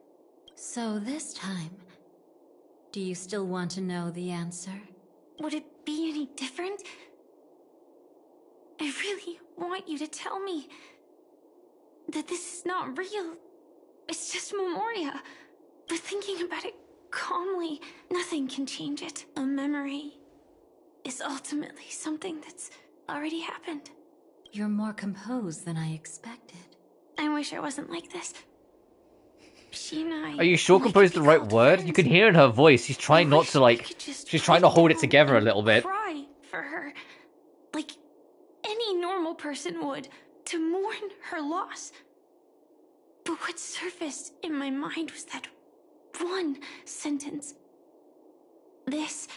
So this time, do you still want to know the answer? Would it be any different? I really want you to tell me that this is not real. It's just Memoria. But thinking about it calmly, nothing can change it. A memory is ultimately something that's already happened. You're more composed than I expected. I wish I wasn't like this. She and I... Are you sure composed the right word? You can hear in her voice. She's trying not to, like... She's trying to hold it together a little bit. Cry for her. Like any normal person would. To mourn her loss. But what surfaced in my mind was that one sentence. This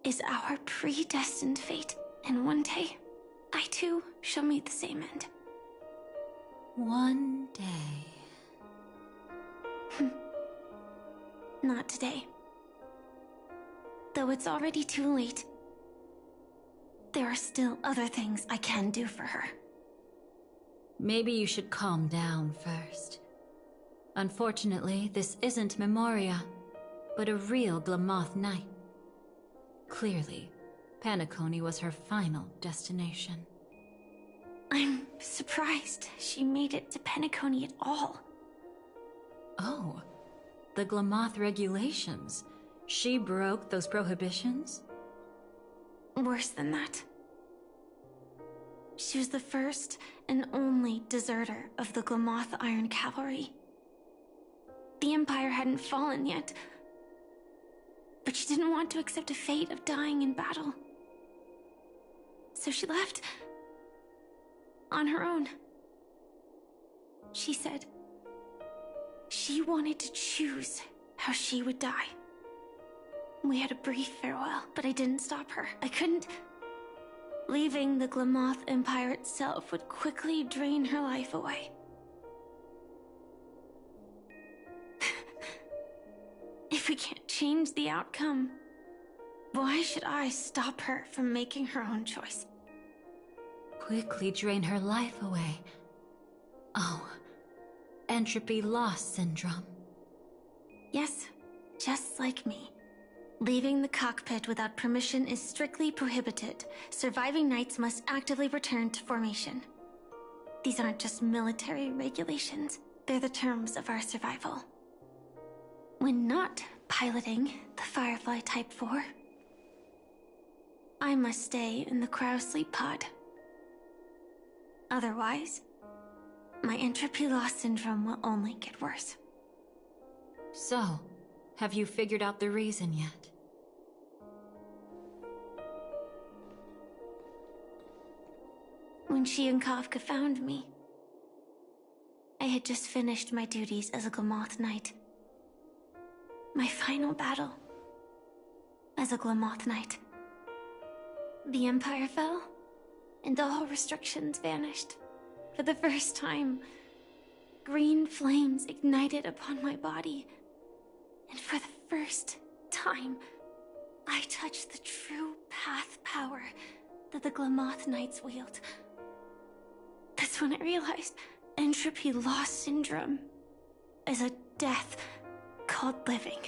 is our predestined fate. And one day, I too shall meet the same end. One day. Not today. Though it's already too late. There are still other things I can do for her. Maybe you should calm down first. Unfortunately, this isn't Memoria, but a real Glamoth Knight. Clearly, Penacony was her final destination. I'm surprised she made it to Penacony at all. Oh, the Glamoth regulations. She broke those prohibitions? Worse than that. She was the first and only deserter of the Glamoth Iron Cavalry. The Empire hadn't fallen yet, but she didn't want to accept a fate of dying in battle. So she left on her own. She said she wanted to choose how she would die. We had a brief farewell, but I didn't stop her. I couldn't. Leaving the Glamoth Empire itself would quickly drain her life away. If we can't change the outcome, why should I stop her from making her own choice? Quickly drain her life away. Oh, entropy loss syndrome. Yes, just like me. Leaving the cockpit without permission is strictly prohibited. Surviving knights must actively return to formation. These aren't just military regulations, they're the terms of our survival. When not piloting the Firefly Type 4, I must stay in the cryo sleep pod. Otherwise, my entropy loss syndrome will only get worse. So, have you figured out the reason yet? When she and Kafka found me, I had just finished my duties as a Glamoth Knight. My final battle as a Glamoth Knight. The Empire fell, and all restrictions vanished. For the first time, green flames ignited upon my body. And for the first time, I touched the true path power that the Glamoth Knights wield. That's when I realized entropy loss syndrome is a death called living.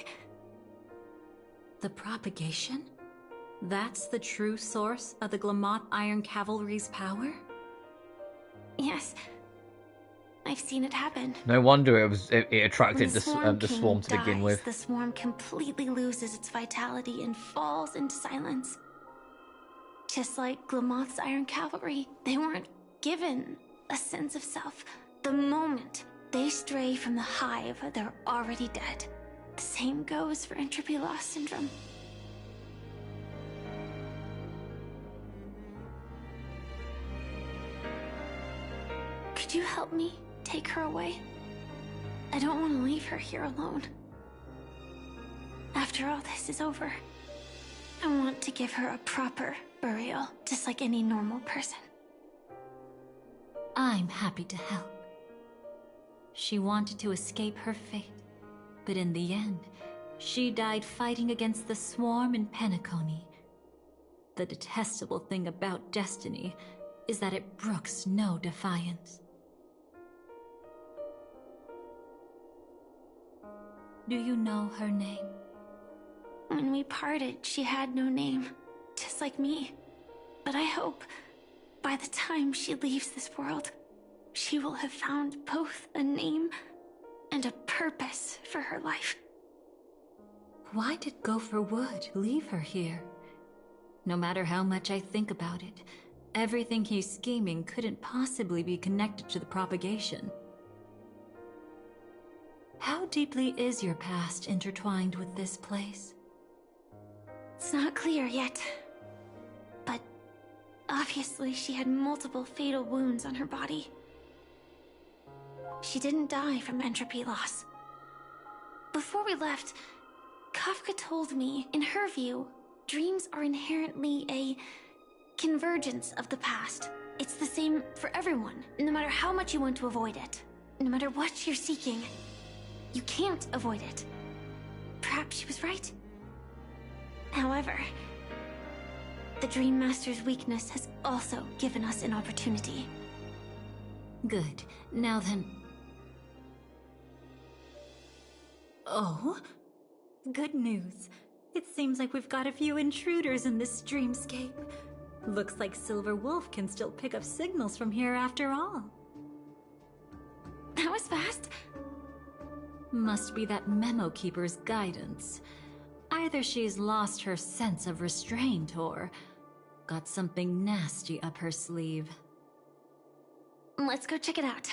The propagation? That's the true source of the Glamoth Iron Cavalry's power? Yes. I've seen it happen. No wonder it attracted When the swarm to begin dies, with. the swarm completely loses its vitality and falls into silence. Just like Glamoth's Iron Cavalry, they weren't given a sense of self. The moment they stray from the hive, they're already dead. The same goes for entropy loss syndrome. Could you help me take her away? I don't want to leave her here alone. After all this is over, I want to give her a proper burial, just like any normal person. I'm happy to help. She wanted to escape her fate, but in the end, she died fighting against the swarm in Penacony. The detestable thing about destiny is that it brooks no defiance. Do you know her name? When we parted, she had no name, just like me. But I hope, by the time she leaves this world, she will have found both a name and a purpose for her life. Why did Gopher Wood leave her here? No matter how much I think about it, everything he's scheming couldn't possibly be connected to the propagation. How deeply is your past intertwined with this place? It's not clear yet. But obviously she had multiple fatal wounds on her body. She didn't die from entropy loss. Before we left, Kafka told me, in her view, dreams are inherently a convergence of the past. It's the same for everyone, no matter how much you want to avoid it. No matter what you're seeking, you can't avoid it. Perhaps she was right. However, the Dream Master's weakness has also given us an opportunity. Good. Now then... Oh? Good news. It seems like we've got a few intruders in this dreamscape. Looks like Silver Wolf can still pick up signals from here after all. That was fast. Must be that Memo Keeper's guidance. Either she's lost her sense of restraint or got something nasty up her sleeve. Let's go check it out.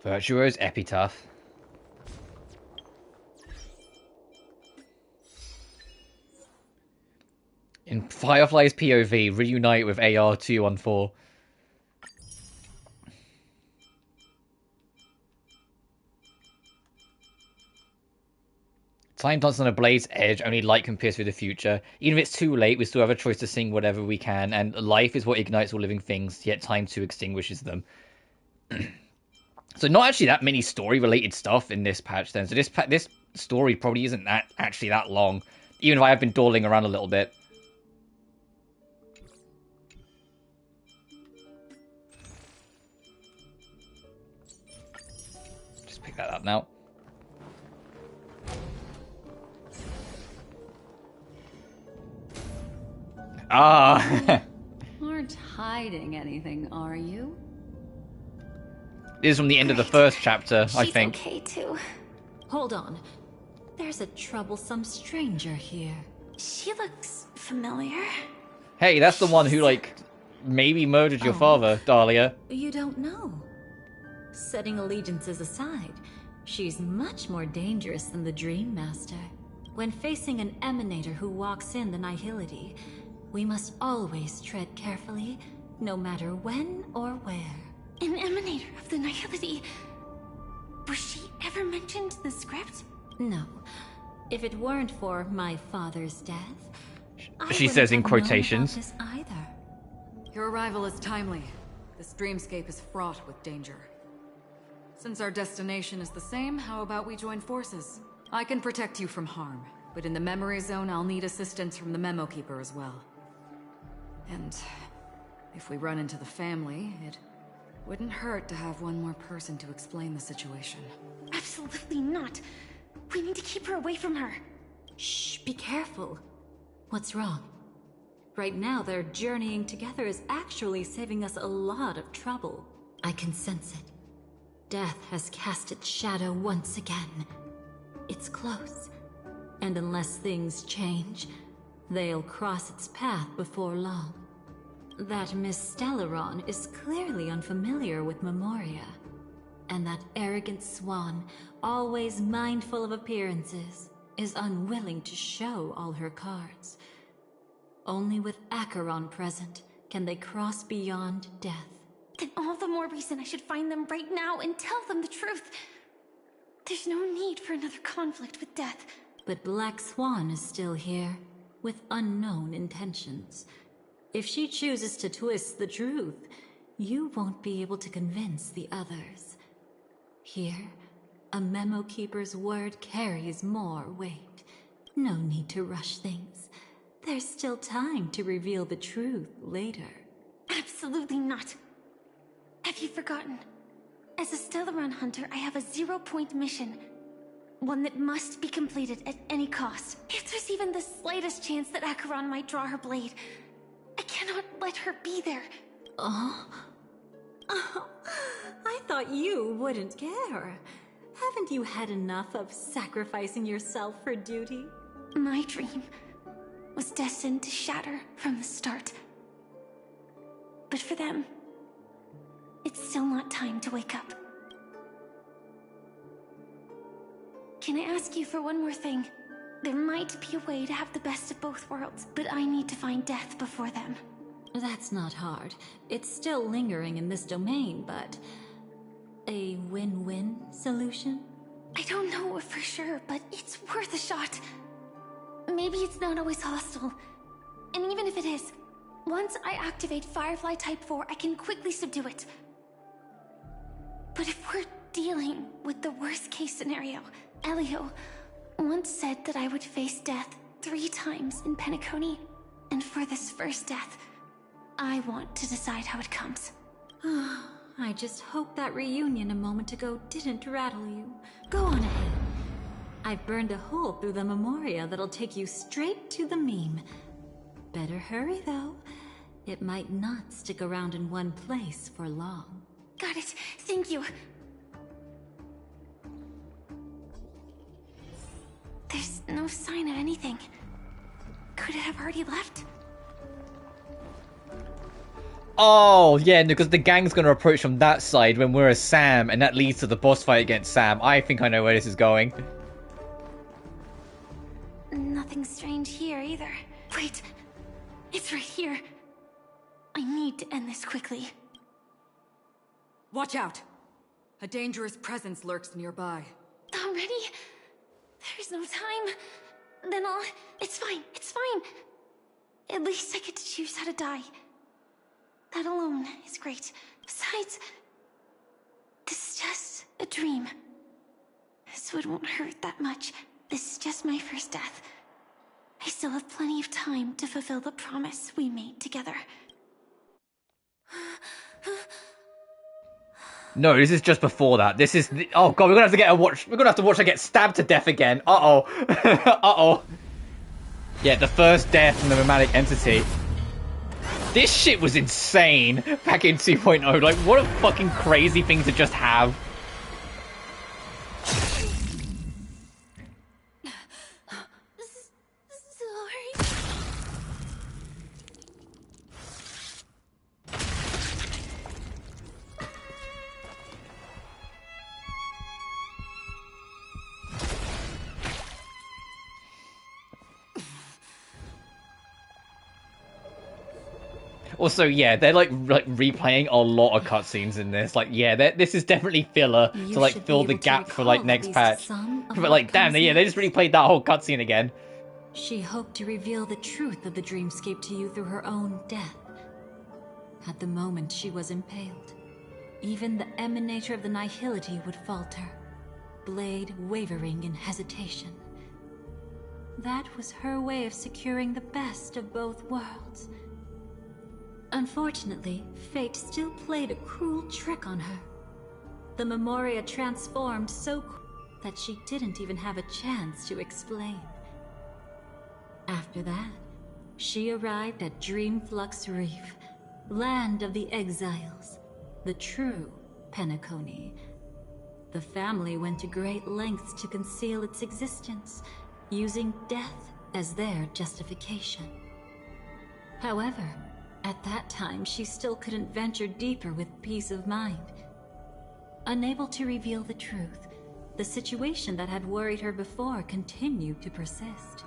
Virtuo's Epitaph. In Firefly's POV, reunite with AR-214. Time dances on a blade's edge, only light can pierce through the future. Even if it's too late, we still have a choice to sing whatever we can, and life is what ignites all living things, yet time too extinguishes them. So not actually that many story-related stuff in this patch then. So this story probably isn't actually that long, even if I have been dawdling around a little bit. Just pick that up now. Ah! Aren't hiding anything, are you? This is from the end of the first chapter, I think. She's okay too. Hold on. There's a troublesome stranger here. She looks familiar. Hey, that's the one who, like, maybe murdered your father, Dahlia. You don't know. Setting allegiances aside, she's much more dangerous than the Dream Master. When facing an emanator who walks in the nihility, we must always tread carefully, no matter when or where. An emanator of the nihility. Was she ever mentioned in the script? No. If it weren't for my father's death, she says in quotations. This either. Your arrival is timely. This dreamscape is fraught with danger. Since our destination is the same, how about we join forces? I can protect you from harm. But in the memory zone, I'll need assistance from the Memo Keeper as well. And if we run into the family, it wouldn't hurt to have one more person to explain the situation. Absolutely not. We need to keep her away from her. Shh, be careful. What's wrong? Right now, their journeying together is actually saving us a lot of trouble. I can sense it. Death has cast its shadow once again. It's close. And unless things change, they'll cross its path before long. That Miss Stellaron is clearly unfamiliar with Memoria. And that arrogant swan, always mindful of appearances, is unwilling to show all her cards. Only with Acheron present can they cross beyond death. Then all the more reason I should find them right now and tell them the truth. There's no need for another conflict with death. But Black Swan is still here, with unknown intentions. If she chooses to twist the truth, you won't be able to convince the others. Here, a Memo Keeper's word carries more weight. No need to rush things. There's still time to reveal the truth later. Absolutely not. Have you forgotten? As a Stellaron hunter, I have a 0-point mission. One that must be completed at any cost. If there's even the slightest chance that Acheron might draw her blade, I cannot let her be there. Oh, I thought you wouldn't care. Haven't you had enough of sacrificing yourself for duty? My dream was destined to shatter from the start. But for them, it's still not time to wake up. Can I ask you for one more thing? There might be a way to have the best of both worlds, but I need to find death before them. That's not hard. It's still lingering in this domain, but... a win-win solution? I don't know for sure, but it's worth a shot. Maybe it's not always hostile. And even if it is, once I activate Firefly Type 4, I can quickly subdue it. But if we're dealing with the worst-case scenario, Elio once said that I would face death 3 times in Penacony. And for this first death, I want to decide how it comes. I just hope that reunion a moment ago didn't rattle you. Go on ahead. I've burned a hole through the Memoria that'll take you straight to the meme. Better hurry, though. It might not stick around in one place for long. Got it. Thank you. There's no sign of anything. Could it have already left? Oh, yeah, because the gang's going to approach from that side when we're a Sam, and that leads to the boss fight against Sam. I think I know where this is going. Nothing strange here either. Wait, it's right here. I need to end this quickly. Watch out! A dangerous presence lurks nearby. Already? There's no time. Then it's fine, it's fine. At least I get to choose how to die. That alone is great. Besides, this is just a dream. So it won't hurt that much. This is just my first death. I still have plenty of time to fulfill the promise we made together. No, this is just before that. This is... oh, God, we're going to have to watch her get stabbed to death again. Uh-oh. Uh-oh. Yeah, the first death from the romantic entity. This shit was insane back in 2.0. Like, what a fucking crazy thing to just have. Also, yeah, they're like replaying a lot of cutscenes in this. Like, yeah, this is definitely filler to like fill the gap for like next patch. But like, damn, they just replayed that whole cutscene again. She hoped to reveal the truth of the dreamscape to you through her own death. At the moment she was impaled, even the emanator of the nihility would falter, blade wavering in hesitation. that was her way of securing the best of both worlds. Unfortunately, fate still played a cruel trick on her. The Memoria transformed so that she didn't even have a chance to explain. After that, she arrived at Dreamflux Reef, land of the exiles, the true Penacony. The family went to great lengths to conceal its existence, using death as their justification. However, at that time she still couldn't venture deeper with peace of mind. Unable to reveal the truth, the situation that had worried her before continued to persist.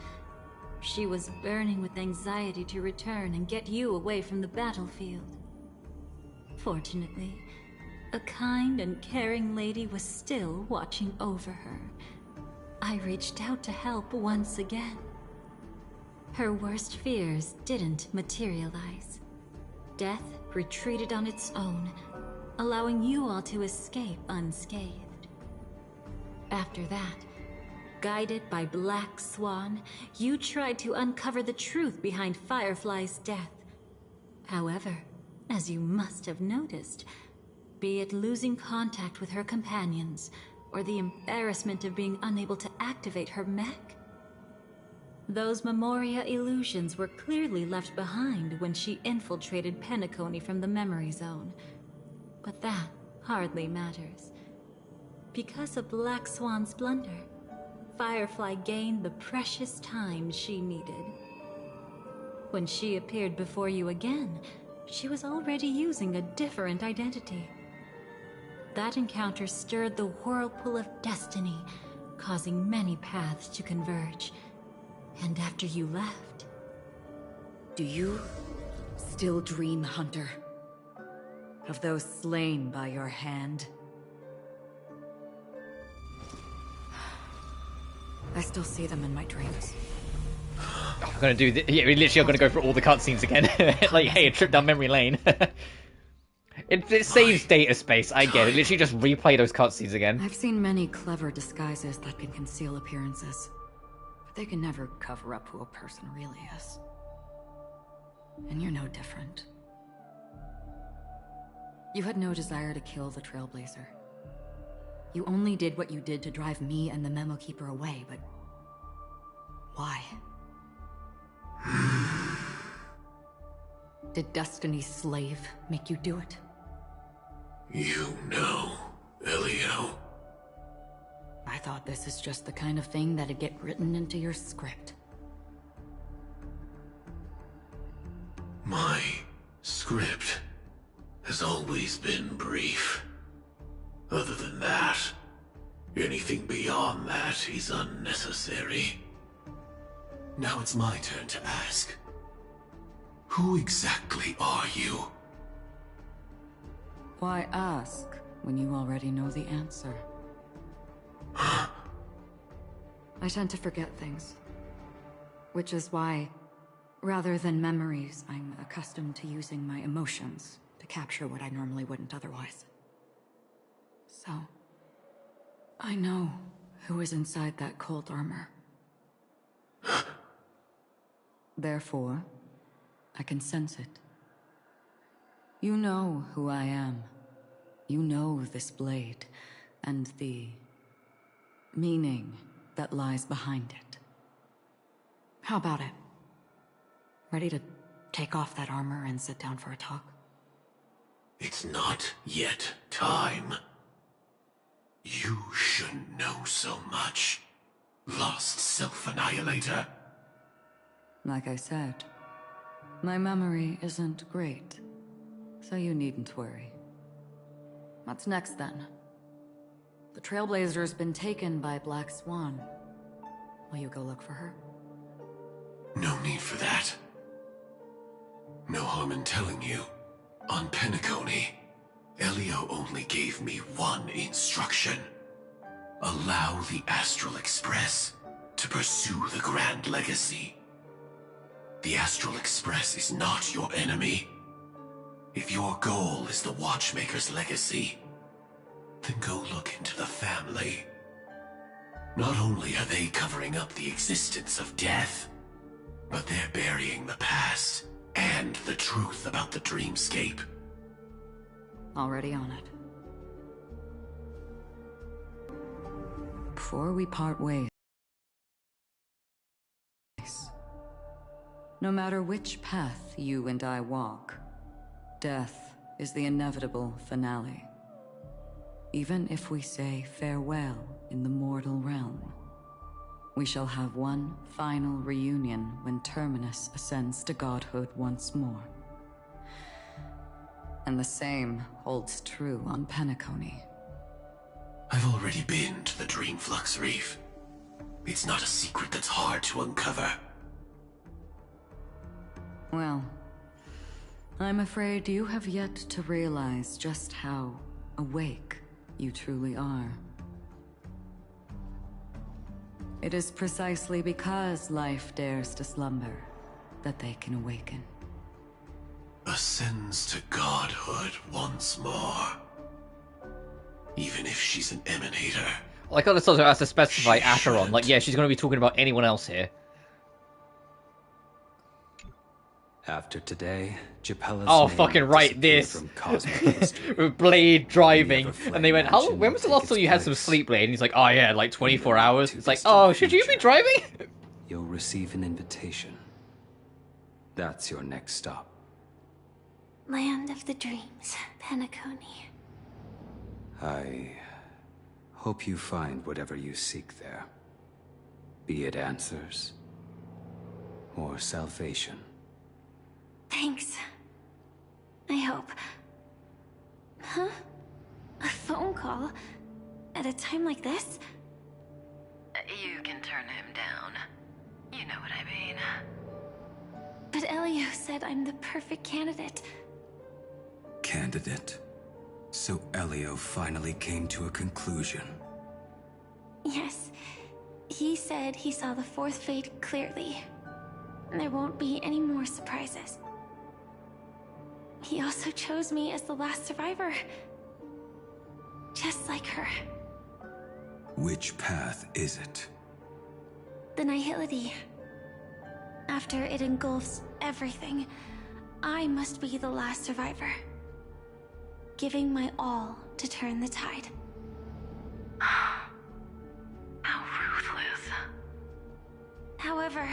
She was burning with anxiety to return and get you away from the battlefield. Fortunately, a kind and caring lady was still watching over her. I reached out to help once again. Her worst fears didn't materialize. Death retreated on its own, allowing you all to escape unscathed. After that, guided by Black Swan, you tried to uncover the truth behind Firefly's death. However, as you must have noticed, be it losing contact with her companions, or the embarrassment of being unable to activate her mech, those Memoria illusions were clearly left behind when she infiltrated Penacony from the memory zone. But that hardly matters. Because of Black Swan's blunder, Firefly gained the precious time she needed. When she appeared before you again, she was already using a different identity. That encounter stirred the whirlpool of destiny, causing many paths to converge. And after you left... Do you still dream, Hunter? Of those slain by your hand? I still see them in my dreams. I'm gonna do yeah, we literally are gonna go through all the cutscenes again. Like, hey, a trip down memory lane. It saves data space, I get it. Literally just replay those cutscenes again. I've seen many clever disguises that can conceal appearances, but they can never cover up who a person really is. And you're no different. You had no desire to kill the Trailblazer. You only did what you did to drive me and the Memo Keeper away, but... why? Did Destiny's slave make you do it? You know, Elio. I thought this is just the kind of thing that'd get written into your script. My script has always been brief. Other than that, anything beyond that is unnecessary. Now it's my turn to ask. Who exactly are you? Why ask when you already know the answer? I tend to forget things. Which is why, rather than memories, I'm accustomed to using my emotions to capture what I normally wouldn't otherwise. So, I know who is inside that cold armor. Therefore, I can sense it. You know who I am. You know this blade, and the meaning that lies behind it. How about it? Ready to take off that armor and sit down for a talk? It's not yet time. You shouldn't know so much, Lost Self-Annihilator. Like I said, my memory isn't great, so you needn't worry. What's next, then? The Trailblazer's been taken by Black Swan. Will you go look for her? No need for that. No harm in telling you. On Penacony, Elio only gave me one instruction. Allow the Astral Express to pursue the Grand Legacy. The Astral Express is not your enemy. If your goal is the Watchmaker's legacy, then go look into the family. Not only are they covering up the existence of death, but they're burying the past and the truth about the dreamscape. Already on it. Before we part ways, no matter which path you and I walk, death is the inevitable finale. Even if we say farewell in the mortal realm, we shall have one final reunion when Terminus ascends to godhood once more. And the same holds true on Penacony. I've already been to the Dream Flux Reef. It's not a secret that's hard to uncover. Well, I'm afraid you have yet to realize just how awake you truly are. It is precisely because life dares to slumber that they can awaken. Ascends to godhood once more. Even if she's an emanator. Like, this also has to specify Acheron. Like, yeah, she's going to be talking about anyone else here. After today, Japella's Oh, name fucking right, this. from cosmic history. With Blade driving. Never And they went, mansion when was the last time you had some place. sleep, Blade? And he's like, oh yeah, like 24 hours. It's like, oh, should you be driving? You'll receive an invitation. That's your next stop. Land of the Dreams, Penacony. I hope you find whatever you seek there. Be it answers or salvation. Thanks. I hope. Huh? A phone call? At a time like this? You can turn him down. You know what I mean. But Elio said I'm the perfect candidate. Candidate. So Elio finally came to a conclusion. Yes. He said he saw the fourth fate clearly. There won't be any more surprises. He also chose me as the last survivor. Just like her. Which path is it? The Nihility. After it engulfs everything, I must be the last survivor. Giving my all to turn the tide. How ruthless. However,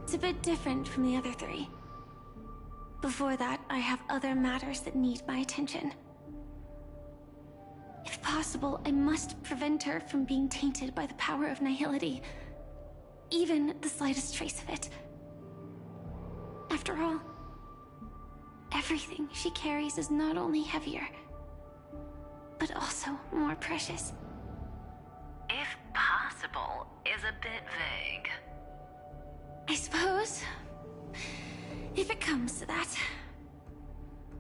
it's a bit different from the other three. Before that, I have other matters that need my attention. If possible, I must prevent her from being tainted by the power of Nihility. Even the slightest trace of it. After all, everything she carries is not only heavier, but also more precious. If possible is a bit vague. I suppose, if it comes to that,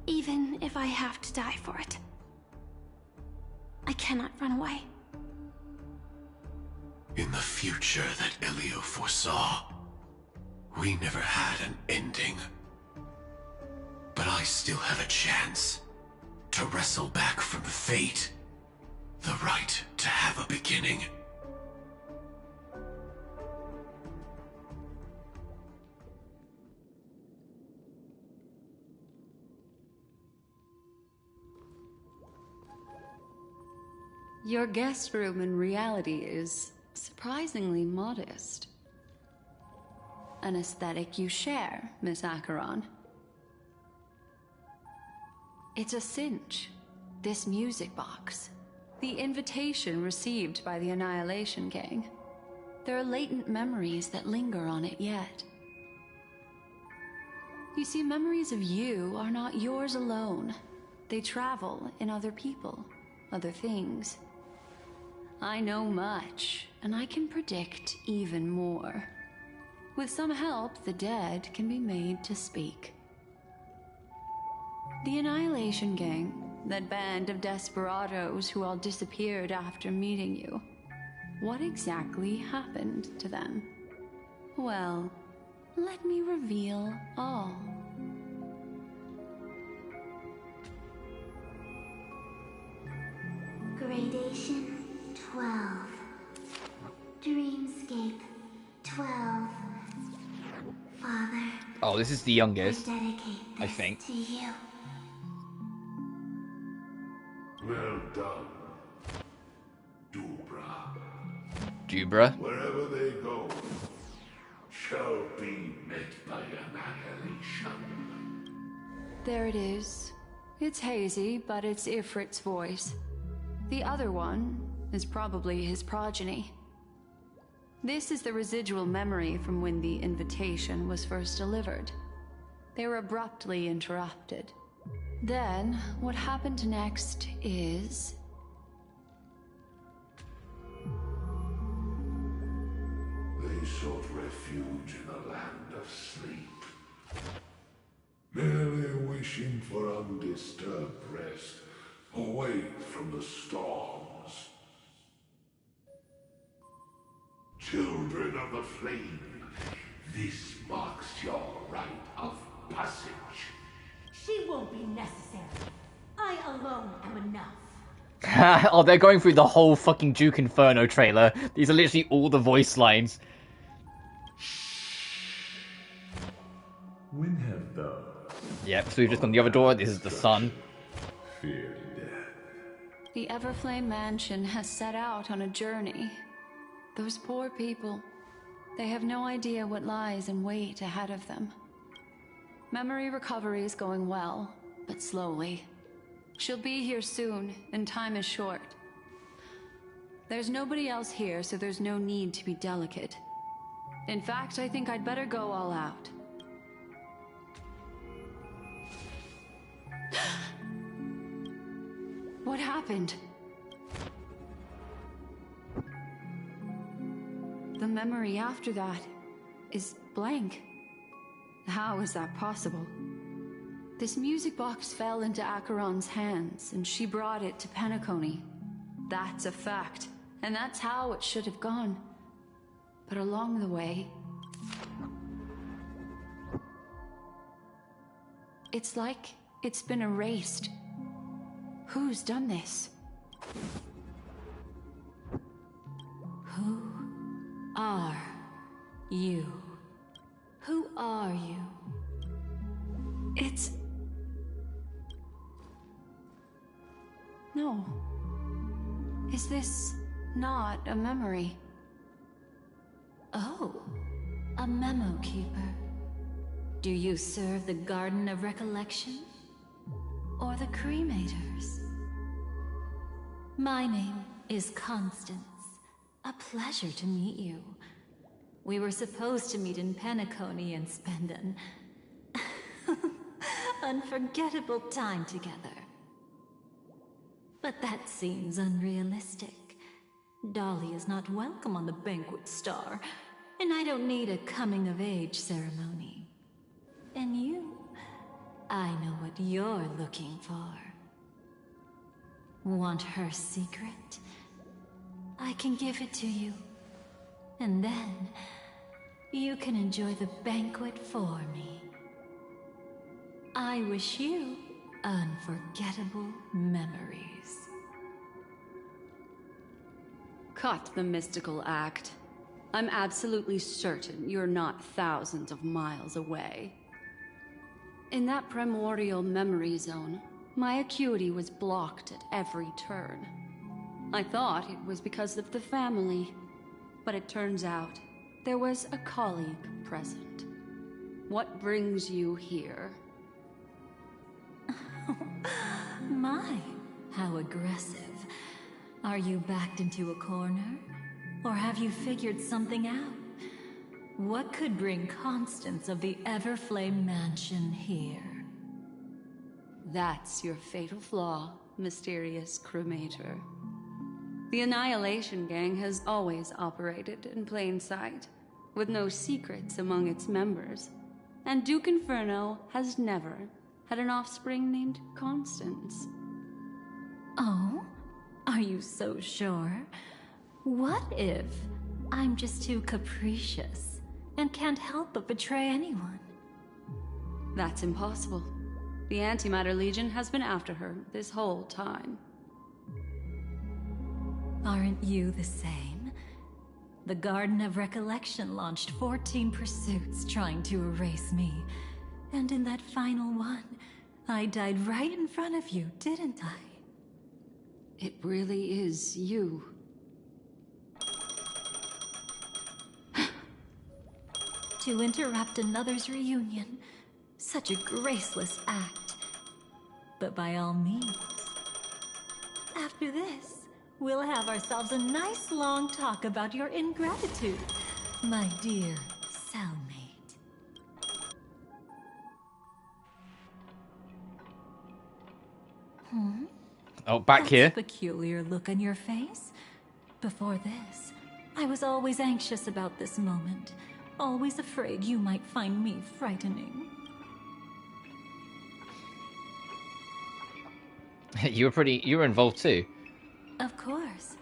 even if I have to die for it, I cannot run away. In the future that Elio foresaw, we never had an ending. But I still have a chance to wrestle back from fate the right to have a beginning. Your guest room in reality is surprisingly modest. An aesthetic you share, Miss Acheron. It's a cinch. This music box. The invitation received by the Annihilation Gang. There are latent memories that linger on it yet. You see, memories of you are not yours alone. They travel in other people, other things. I know much, and I can predict even more. With some help, the dead can be made to speak. The Annihilation Gang, that band of desperados who all disappeared after meeting you. What exactly happened to them? Well, let me reveal all. Gradation 12. Dreamscape 12. Father, Oh, this is the youngest, I dedicate I this think. to you. Well done, Dubra. Jubra. Wherever they go, shall be met by annihilation. There it is. It's hazy, but it's Ifrit's voice. The other one is probably his progeny. This is the residual memory from when the invitation was first delivered. They were abruptly interrupted. Then, what happened next is... They sought refuge in a land of sleep, merely wishing for undisturbed rest, away from the storms. Children of the Flame, this marks your rite of passage. She won't be necessary. I alone am enough. Oh, they're going through the whole fucking Duke Inferno trailer. These are literally all the voice lines. When have thou Yep, so we've just gone the other door. This is the sun. feared death? The Everflame Mansion has set out on a journey. Those poor people, they have no idea what lies in wait ahead of them. Memory recovery is going well, but slowly. She'll be here soon, and time is short. There's nobody else here, so there's no need to be delicate. In fact, I think I'd better go all out. What happened? The memory after that is blank. How is that possible? This music box fell into Acheron's hands, and she brought it to Penacony. That's a fact, and that's how it should have gone. But along the way... it's like it's been erased. Who's done this? Who are you? Who are you? It's... no. Is this not a memory? Oh, a memo keeper. Do you serve the Garden of Recollection? Or the Cremators? My name is Constance. A pleasure to meet you. We were supposed to meet in Penacony and spend an unforgettable time together. But that seems unrealistic. Dolly is not welcome on the Banquet Star, and I don't need a coming-of-age ceremony. And you, I know what you're looking for. Want her secret? I can give it to you. And then, you can enjoy the banquet for me. I wish you unforgettable memories. Cut the mystical act. I'm absolutely certain you're not thousands of miles away. In that primordial memory zone, my acuity was blocked at every turn. I thought it was because of the family, but it turns out there was a colleague present. What brings you here? My, how aggressive. Are you backed into a corner? Or have you figured something out? What could bring Constance of the Everflame Mansion here? That's your fatal flaw, mysterious cremator. The Annihilation Gang has always operated in plain sight, with no secrets among its members. And Duke Inferno has never had an offspring named Constance. Oh? Are you so sure? What if I'm just too capricious and can't help but betray anyone? That's impossible. The Antimatter Legion has been after her this whole time. Aren't you the same? the Garden of Recollection launched 14 pursuits trying to erase me. And in that final one, I died right in front of you, didn't I? It really is you. To interrupt another's reunion, such a graceless act. But by all means. After this, we'll have ourselves a nice long talk about your ingratitude, my dear cellmate. Oh, back That's here. a peculiar look on your face. Before this, I was always anxious about this moment. Always afraid you might find me frightening. You were involved too. Of course.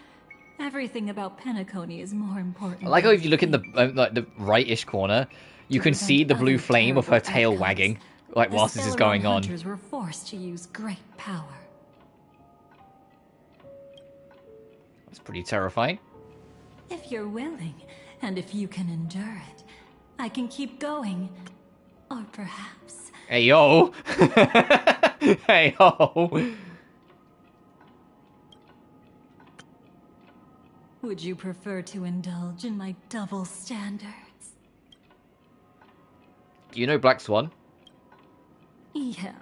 Everything about Penacony is more important. I like how if you look in the like the right-ish corner, you can see the blue flame of her tail wagging, like whilst this is going on. Hunters were forced to use great power. That's pretty terrifying. If you're willing, and if you can endure it, I can keep going. Or perhaps... Hey, yo! Hey, yo! Would you prefer to indulge in my double standards? You know Black Swan? Yeah,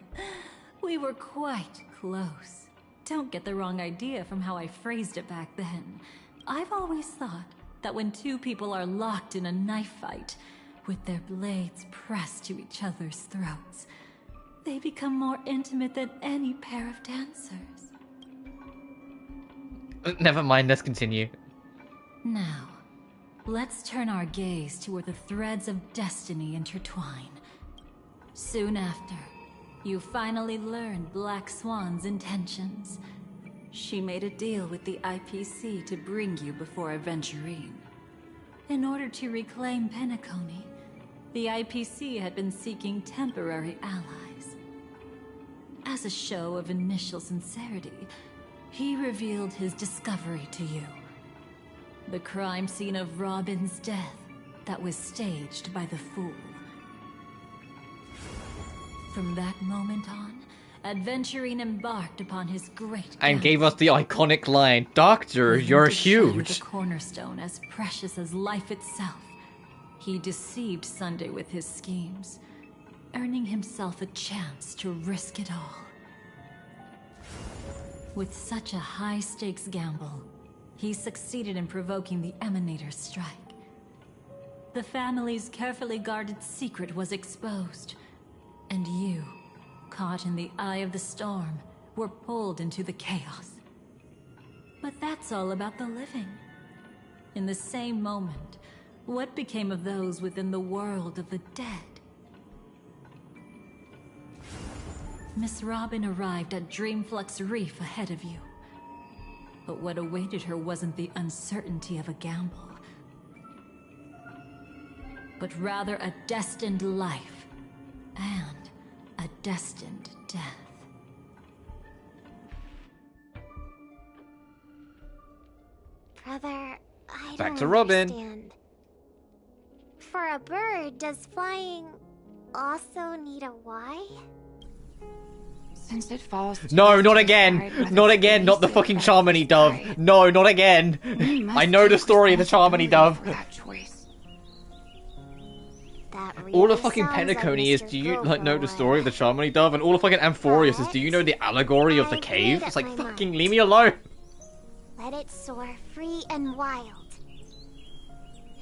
we were quite close. Don't get the wrong idea from how I phrased it back then. I've always thought that when two people are locked in a knife fight, with their blades pressed to each other's throats, they become more intimate than any pair of dancers. Never mind, let's continue. Now, let's turn our gaze to where the threads of destiny intertwine. Soon after, you finally learned Black Swan's intentions. She made a deal with the IPC to bring you before Aventurine. In order to reclaim Penacony, the IPC had been seeking temporary allies. As a show of initial sincerity, he revealed his discovery to you. The crime scene of Robin's death that was staged by the Fool. From that moment on, Aventurine embarked upon his great And gave us the iconic line, Doctor, you're huge. The cornerstone as precious as life itself. He deceived Sunday with his schemes, earning himself a chance to risk it all. With such a high-stakes gamble, he succeeded in provoking the Emanator's strike. The family's carefully guarded secret was exposed, and you, caught in the eye of the storm, were pulled into the chaos. But that's all about the living. In the same moment, what became of those within the world of the dead? Miss Robin arrived at Dreamflux Reef ahead of you. But what awaited her wasn't the uncertainty of a gamble, but rather a destined life and a destined death. Brother, I Back don't to Robin. understand. For a bird, does flying also need a Y? Since it falls to No, us not to again! decide whether Not to again, not the release it fucking as Charmony dove! right. No, not again! We must I know the take story of the Charmony dove. responsibility for that choice. That really All of fucking sounds like Penacony is, Mr. do you Go like for know a the while. story of the Charmony dove? And all of fucking Amphorius is, do you know the allegory of the I cave? made It's up like, my fucking mind. leave me alone! Let it soar free and wild.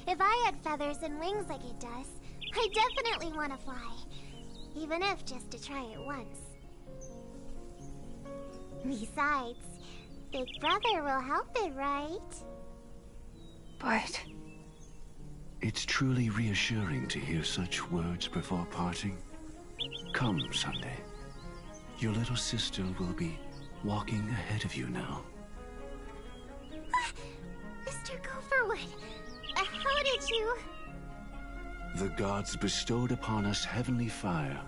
If I had feathers and wings like it does, I definitely want to fly. Even if just to try it once. Besides, Big Brother will help it, right? But It's truly reassuring to hear such words before parting. Come, Sunday. Your little sister will be walking ahead of you now. Mr. Gopherwood, how did you... The gods bestowed upon us heavenly fire,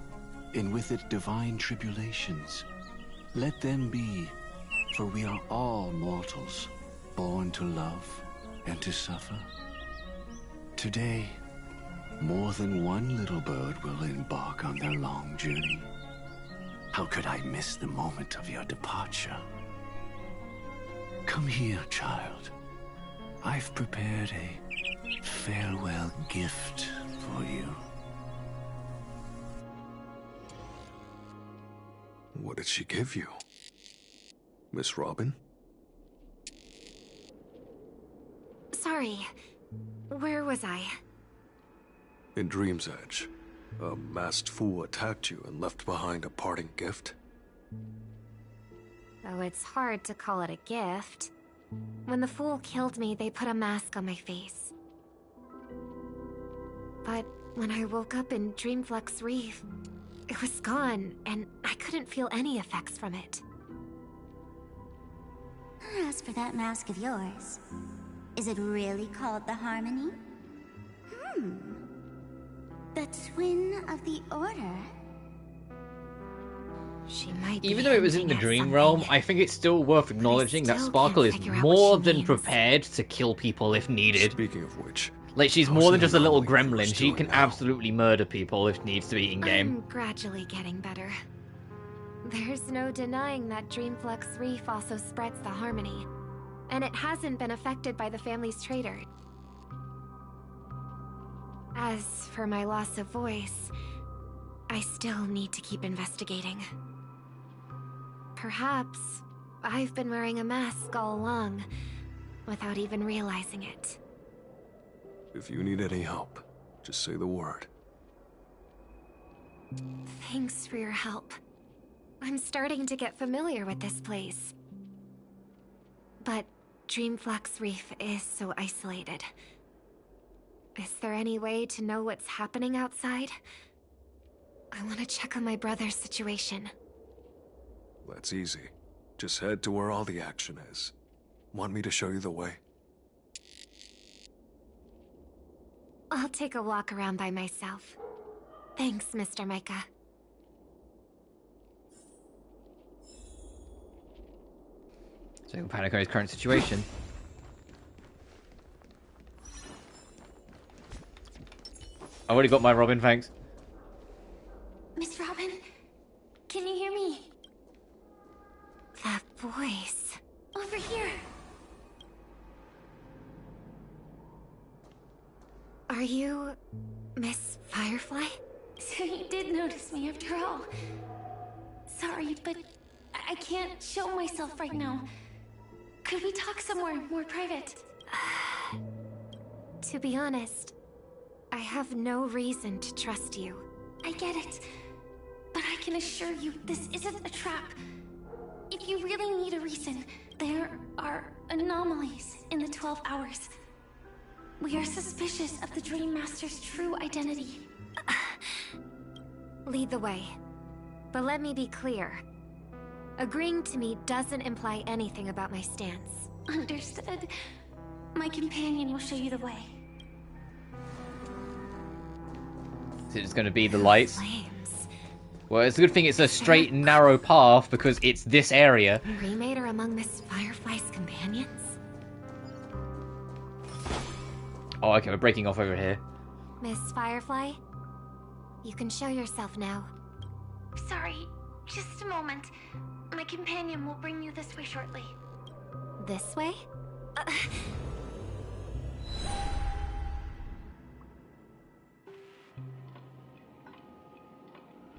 and with it divine tribulations. Let them be, for we are all mortals, born to love and to suffer. Today, more than one little bird will embark on their long journey. How could I miss the moment of your departure? Come here, child. I've prepared a farewell gift for you. What did she give you? Miss Robin? Sorry. Where was I? In Dream's Edge, a masked fool attacked you and left behind a parting gift. Though it's hard to call it a gift. When the fool killed me, they put a mask on my face. But when I woke up in Dreamflux Reef, it was gone, and I couldn't feel any effects from it. As for that mask of yours, is it really called the Harmony? The twin of the Order? She might Even though it was in the dream realm, I think it's still worth acknowledging that Sparkle is more than prepared to kill people if needed. Speaking of which, like, she's more than just a little gremlin. She can absolutely murder people if needs to be in-game. I'm gradually getting better. There's no denying that Dreamflux Reef also spreads the Harmony, and it hasn't been affected by the family's traitor. As for my loss of voice, I still need to keep investigating. Perhaps I've been wearing a mask all along, without even realizing it. if you need any help, just say the word. Thanks for your help. I'm starting to get familiar with this place. But Dreamflux Reef is so isolated. Is there any way to know what's happening outside? I want to check on my brother's situation. That's easy. Just head to where all the action is. Want me to show you the way? I'll take a walk around by myself. Thanks, Mr. Micah. So Penacony's current situation. I already got my Robin, thanks. Miss Robin, can you hear me? That voice. Over here. Are you Miss Firefly? So you did notice me after all. Sorry, but I can't show myself right now. Could we talk somewhere more private? To be honest, I have no reason to trust you. I get it. But I can assure you, this isn't a trap. If you really need a reason, there are anomalies in the 12 hours. We are suspicious of the Dream Master's true identity. Lead the way. But let me be clear. Agreeing to me doesn't imply anything about my stance. Understood. My companion will show you the way. Is it just going to be the lights? Well, it's a good thing it's a straight and narrow path because it's this area. Remade are among Miss Firefly's companions? Oh, okay, we're breaking off over here. Miss Firefly? You can show yourself now. Sorry, just a moment. My companion will bring you this way shortly. This way?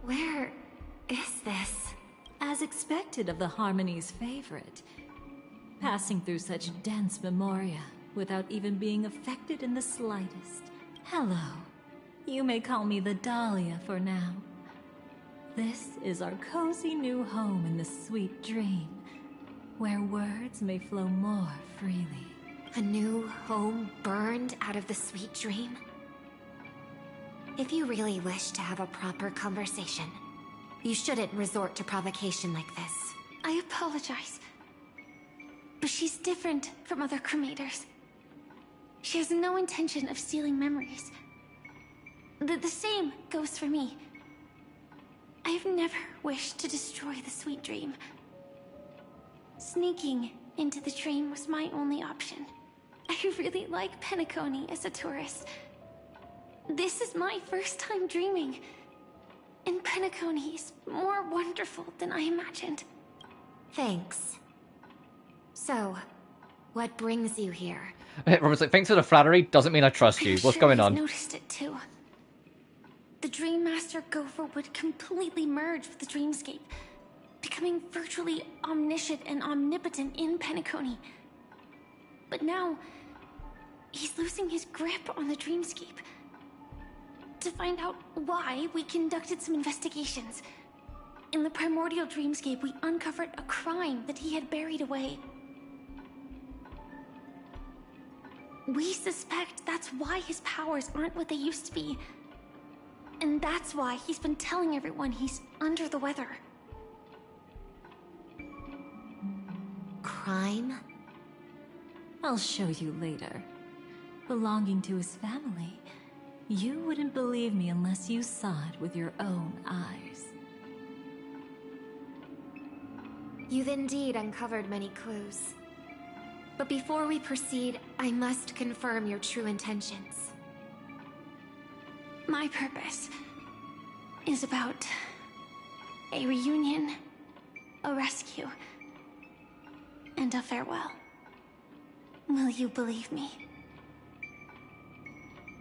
Where is this? As expected of the Harmony's favorite. Passing through such dense memoria without even being affected in the slightest. Hello. You may call me the Dahlia for now. This is our cozy new home in the sweet dream, where words may flow more freely. A new home burned out of the sweet dream? If you really wish to have a proper conversation, you shouldn't resort to provocation like this. I apologize. But she's different from other cremators. She has no intention of stealing memories. The same goes for me. I've never wished to destroy the sweet dream. Sneaking into the dream was my only option. I really like Penacony as a tourist, This is my first time dreaming. And Penacony is more wonderful than I imagined. Thanks. So, what brings you here? Robert's like, thanks for the flattery, doesn't mean I trust you. What's going on? I've noticed it too. The Dream Master Gopher would completely merge with the dreamscape, becoming virtually omniscient and omnipotent in Penacony. But now, he's losing his grip on the dreamscape. To find out why, we conducted some investigations. In the primordial dreamscape, we uncovered a crime that he had buried away. We suspect that's why his powers aren't what they used to be. And that's why he's been telling everyone he's under the weather. Crime? I'll show you later. Belonging to his family. You wouldn't believe me unless you saw it with your own eyes. You've indeed uncovered many clues. But before we proceed, I must confirm your true intentions. My purpose is about a reunion, a rescue, and a farewell. Will you believe me?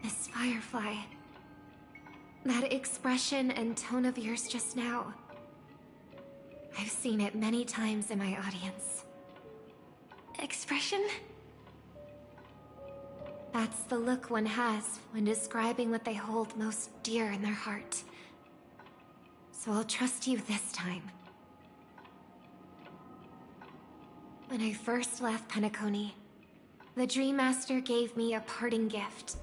Miss Firefly, that expression and tone of yours just now, I've seen it many times in my audience. Expression? That's the look one has when describing what they hold most dear in their heart. So I'll trust you this time. When I first left Penacony, the Dream Master gave me a parting gift.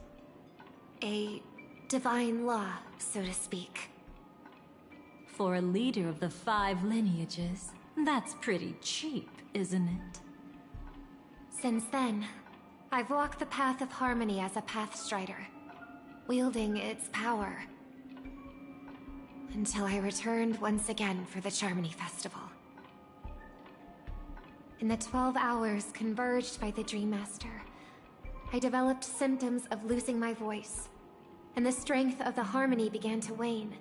A divine law, so to speak. For a leader of the 5 lineages, that's pretty cheap, isn't it? Since then, I've walked the path of harmony as a Pathstrider, wielding its power. Until I returned once again for the Charmony Festival. In the 12 hours converged by the Dream Master, I developed symptoms of losing my voice, and the strength of the harmony began to wane.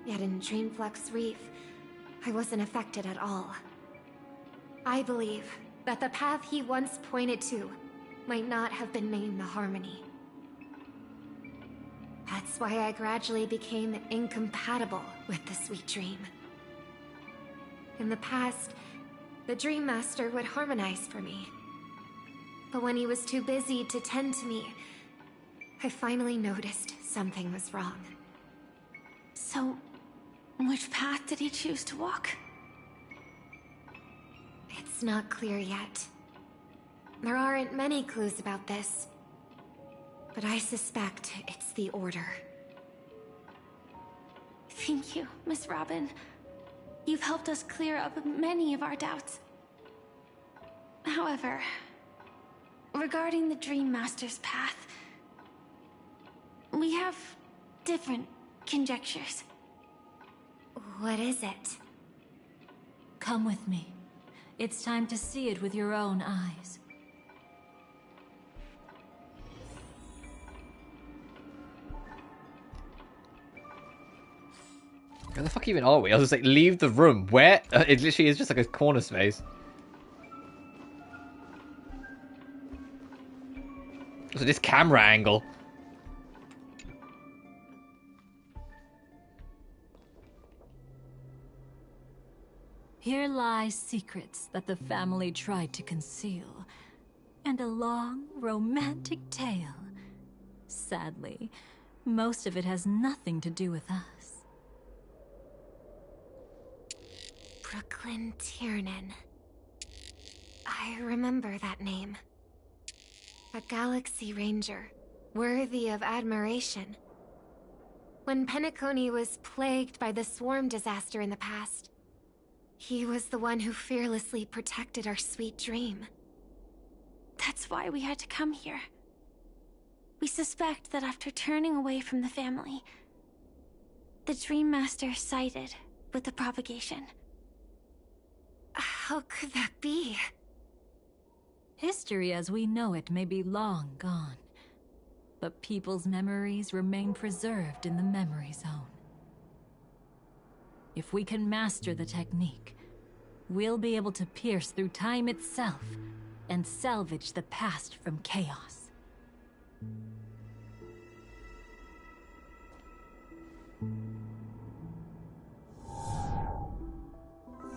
Yet in Dreamflux Reef, I wasn't affected at all. I believe that the path he once pointed to might not have been named the Harmony. That's why I gradually became incompatible with the sweet dream. In the past, the Dream Master would harmonize for me. But when he was too busy to tend to me, I finally noticed something was wrong. So, which path did he choose to walk? It's not clear yet. There aren't many clues about this, but I suspect it's the Order. Thank you, Miss Robin. You've helped us clear up many of our doubts. However, regarding the Dream Master's path, we have different conjectures. What is it? Come with me. It's time to see it with your own eyes. Where the fuck even are we? I was just like, leave the room. Where? It literally is just like a corner space. So this camera angle. Here lie secrets that the family tried to conceal, and a long, romantic tale. Sadly, most of it has nothing to do with us. Brooklyn Tiernan. I remember that name. A Galaxy Ranger, worthy of admiration. When Penacony was plagued by the swarm disaster in the past, he was the one who fearlessly protected our sweet dream. That's why we had to come here. We suspect that after turning away from the family, the Dream Master sided with the propagation. How could that be? History as we know it may be long gone, but people's memories remain preserved in the memory zone. If we can master the technique, we'll be able to pierce through time itself and salvage the past from chaos.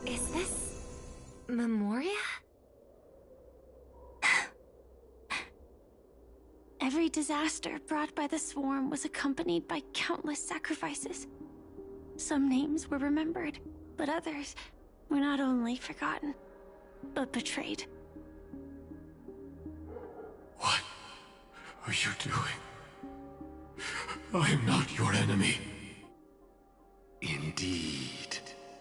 Is this Memoria? Every disaster brought by the swarm was accompanied by countless sacrifices. Some names were remembered, but others were not only forgotten, but betrayed. What are you doing? I am not your enemy. Indeed.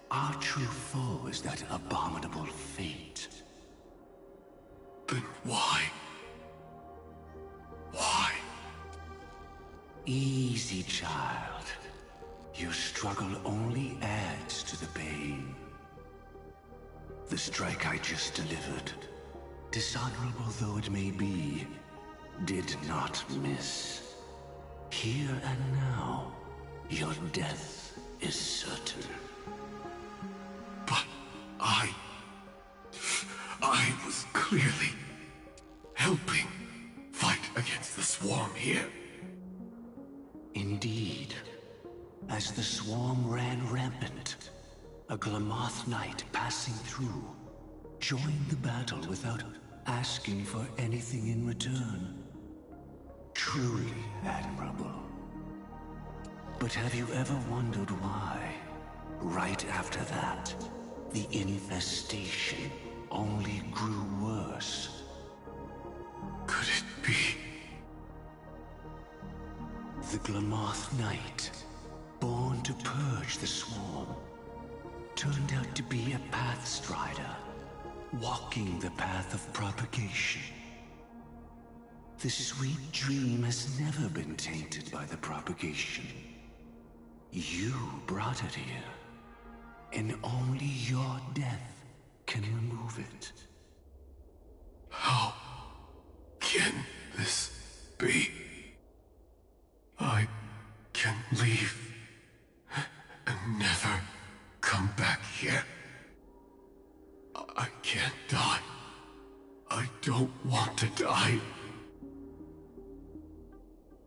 Our true foe is that abominable fate. Then why? Why? Easy, child. Your struggle only adds to the pain. The strike I just delivered, dishonorable though it may be, did not miss. Here and now, your death is certain. But I was clearly helping fight against the swarm here. Indeed. As the swarm ran rampant, a Glamoth knight passing through joined the battle without asking for anything in return. Truly admirable. But have you ever wondered why, right after that, the infestation only grew worse? Could it be? The Glamoth Knight, born to purge the swarm, turned out to be a pathstrider, walking the path of propagation. The sweet dream has never been tainted by the propagation. You brought it here, and only your death can remove it. How can this be? I can leave and never come back here. I can't die. I don't want to die.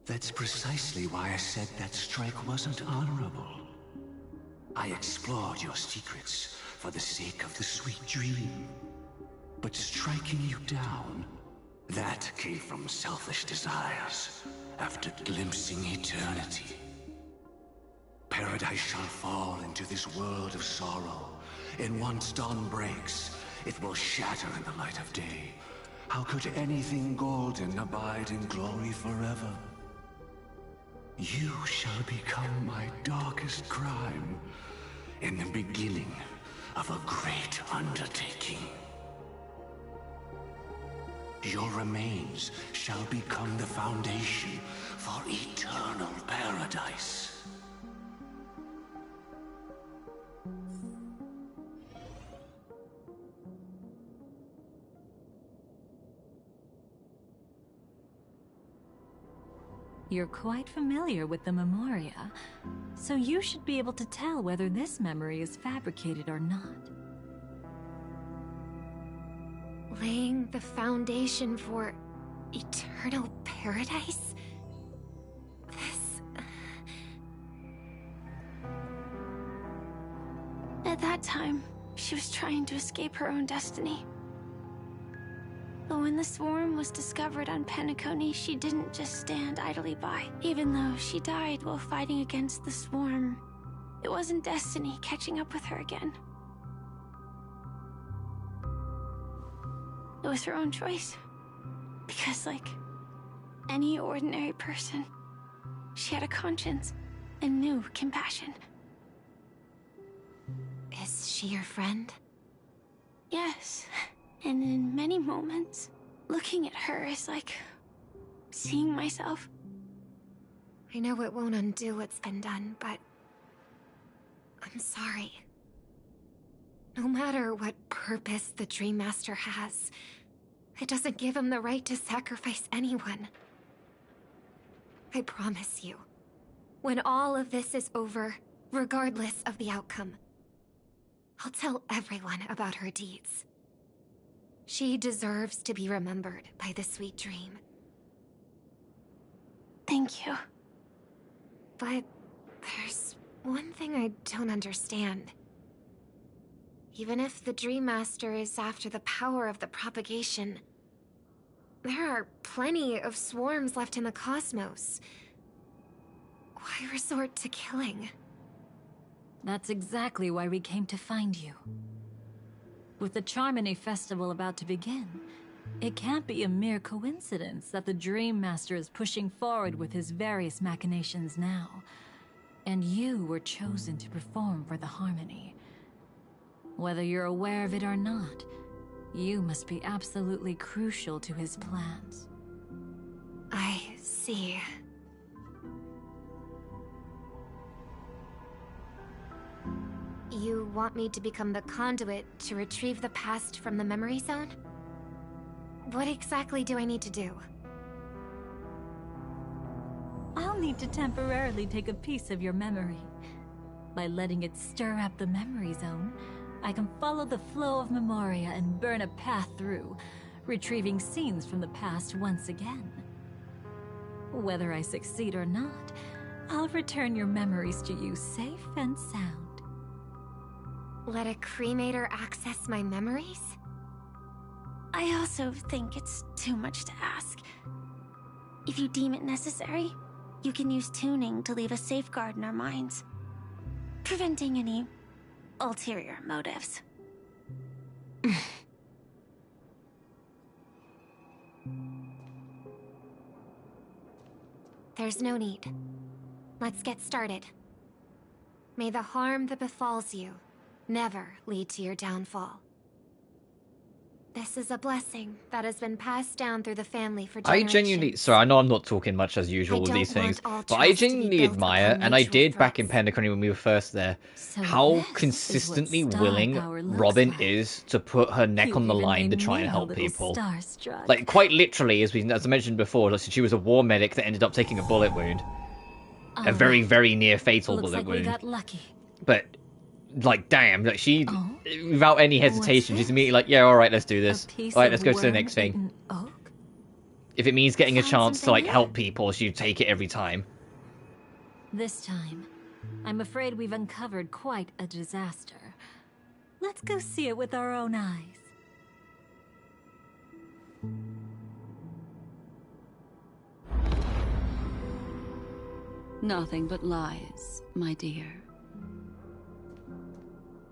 That's precisely why I said that strike wasn't honorable. I explored your secrets for the sake of the sweet dream. But striking you down, that came from selfish desires after glimpsing eternity. Paradise shall fall into this world of sorrow, and once dawn breaks, it will shatter in the light of day. How could anything golden abide in glory forever? You shall become my darkest crime, in the beginning of a great undertaking. Your remains shall become the foundation for eternal paradise. You're quite familiar with the Memoria, so you should be able to tell whether this memory is fabricated or not. Laying the foundation for eternal paradise? This... At that time, she was trying to escape her own destiny. But when the swarm was discovered on Penacony, she didn't just stand idly by. Even though she died while fighting against the swarm, it wasn't destiny catching up with her again. It was her own choice. Because like any ordinary person, she had a conscience and knew compassion. Is she your friend? Yes. And in many moments, looking at her is like seeing myself. I know it won't undo what's been done, but I'm sorry. No matter what purpose the Dream Master has, it doesn't give him the right to sacrifice anyone. I promise you, when all of this is over, regardless of the outcome, I'll tell everyone about her deeds. She deserves to be remembered by the sweet dream. Thank you. But there's one thing I don't understand. Even if the Dream Master is after the power of the propagation, there are plenty of swarms left in the cosmos. Why resort to killing? That's exactly why we came to find you. With the Charmony Festival about to begin, it can't be a mere coincidence that the Dream Master is pushing forward with his various machinations now. And you were chosen to perform for the Harmony. Whether you're aware of it or not, you must be absolutely crucial to his plans. I see. You want me to become the conduit to retrieve the past from the memory zone? What exactly do I need to do? I'll need to temporarily take a piece of your memory. By letting it stir up the memory zone, I can follow the flow of memoria and burn a path through, retrieving scenes from the past once again. Whether I succeed or not, I'll return your memories to you safe and sound. Let a cremator access my memories? I also think it's too much to ask. If you deem it necessary, you can use tuning to leave a safeguard in our minds, preventing any ulterior motives. There's no need. Let's get started. May the harm that befalls you never lead to your downfall. This is a blessing that has been passed down through the family for generations. I genuinely, sorry, I know I'm not talking much as usual with these things, but I genuinely admire, and I did back in Penacony when we were first there, how consistently willing Robin is to put her neck on the line to try and help people. Like, quite literally, as I mentioned before, like, she was a war medic that ended up taking a bullet wound. A very, very near fatal bullet wound. We got lucky. But, like, damn, like, she, without any hesitation, she's immediately like, yeah, alright, let's do this. Alright, let's go to the next thing. If it means getting a chance to, like, help people, she'd take it every time. This time, I'm afraid we've uncovered quite a disaster. Let's go see it with our own eyes. Nothing but lies, my dear.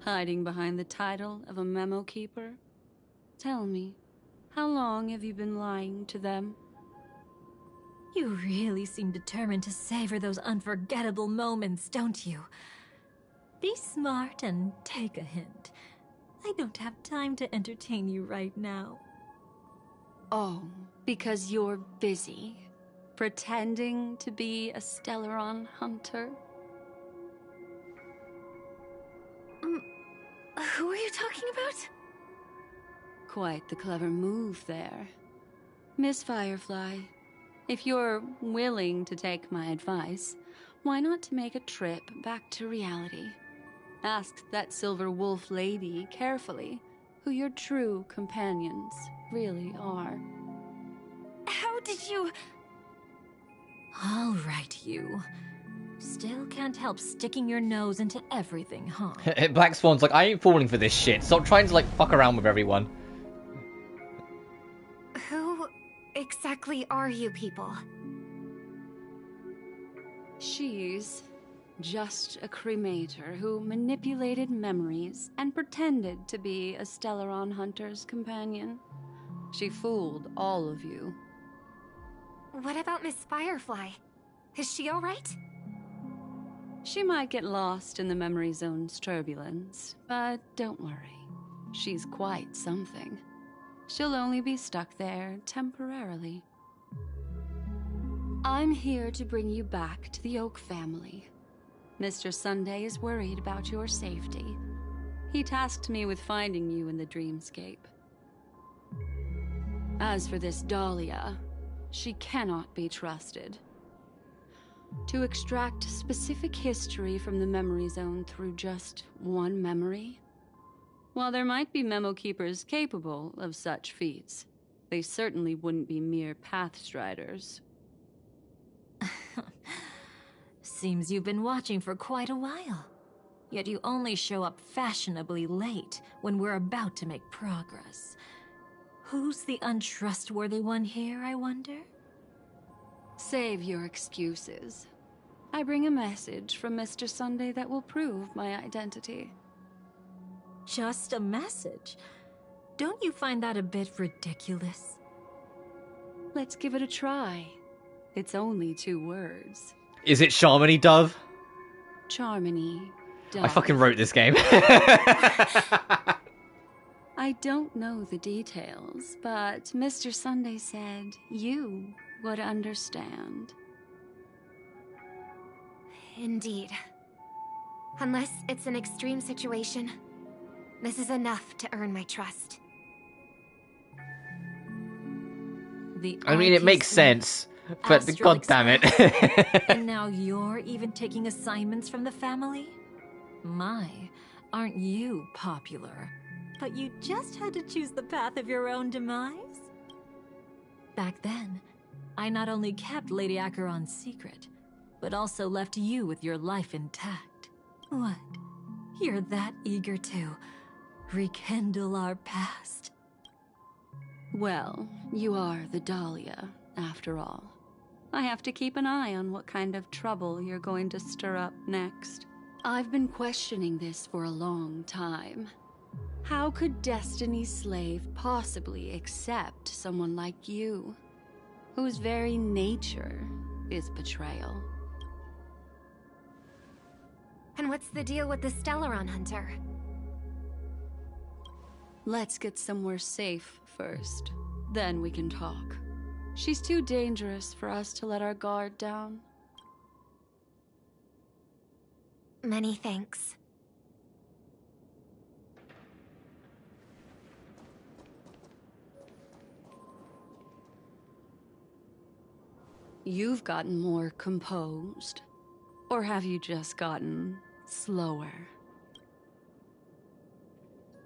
Hiding behind the title of a memo keeper? Tell me, how long have you been lying to them? You really seem determined to savor those unforgettable moments, don't you? Be smart and take a hint. I don't have time to entertain you right now. Oh, because you're busy, pretending to be a Stellaron hunter? Who are you talking about? Quite the clever move there. Miss Firefly, if you're willing to take my advice, why not make a trip back to reality? Ask that Silver Wolf lady carefully who your true companions really are. How did you... All right, you. Still can't help sticking your nose into everything, huh? Black Swan's like, I ain't falling for this shit. Stop trying to, like, fuck around with everyone. Who exactly are you people? She's just a cremator who manipulated memories and pretended to be a Stellaron hunter's companion. She fooled all of you. What about Miss Firefly? Is she alright? She might get lost in the memory zone's turbulence, but don't worry. She's quite something. She'll only be stuck there temporarily. I'm here to bring you back to the Oak family. Mr. Sunday is worried about your safety. He tasked me with finding you in the dreamscape. As for this Dahlia, she cannot be trusted. To extract specific history from the memory zone through just one memory? While there might be memo keepers capable of such feats, they certainly wouldn't be mere pathstriders. Seems you've been watching for quite a while. Yet you only show up fashionably late when we're about to make progress. Who's the untrustworthy one here, I wonder? Save your excuses. I bring a message from Mr. Sunday that will prove my identity. Just a message? Don't you find that a bit ridiculous? Let's give it a try. It's only 2 words. Is it Charmony Dove? Charmony Dove. I fucking wrote this game. I don't know the details, but Mr. Sunday said you would understand. Indeed. Unless it's an extreme situation, this is enough to earn my trust. I mean, it makes sense, but god damn it. And now you're even taking assignments from the family? My, aren't you popular? But you just had to choose the path of your own demise? Back then, I not only kept Lady Acheron's secret, but also left you with your life intact. What? You're that eager to rekindle our past? Well, you are the Dahlia, after all. I have to keep an eye on what kind of trouble you're going to stir up next. I've been questioning this for a long time. How could Destiny's slave possibly accept someone like you, whose very nature is betrayal? And what's the deal with the Stellaron Hunter? Let's get somewhere safe first. Then we can talk. She's too dangerous for us to let our guard down. Many thanks. You've gotten more composed. Or have you just gotten slower?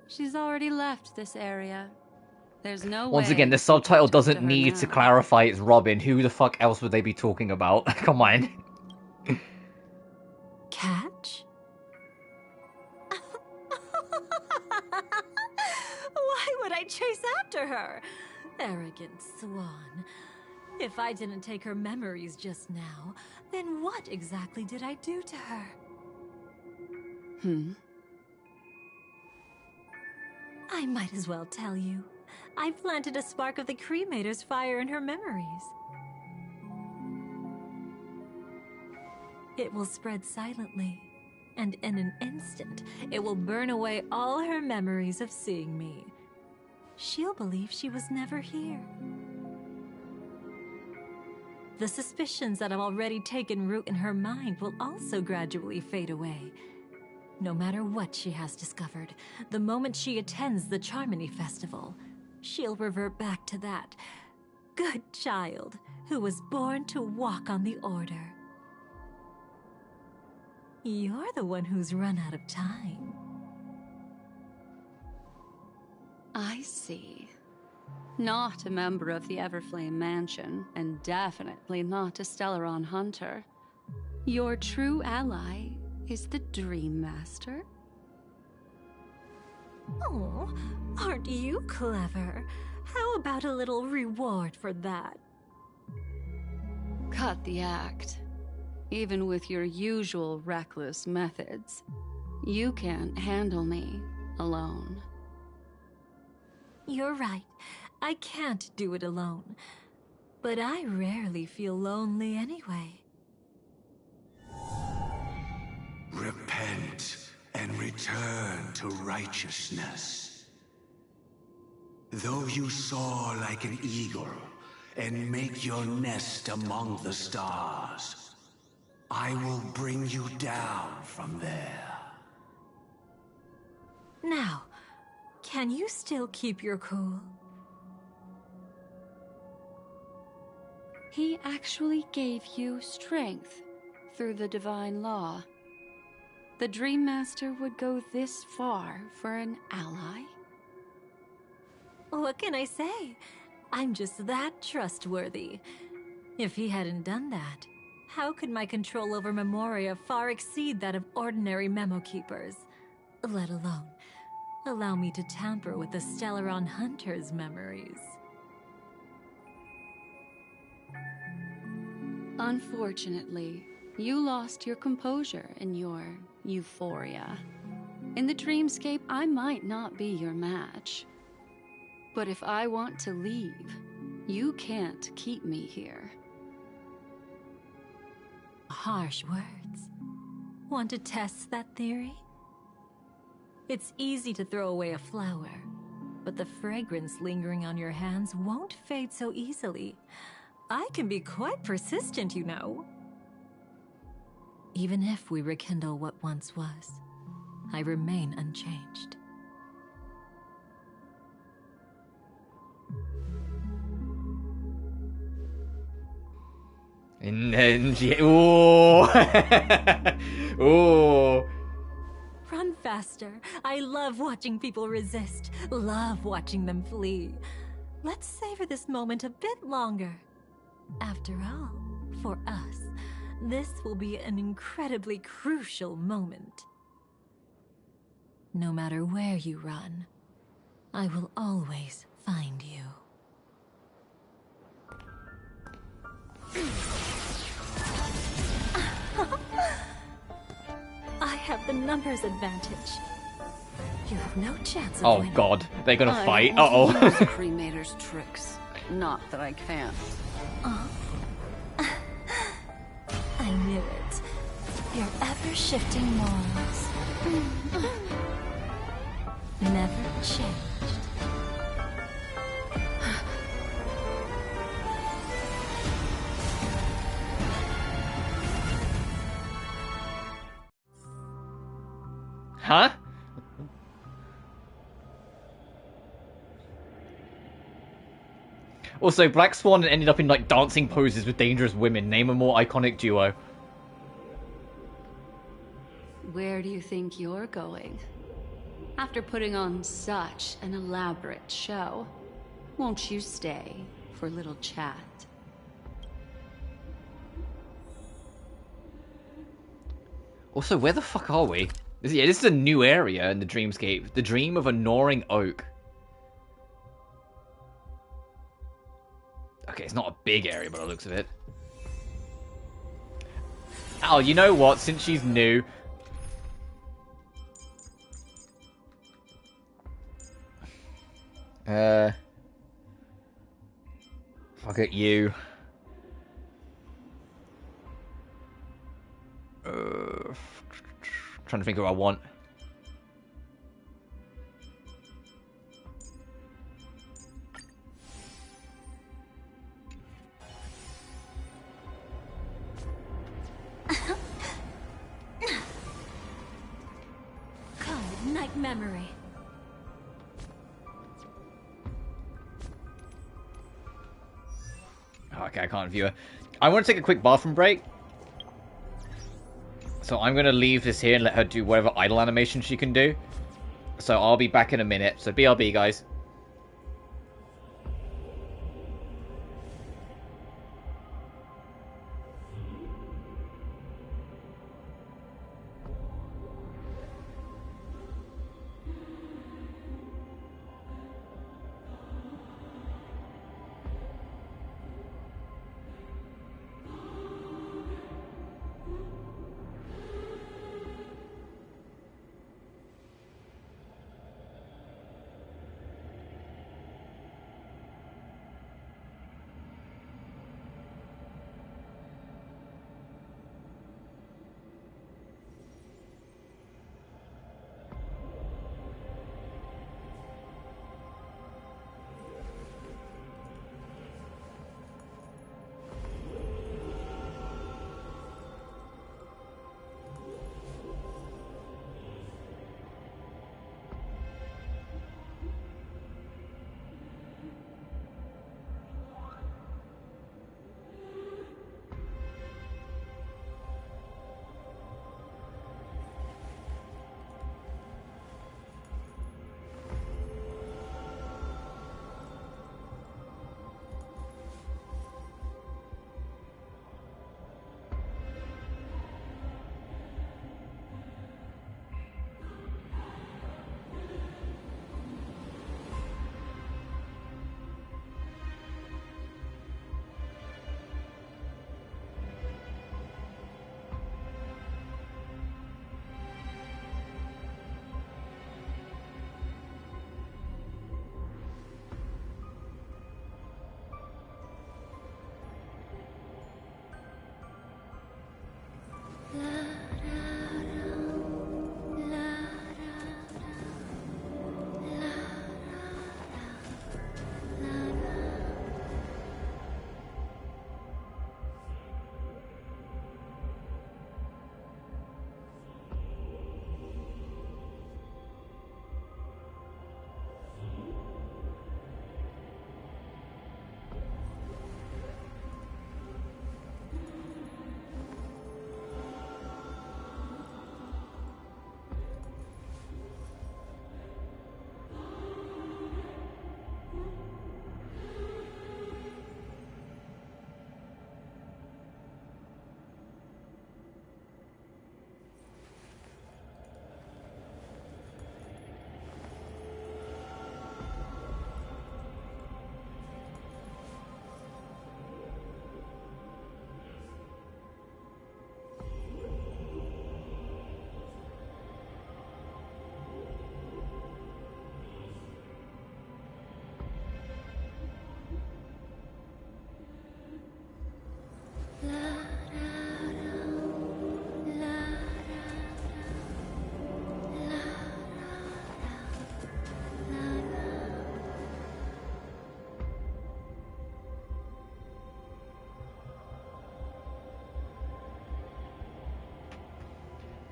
She's already left this area. There's no way. Once again, the subtitle doesn't need to clarify it's Robin. Who the fuck else would they be talking about? Come on. Catch? Why would I chase after her? Arrogant swan. If I didn't take her memories just now, then what exactly did I do to her? I might as well tell you. I planted a spark of the cremator's fire in her memories. It will spread silently, and in an instant, it will burn away all her memories of seeing me. She'll believe she was never here. The suspicions that have already taken root in her mind will also gradually fade away. No matter what she has discovered, the moment she attends the Charmony Festival, she'll revert back to that good child who was born to walk on the Order. You're the one who's run out of time. I see. Not a member of the Everflame Mansion, and definitely not a Stellaron Hunter. Your true ally is the Dream Master? Oh, aren't you clever? How about a little reward for that? Cut the act. Even with your usual reckless methods, you can't handle me alone. You're right. I can't do it alone. But I rarely feel lonely anyway. Repent and return to righteousness. Though you soar like an eagle and make your nest among the stars, I will bring you down from there. Now, can you still keep your cool? He actually gave you strength through the divine law. The Dream Master would go this far for an ally? What can I say? I'm just that trustworthy. If he hadn't done that, how could my control over Memoria far exceed that of ordinary memo keepers? Let alone allow me to tamper with the Stellaron Hunter's memories. Unfortunately, you lost your composure in your euphoria. In the dreamscape, I might not be your match. But if I want to leave, you can't keep me here. Harsh words. Want to test that theory? It's easy to throw away a flower, but the fragrance lingering on your hands won't fade so easily. I can be quite persistent, you know. Even if we rekindle what once was, I remain unchanged. Ooh. Ooh. Run faster. I love watching people resist. Love watching them flee. Let's savor this moment a bit longer. After all, for us, this will be an incredibly crucial moment. No matter where you run, I will always find you. I have the numbers advantage. You have no chance of winning. God, they're gonna fight. I Uh-oh. use cremator's tricks. Not that I can't. I knew it. Your ever-shifting morals. Never changed. Huh? Also, Black Swan ended up in like dancing poses with dangerous women. Name a more iconic duo. Where do you think you're going? After putting on such an elaborate show, won't you stay for a little chat? Also, where the fuck are we? This is a new area in the Dreamscape. The Dream of a Gnawing Oak. Okay, it's not a big area by the looks of it. Oh, you know what? Since she's new... Fuck it, you. Trying to think who I want. Cold night memory. Okay, I can't view her. I want to take a quick bathroom break. So I'm going to leave this here and let her do whatever idle animation she can do. So I'll be back in a minute. So BRB, guys.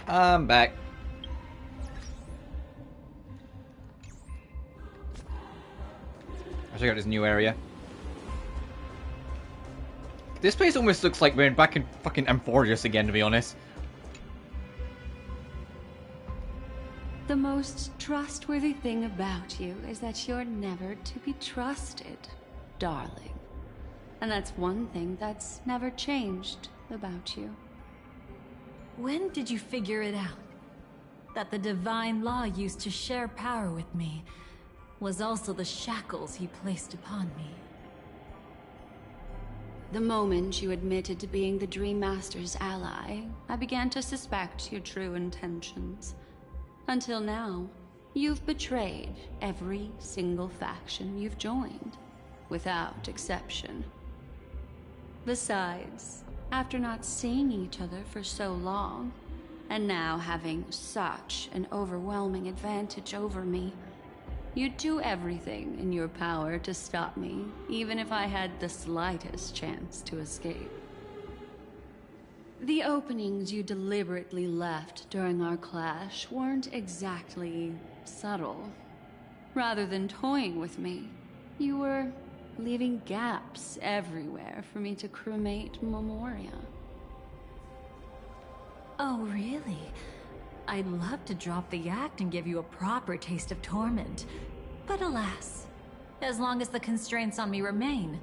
I'm back. I'll check out this new area. This place almost looks like we're back in fucking Amphorius again, to be honest. The most trustworthy thing about you is that you're never to be trusted, darling. And that's one thing that's never changed about you. When did you figure it out? That the divine law used to share power with me was also the shackles he placed upon me. The moment you admitted to being the Dream Master's ally, I began to suspect your true intentions. Until now, you've betrayed every single faction you've joined, without exception. Besides, after not seeing each other for so long, and now having such an overwhelming advantage over me, you'd do everything in your power to stop me, even if I had the slightest chance to escape. The openings you deliberately left during our clash weren't exactly subtle. Rather than toying with me, you were leaving gaps everywhere for me to cremate Memoria. Oh, really? I'd love to drop the act and give you a proper taste of torment. But alas, as long as the constraints on me remain,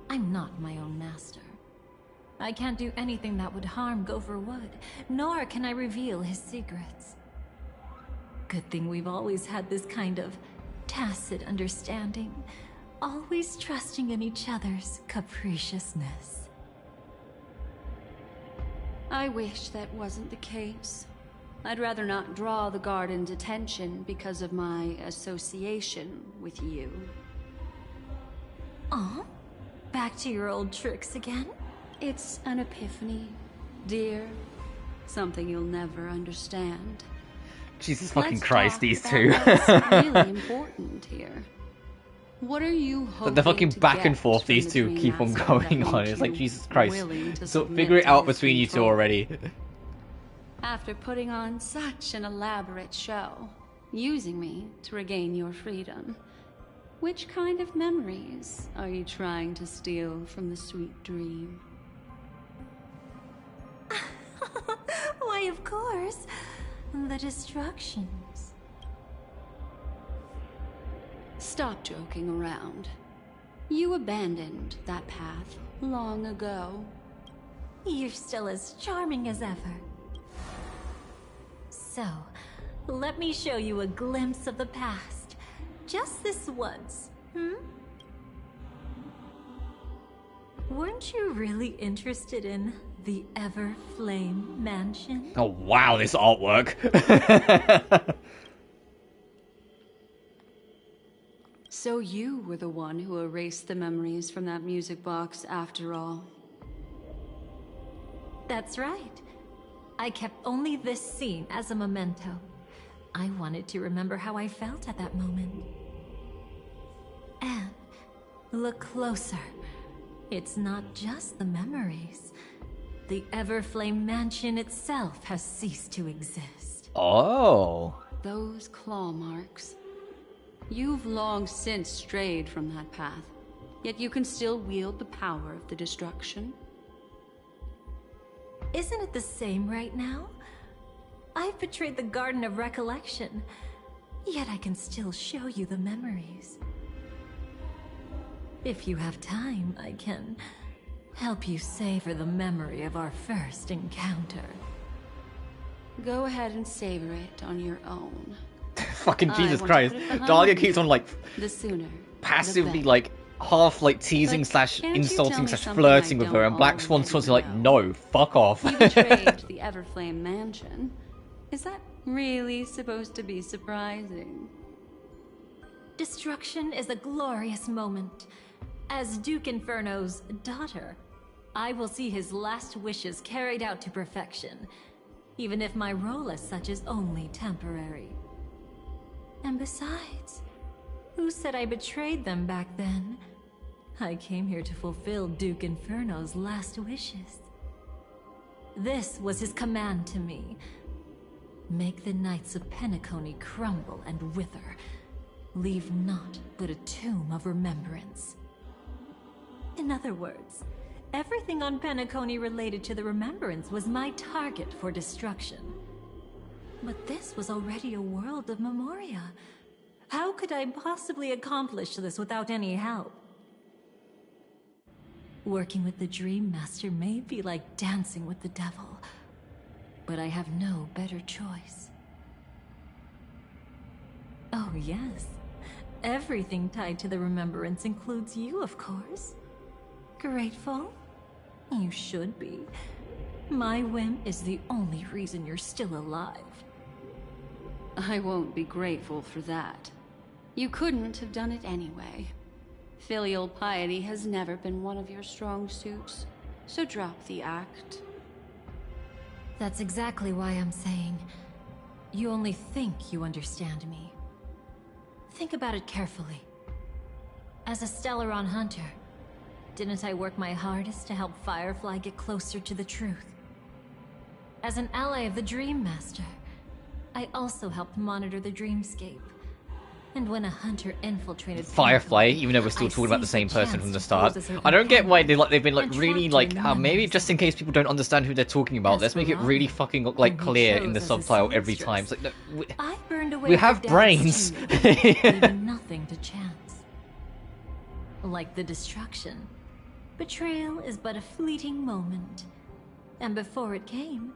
I'm not my own master. I can't do anything that would harm Gopher Wood, nor can I reveal his secrets. Good thing we've always had this kind of tacit understanding, always trusting in each other's capriciousness. I wish that wasn't the case. I'd rather not draw the Garden's attention because of my association with you. Aw, back to your old tricks again? It's an epiphany, dear. Something you'll never understand. Jesus fucking Let's Christ, talk these about two. what's really important here. What are you hoping The fucking to back and get forth from these the two Dream keep on Master going that on. made It's like, you Jesus Christ. willing to So submit figure it to out his between you two control? already. After putting on such an elaborate show, using me to regain your freedom, which kind of memories are you trying to steal from the sweet dream? Why, of course. The destructions. Stop joking around. You abandoned that path long ago. You're still as charming as ever. So, let me show you a glimpse of the past. Just this once, Weren't you really interested in the Everflame Mansion? Oh wow, this artwork. So you were the one who erased the memories from that music box after all. That's right. I kept only this scene as a memento. I wanted to remember how I felt at that moment. And look closer. It's not just the memories. The Everflame Mansion itself has ceased to exist. Oh. Those claw marks. You've long since strayed from that path, yet you can still wield the power of the destruction. Isn't it the same right now? I've betrayed the Garden of Recollection, yet I can still show you the memories. If you have time, I can help you savor the memory of our first encounter. Go ahead and savor it on your own. Fucking I Jesus want to Christ. put it behind Dahlia me. keeps on like The sooner, passively the better. like half like teasing But slash can't you insulting tell me slash something flirting I with her, don't and Black Swan's already sort of like, know? no, fuck off. You betrayed the Everflame Mansion. Is that really supposed to be surprising? Destruction is a glorious moment. As Duke Inferno's daughter, I will see his last wishes carried out to perfection, even if my role as such is only temporary. And besides, who said I betrayed them back then? I came here to fulfill Duke Inferno's last wishes. This was his command to me, Make the knights of Penacony crumble and wither. Leave naught but a tomb of remembrance. In other words, everything on Penacony related to the remembrance was my target for destruction. But this was already a world of Memoria. How could I possibly accomplish this without any help? Working with the Dream Master may be like dancing with the devil, but I have no better choice. Oh yes, everything tied to the remembrance includes you, of course. Grateful? You should be. My whim is the only reason you're still alive. I won't be grateful for that. You couldn't have done it anyway. Filial piety has never been one of your strong suits, so drop the act. That's exactly why I'm saying, you only think you understand me. Think about it carefully. As a Stellaron hunter, didn't I work my hardest to help Firefly get closer to the truth? As an ally of the Dream Master, I also helped monitor the dreamscape. And when a hunter infiltrated Firefly, even though we're still talking about the same person from the start, I don't get why they've been like really like maybe just in case people don't understand who they're talking about, let's make it really fucking like clear in the subtitle every time. It's like, no, we have brains. Leaving nothing to chance. Like the destruction, betrayal is but a fleeting moment. And before it came,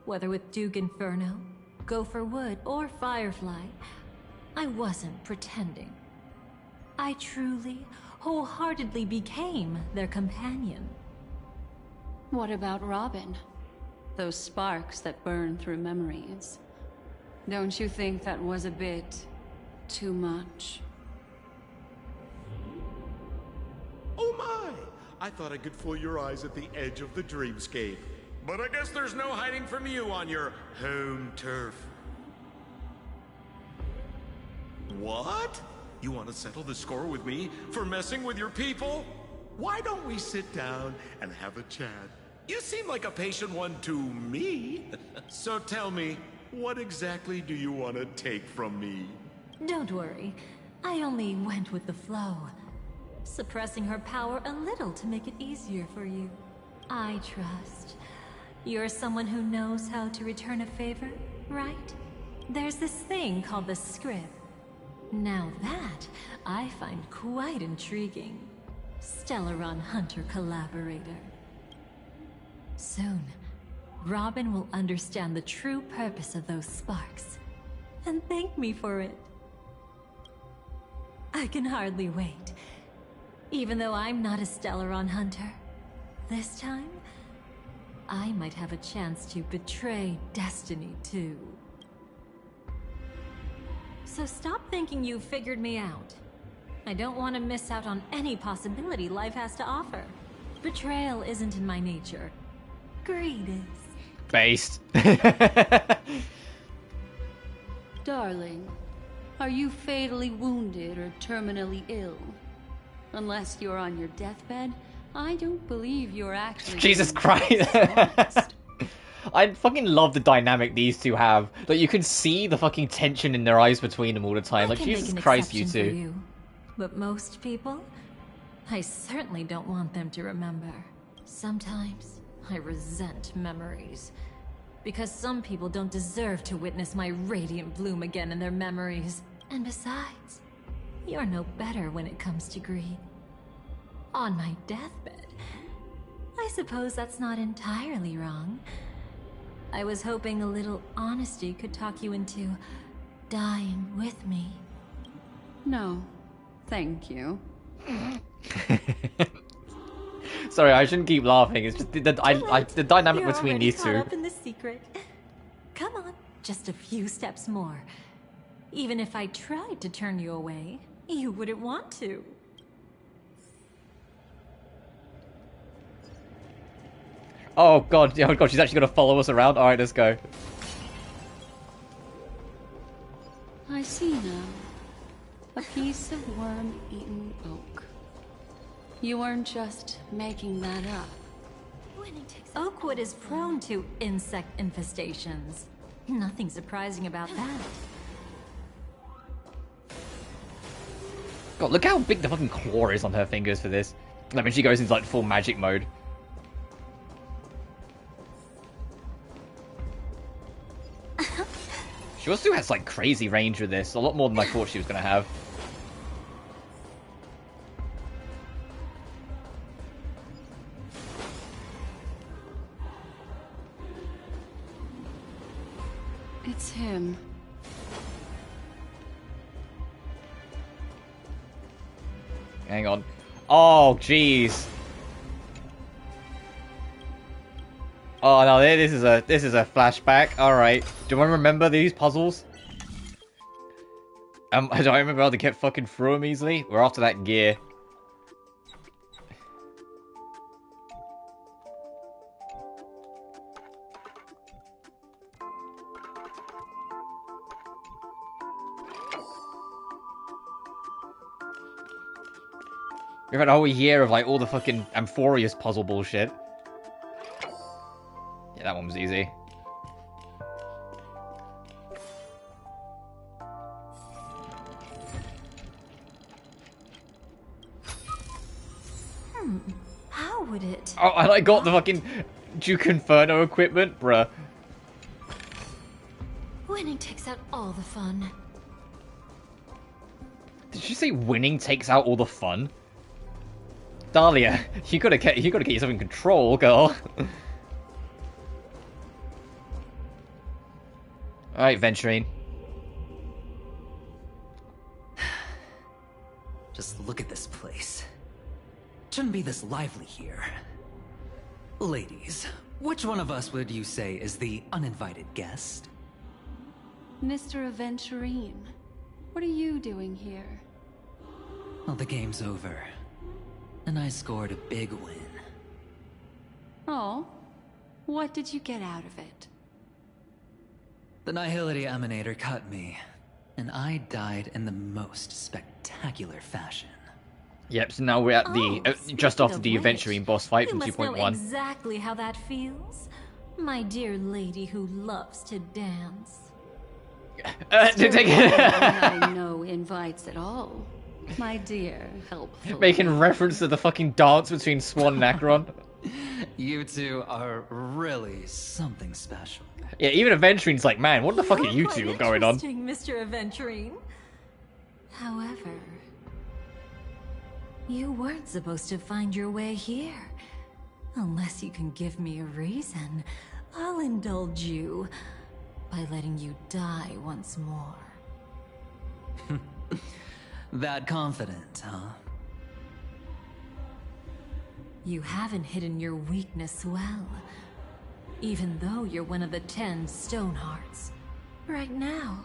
whether with Duke Inferno, Gopher Wood, or Firefly, I wasn't pretending. I truly, wholeheartedly became their companion. What about Robin? Those sparks that burn through memories. Don't you think that was a bit too much? Oh my! I thought I could fool your eyes at the edge of the dreamscape. But I guess there's no hiding from you on your home turf. What? You want to settle the score with me for messing with your people? Why don't we sit down and have a chat? You seem like a patient one to me. So tell me, what exactly do you want to take from me? Don't worry, I only went with the flow. Suppressing her power a little to make it easier for you. I trust. You're someone who knows how to return a favor, right? There's this thing called the script. Now that, I find quite intriguing. Stellaron Hunter collaborator. Soon, Robin will understand the true purpose of those sparks, and thank me for it. I can hardly wait. Even though I'm not a Stellaron Hunter, this time, I might have a chance to betray destiny too. So stop thinking you've figured me out. I don't want to miss out on any possibility life has to offer. Betrayal isn't in my nature. Greed is. Based. Darling, are you fatally wounded or terminally ill? Unless you're on your deathbed, I don't believe you're actually... Jesus Christ. I fucking love the dynamic these two have. Like, you can see the fucking tension in their eyes between them all the time. Like, Jesus Christ, you two. But most people, I certainly don't want them to remember. Sometimes, I resent memories. Because some people don't deserve to witness my radiant bloom again in their memories. And besides, you're no better when it comes to greed. On my deathbed, I suppose that's not entirely wrong. I was hoping a little honesty could talk you into dying with me. No, thank you. Sorry, I shouldn't keep laughing. It's just the dynamic You're between already these caught two. up in the secret. Come on, just a few steps more. Even if I tried to turn you away, you wouldn't want to. Oh god, she's actually gonna follow us around. Alright, let's go. I see now. A piece of worm-eaten oak. You weren't just making that up. Oakwood is prone to insect infestations. Nothing surprising about that. God, look how big the fucking claw is on her fingers for this. Like when she goes into like full magic mode. She also has like crazy range with this. A lot more than I thought she was going to have. It's him. Hang on. Oh, jeez. Oh no, this is a flashback. All right. Do I remember these puzzles? Do I remember how to get fucking through them easily? We're after that gear. We've had a whole year of like all the fucking Amphorius puzzle bullshit. Yeah, that one was easy. How would it? Oh, and I got the fucking Duke Inferno equipment, bruh. Winning takes out all the fun. Did you say winning takes out all the fun? Dahlia, you gotta get yourself in control, girl. Alright, Venturine. Just look at this place. Shouldn't be this lively here. Ladies, which one of us would you say is the uninvited guest? Mr. Aventurine, what are you doing here? Well, the game's over. And I scored a big win. Oh, what did you get out of it? The Nihility Emanator cut me, and I died in the most spectacular fashion. Yep, so now we're at the just after the Aventurine boss fight from 2.1. You must know exactly how that feels, my dear lady who loves to dance. I know invites at all. My dear, helpful. Making reference to the fucking dance between Swan and Acheron. You two are really something special. Yeah, even Aventurine's like, man, what the fuck are you two going on? Mr. Aventurine. However, you weren't supposed to find your way here. Unless you can give me a reason, I'll indulge you by letting you die once more. That confident, huh? You haven't hidden your weakness well, even though you're one of the 10 Stonehearts. Right now,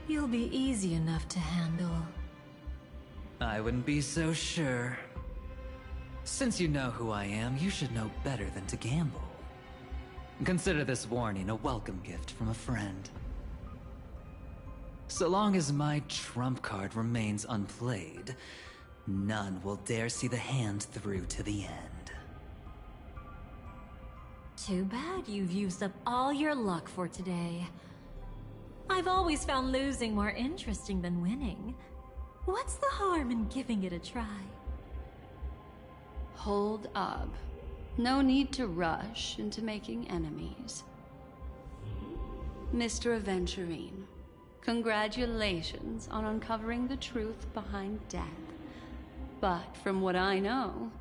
you'll be easy enough to handle. I wouldn't be so sure. Since you know who I am, you should know better than to gamble. Consider this warning a welcome gift from a friend. So long as my trump card remains unplayed, none will dare see the hand through to the end. Too bad you've used up all your luck for today. I've always found losing more interesting than winning. What's the harm in giving it a try? Hold up. No need to rush into making enemies. Mr. Aventurine, congratulations on uncovering the truth behind death. But from what I know,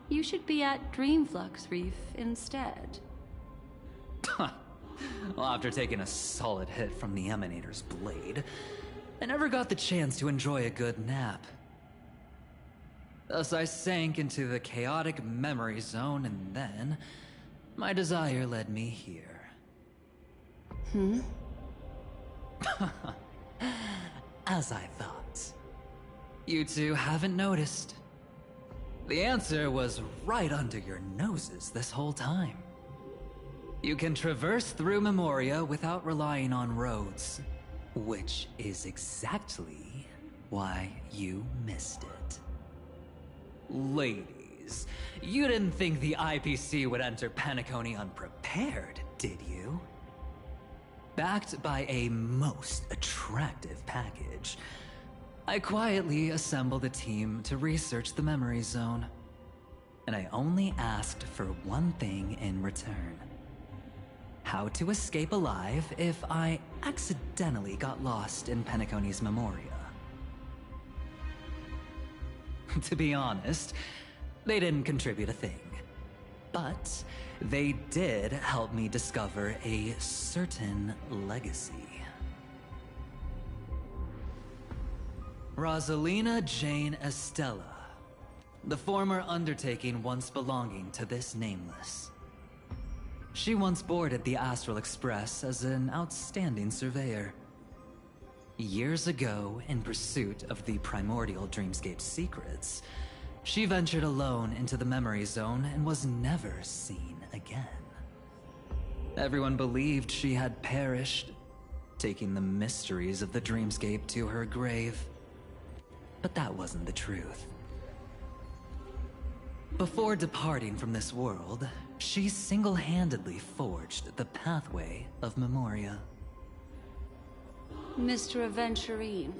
you should be at Dreamflux Reef instead. Well, after taking a solid hit from the Emanator's blade, I never got the chance to enjoy a good nap. Thus I sank into the chaotic memory zone, and then my desire led me here. As I thought. You two haven't noticed. The answer was right under your noses this whole time. You can traverse through Memoria without relying on roads, which is exactly why you missed it. Ladies, you didn't think the IPC would enter Penacony unprepared, did you? Backed by a most attractive package, I quietly assembled a team to research the memory zone. And I only asked for one thing in return. How to escape alive if I accidentally got lost in Penacony's Memoria. To be honest, they didn't contribute a thing. But they did help me discover a certain legacy. Rosalina Jane Estella, the former undertaking once belonging to this Nameless. She once boarded the Astral Express as an outstanding surveyor. Years ago, in pursuit of the primordial dreamscape secrets, she ventured alone into the memory zone and was never seen again. Everyone believed she had perished, taking the mysteries of the dreamscape to her grave. But that wasn't the truth. Before departing from this world, she single-handedly forged the pathway of Memoria. Mr. Aventurine,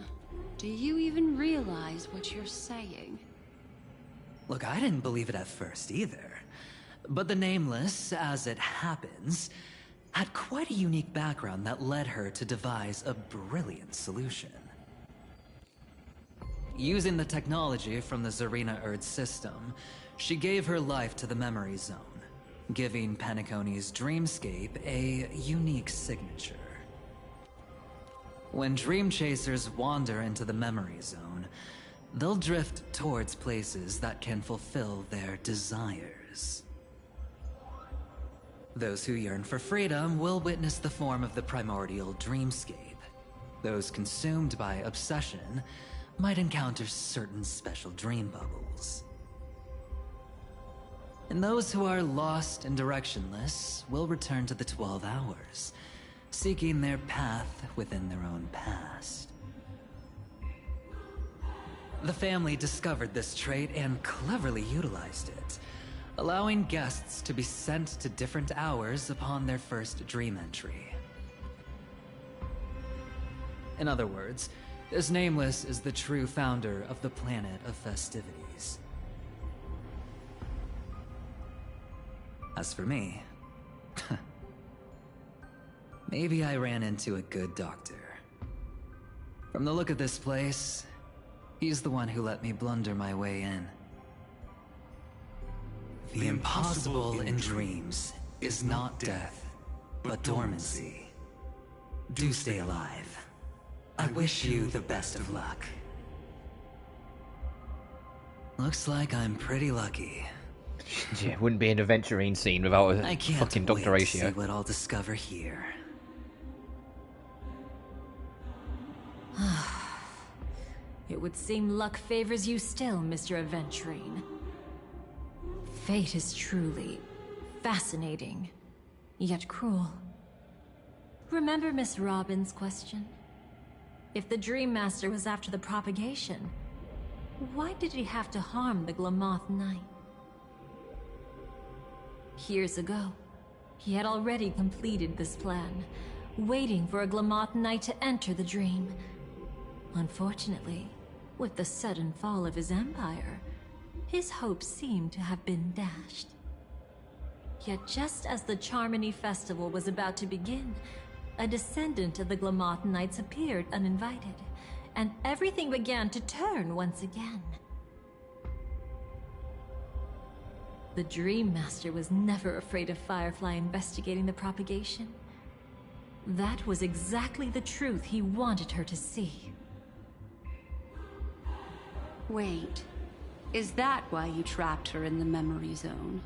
do you even realize what you're saying? Look, I didn't believe it at first either. But the Nameless, as it happens, had quite a unique background that led her to devise a brilliant solution. Using the technology from the Zarina Erd system, she gave her life to the memory zone, giving Penacony's dreamscape a unique signature. When dream chasers wander into the memory zone, they'll drift towards places that can fulfill their desires. Those who yearn for freedom will witness the form of the primordial dreamscape. Those consumed by obsession might encounter certain special dream bubbles. And those who are lost and directionless will return to the 12 hours, seeking their path within their own past. The family discovered this trait and cleverly utilized it, allowing guests to be sent to different hours upon their first dream entry. In other words, this Nameless is the true founder of the planet of festivities. As for me, maybe I ran into a good doctor. From the look of this place, he's the one who let me blunder my way in. The impossible in dreams is not death, but dormancy. Do stay alive. I wish you the best of luck. Looks like I'm pretty lucky. Yeah, wouldn't be an Aventurine scene without a fucking Dr. Ratio. I can't wait to see what I'll discover here. It would seem luck favors you still, Mr. Aventurine. Fate is truly fascinating, yet cruel. Remember Miss Robin's question? If the Dream Master was after the propagation, why did he have to harm the Glamoth Knight? Years ago, he had already completed this plan, waiting for a Glamoth Knight to enter the dream. Unfortunately, with the sudden fall of his empire, his hopes seemed to have been dashed. Yet just as the Charmony Festival was about to begin, a descendant of the Glamoth Knights appeared uninvited, and everything began to turn once again. The Dream Master was never afraid of Firefly investigating the propagation. That was exactly the truth he wanted her to see. Wait, is that why you trapped her in the memory zone?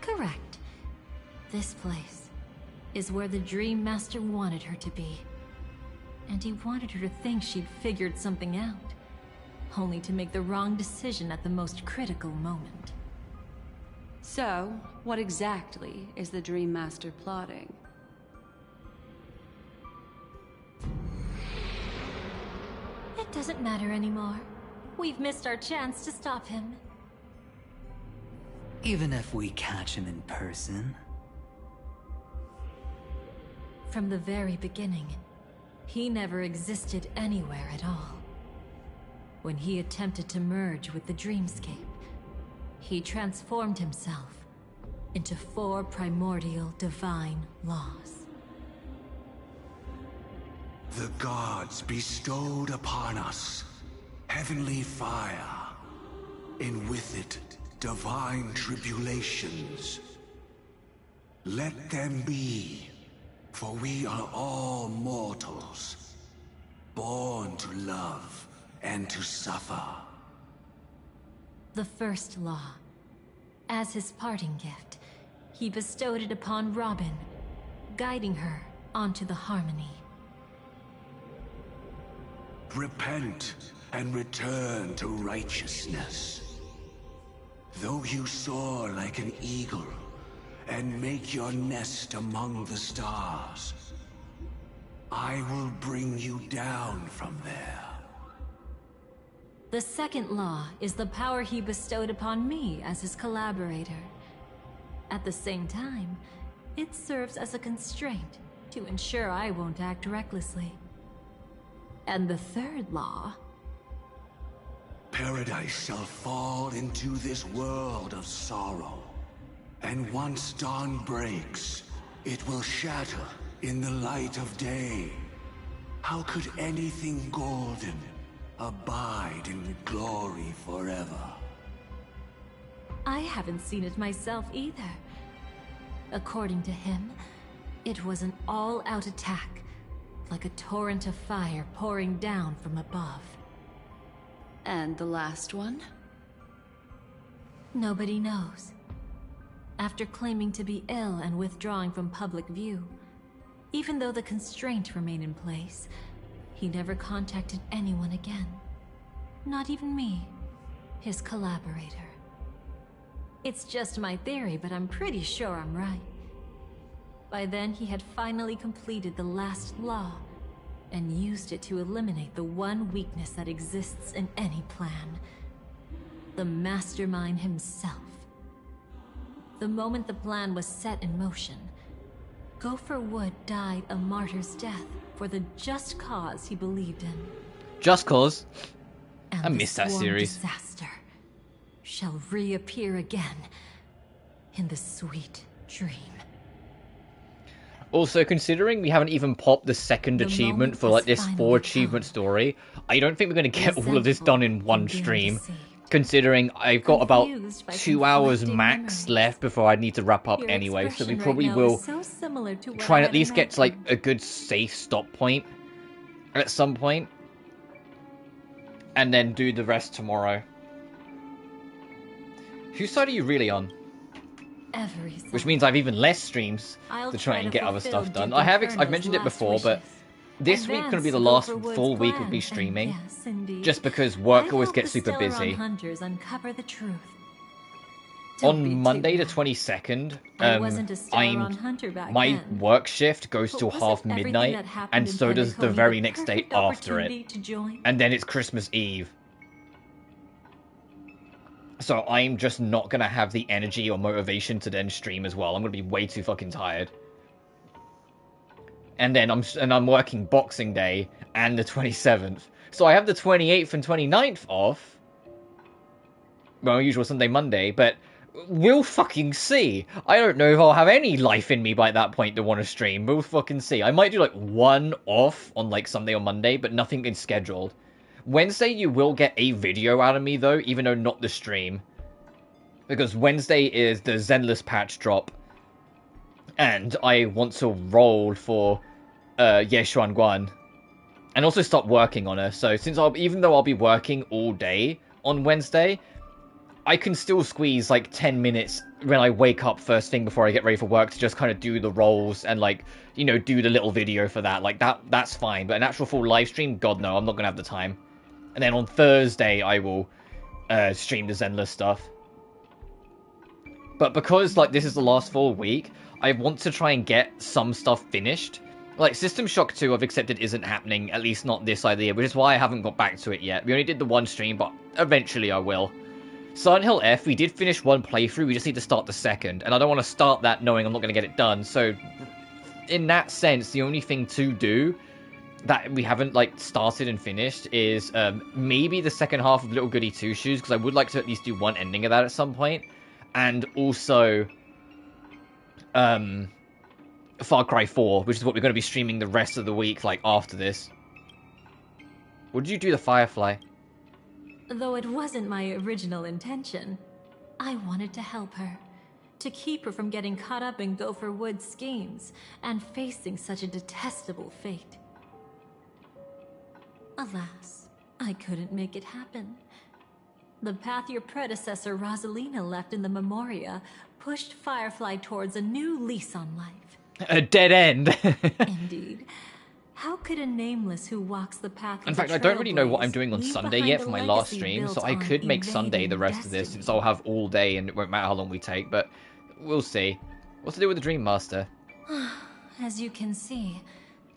Correct. This place is where the Dream Master wanted her to be. And he wanted her to think she'd figured something out, only to make the wrong decision at the most critical moment. So, what exactly is the Dream Master plotting? It doesn't matter anymore. We've missed our chance to stop him. Even if we catch him in person? From the very beginning, he never existed anywhere at all. When he attempted to merge with the dreamscape, he transformed himself into 4 primordial divine laws. The gods bestowed upon us heavenly fire, and with it, divine tribulations. Let them be, for we are all mortals, born to love and to suffer. The first law. As his parting gift, he bestowed it upon Robin, guiding her onto the harmony. Repent and return to righteousness. Though you soar like an eagle and make your nest among the stars, I will bring you down from there. The second law is the power he bestowed upon me as his collaborator. At the same time, it serves as a constraint to ensure I won't act recklessly. And the third law... Paradise shall fall into this world of sorrow, and once dawn breaks, it will shatter in the light of day. How could anything golden abide in glory forever? I haven't seen it myself either. According to him, it was an all-out attack, like a torrent of fire pouring down from above. And the last one? Nobody knows. After claiming to be ill and withdrawing from public view, even though the constraint remained in place, he never contacted anyone again. Not even me, his collaborator. It's just my theory, but I'm pretty sure I'm right. By then, he had finally completed the last law, and used it to eliminate the one weakness that exists in any plan. The mastermind himself. The moment the plan was set in motion, Gopher Wood died a martyr's death for the just cause he believed in. Just Cause? And I missed that series. Disaster shall reappear again in the sweet dream. Also, considering we haven't even popped the second achievement for like this 4 achievement story, I don't think we're going to get all of this done in one stream. Considering I've got about 2 hours max left before I need to wrap up anyway, so we probably will try and at least get to like a good safe stop point at some point, and then do the rest tomorrow. Whose side are you really on? Which means I've even less streams to try and get other stuff done. I've mentioned it before, but this week's going to be the last full week of me streaming, just because work always gets super busy. On Monday the 22nd, my work shift goes till half midnight, and so does the very next day after it. And then it's Christmas Eve. So I'm just not going to have the energy or motivation to then stream as well. I'm going to be way too fucking tired. And then I'm working Boxing Day and the 27th. So I have the 28th and 29th off. Well, usual Sunday, Monday, but we'll fucking see. I don't know if I'll have any life in me by that point to want to stream. We'll fucking see. I might do like one off on like Sunday or Monday, but nothing is scheduled. Wednesday you will get a video out of me though, even though not the stream. Because Wednesday is the Zenless patch drop. And I want to roll for Ye Xuan Guan. And also start working on her. So since even though I'll be working all day on Wednesday, I can still squeeze like 10 minutes when I wake up first thing before I get ready for work to just kind of do the rolls and like, you know, do the little video for that. Like that's fine. But an actual full live stream, God no, I'm not going to have the time. And then on Thursday, I will stream the Zenless stuff. But because, like, this is the last full week, I want to try and get some stuff finished. Like, System Shock 2, I've accepted isn't happening, at least not this side of the year, which is why I haven't got back to it yet. We only did the one stream, but eventually I will. Silent Hill F, we did finish one playthrough, we just need to start the second. And I don't want to start that knowing I'm not going to get it done, so in that sense, the only thing to do that we haven't like started and finished is maybe the second half of Little Goody Two Shoes, because I would like to at least do one ending of that at some point, and also Far Cry 4, which is what we're going to be streaming the rest of the week, like after this. What did you do to Firefly? Though it wasn't my original intention, I wanted to help her. To keep her from getting caught up in Gopher Wood's schemes and facing such a detestable fate. Alas, I couldn't make it happen. The path your predecessor Rosalina left in the Memoria pushed Firefly towards a new lease on life. A dead end. Indeed. How could a nameless who walks the path In fact, I don't really know what I'm doing on Sunday yet for my last stream, so I could make Sunday the rest of this, since I'll have all day and it won't matter how long we take, but we'll see. What's to do with the Dream Master? As you can see,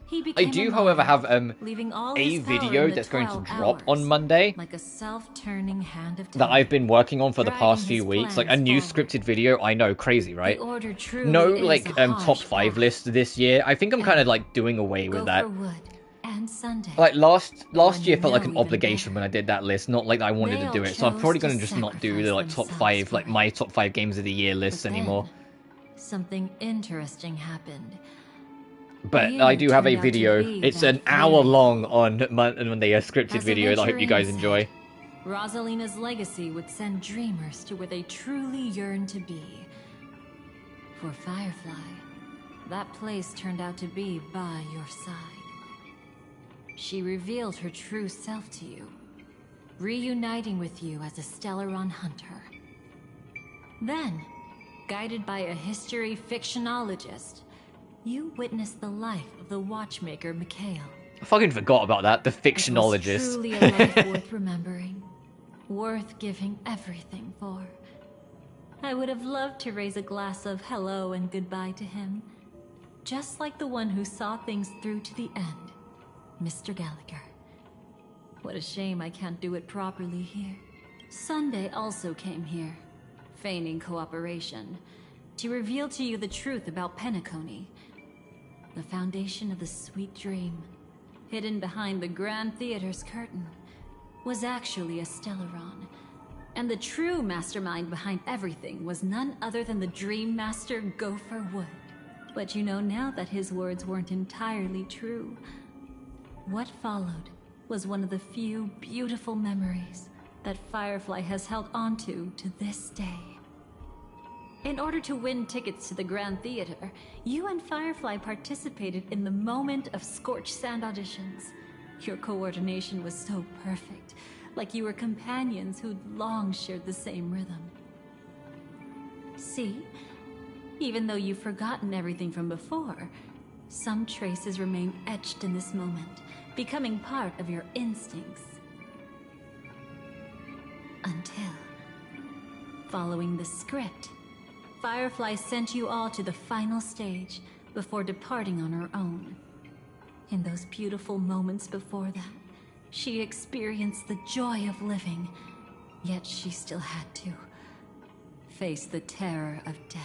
he I became do, a however, have leaving all a his power video in the that's going to 12 drop hours, on Monday like a self-turning hand of time. that I've been working on for the driving past few his weeks. Like a plans new forward. scripted video. I know, crazy, right? The Order truly No, is like a top harsh 5 path. list this year. I think I'm kind of like doing away with that. Gopher Wood and Sunday. Like last year you felt like know an even obligation when I did that list, not like I wanted They to do all it. So I'm chose probably to going to just not do the like top sacrifice 5, like my top 5 games of the year lists anymore. Something interesting happened. But You I do have a turned out to video. be It's that an hour very- long on Monday, a scripted As video that I hope you guys adventurers enjoy. Rosalina's legacy would send dreamers to where they truly yearn to be. For Firefly, that place turned out to be by your side. She revealed her true self to you, reuniting with you as a Stellaron hunter. Then, guided by a history fictionologist, you witnessed the life of the watchmaker Mikhail. I fucking forgot about that. The It was fictionologist. truly a life worth remembering, worth giving everything for. I would have loved to raise a glass of hello and goodbye to him, just like the one who saw things through to the end, Mr. Gallagher. What a shame I can't do it properly here. Sunday also came here, feigning cooperation, to reveal to you the truth about Penacony, the foundation of the sweet dream, hidden behind the Grand Theater's curtain, was actually a Stellaron. And the true mastermind behind everything was none other than the Dream Master Gopher Wood. But you know now that his words weren't entirely true. What followed was one of the few beautiful memories that Firefly has held onto to this day. In order to win tickets to the Grand Theater, you and Firefly participated in the moment of scorched sand auditions. Your coordination was so perfect, like you were companions who'd long shared the same rhythm. See? Even though you've forgotten everything from before, some traces remain etched in this moment, becoming part of your instincts. Until, following the script, Firefly sent you all to the final stage before departing on her own. In those beautiful moments before that, she experienced the joy of living, yet she still had to face the terror of death.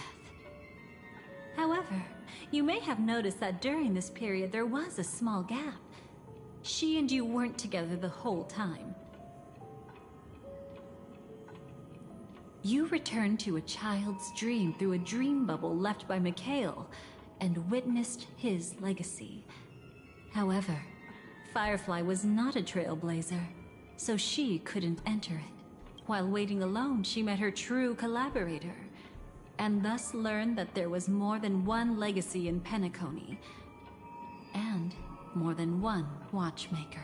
However, you may have noticed that during this period there was a small gap. She and you weren't together the whole time. You returned to a child's dream through a dream bubble left by Mikhail and witnessed his legacy. However, Firefly was not a trailblazer, so she couldn't enter it. While waiting alone, she met her true collaborator, and thus learned that there was more than one legacy in Penacony, and more than one watchmaker.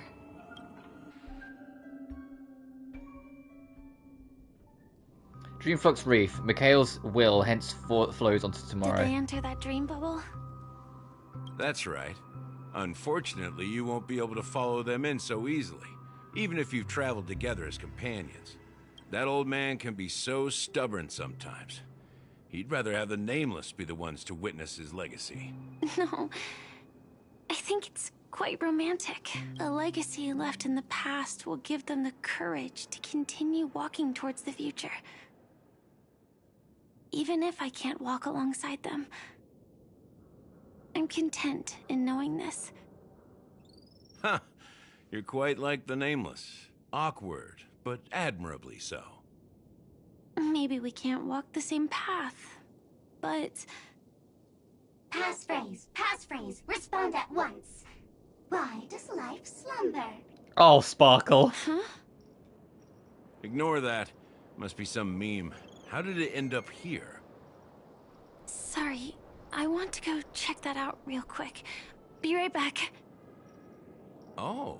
Dreamflux Reef. Mikhail's will henceforth flows onto tomorrow. Did they enter that dream bubble? That's right. Unfortunately, you won't be able to follow them in so easily, even if you've traveled together as companions. That old man can be so stubborn sometimes. He'd rather have the Nameless be the ones to witness his legacy. No. I think it's quite romantic. A legacy left in the past will give them the courage to continue walking towards the future. Even if I can't walk alongside them. I'm content in knowing this. Huh. You're quite like the Nameless. Awkward, but admirably so. Maybe we can't walk the same path, but... Passphrase, respond at once. Why does life slumber? Oh, Sparkle. Huh? Ignore that. Must be some meme. How did it end up here? Sorry, I want to go check that out real quick. Be right back. Oh,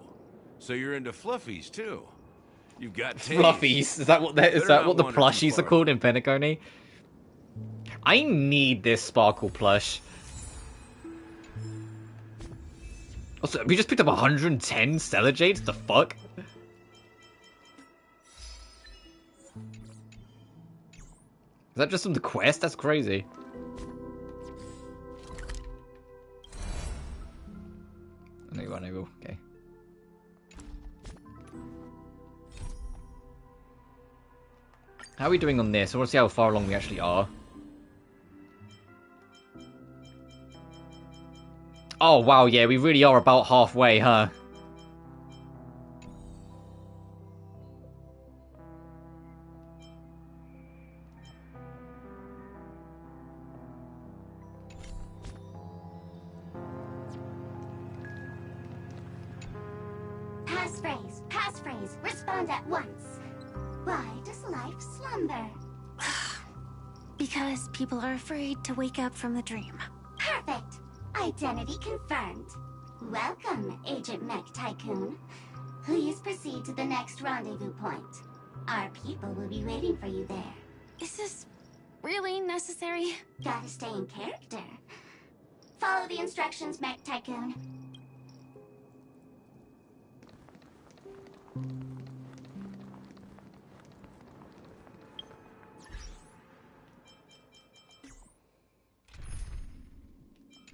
so you're into fluffies too. You've got taste. Fluffies? Is that what the plushies are called in Penacony? I need this Sparkle plush. Also, we just picked up 110 Stellar Jades? The fuck? Is that just from the quest? That's crazy. No, okay. How are we doing on this? I want to see how far along we actually are. Oh, wow, yeah, we really are about halfway, huh? Passphrase, respond at once. Why does life slumber? Because people are afraid to wake up from the dream. Perfect. Identity confirmed. Welcome, Agent Mech Tycoon. Please proceed to the next rendezvous point. Our people will be waiting for you there. Is this really necessary? Gotta stay in character. Follow the instructions, Mech Tycoon.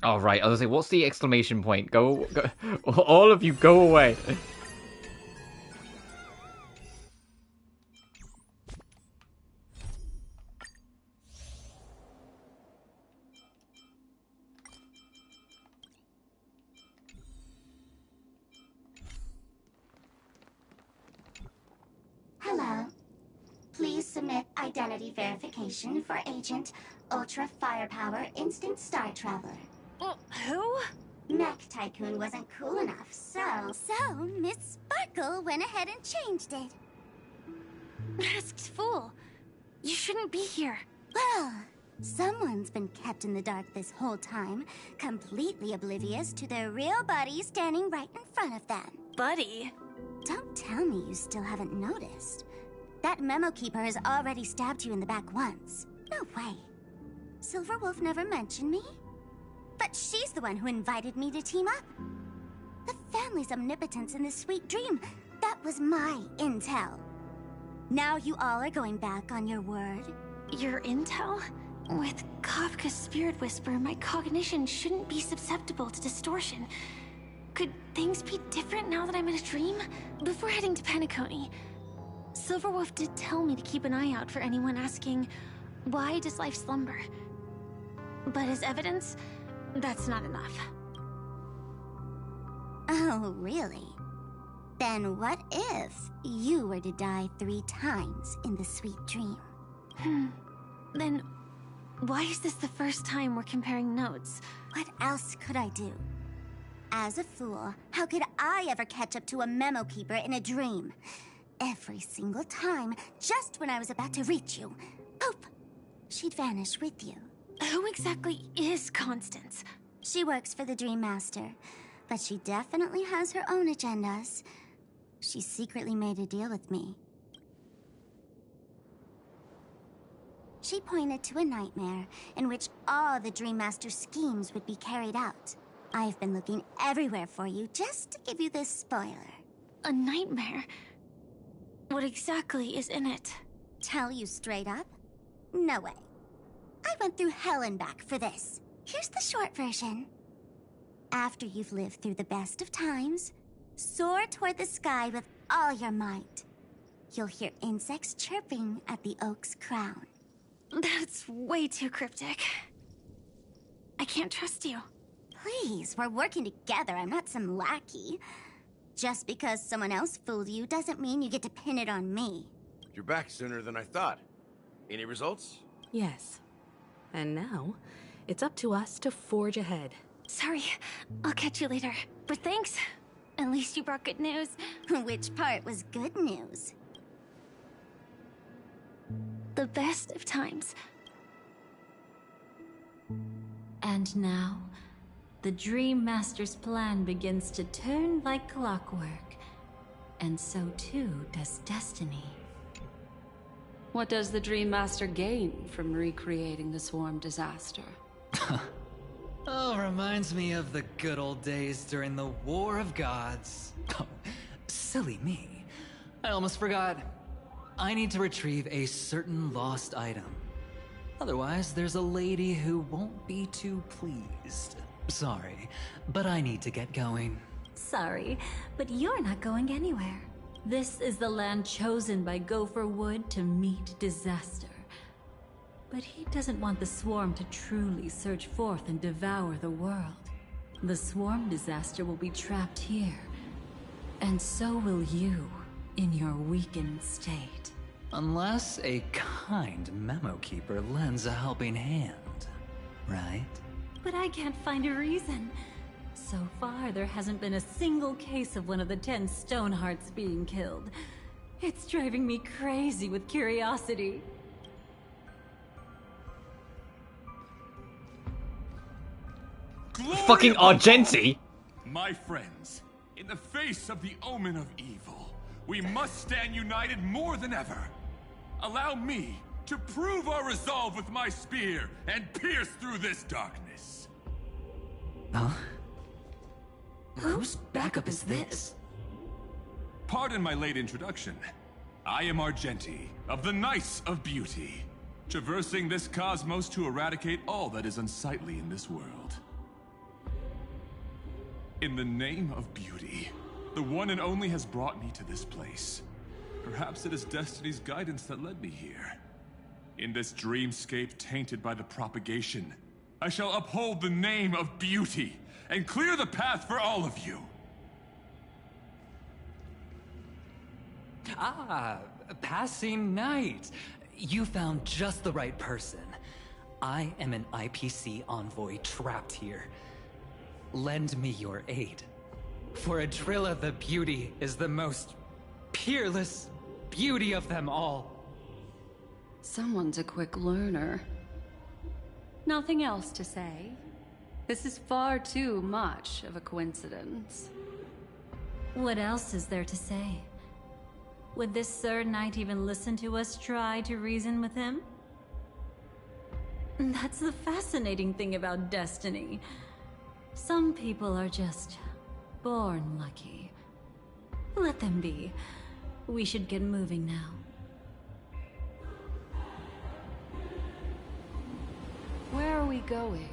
Oh, right. I was gonna say, what's the exclamation point? Go all of you, go away. Hello. Please submit identity verification for Agent Ultra Firepower Instant Star Traveler. Who? Mech Tycoon wasn't cool enough, so Miss Sparkle went ahead and changed it. Masked fool. You shouldn't be here. Well, someone's been kept in the dark this whole time, completely oblivious to their real buddy standing right in front of them. Buddy? Don't tell me you still haven't noticed. That memo keeper has already stabbed you in the back once. No way. Silverwolf never mentioned me? But she's the one who invited me to team up. The family's omnipotence in this sweet dream, that was my intel. Now you all are going back on your word? Your intel? With Kafka's spirit whisper, my cognition shouldn't be susceptible to distortion. Could things be different now that I'm in a dream? Before heading to Penacony, Silverwolf did tell me to keep an eye out for anyone asking, why does life slumber? But as evidence, that's not enough. Oh, really? Then what if you were to die 3 times in the sweet dream? Then why is this the first time we're comparing notes? What else could I do? As a fool, how could I ever catch up to a memo keeper in a dream? Every single time, just when I was about to reach you, poof, she'd vanish with you. Who exactly is Constance? She works for the Dream Master, but she definitely has her own agendas. She secretly made a deal with me. She pointed to a nightmare in which all the Dream Master's schemes would be carried out. I've been looking everywhere for you just to give you this spoiler. A nightmare? What exactly is in it? Tell you straight up? No way. I went through hell and back for this. Here's the short version. After you've lived through the best of times, soar toward the sky with all your might. You'll hear insects chirping at the oak's crown. That's way too cryptic. I can't trust you. Please, we're working together. I'm not some lackey. Just because someone else fooled you doesn't mean you get to pin it on me. You're back sooner than I thought. Any results? Yes. And now, it's up to us to forge ahead. Sorry, I'll catch you later. But thanks. At least you brought good news. Which part was good news? The best of times. And now, the Dream Master's plan begins to turn like clockwork. And so too does destiny. What does the Dream Master gain from recreating the swarm disaster? Oh, reminds me of the good old days during the War of Gods. Oh, silly me. I almost forgot. I need to retrieve a certain lost item. Otherwise, there's a lady who won't be too pleased. Sorry, but I need to get going. Sorry, but you're not going anywhere. This is the land chosen by Gopher Wood to meet disaster. But he doesn't want the swarm to truly surge forth and devour the world. The swarm disaster will be trapped here. And so will you, in your weakened state. Unless a kind memo keeper lends a helping hand, right? But I can't find a reason. So far, there hasn't been a single case of one of the 10 Stonehearts being killed. It's driving me crazy with curiosity. Fucking Argenti! My friends, in the face of the omen of evil, we must stand united more than ever. Allow me to prove our resolve with my spear and pierce through this darkness. Huh? Whose backup is this? Pardon my late introduction. I am Argenti, of the Knights of Beauty, traversing this cosmos to eradicate all that is unsightly in this world. In the name of beauty, the one and only has brought me to this place. Perhaps it is destiny's guidance that led me here. In this dreamscape tainted by the propagation, I shall uphold the name of beauty and clear the path for all of you. Ah, passing knight. You found just the right person. I am an IPC envoy trapped here. Lend me your aid. For Adrilla the Beauty is the most peerless beauty of them all. Someone's a quick learner. Nothing else to say. This is far too much of a coincidence. What else is there to say? Would this Sir Knight even listen to us try to reason with him? That's the fascinating thing about destiny. Some people are just born lucky. Let them be. We should get moving now. Where are we going?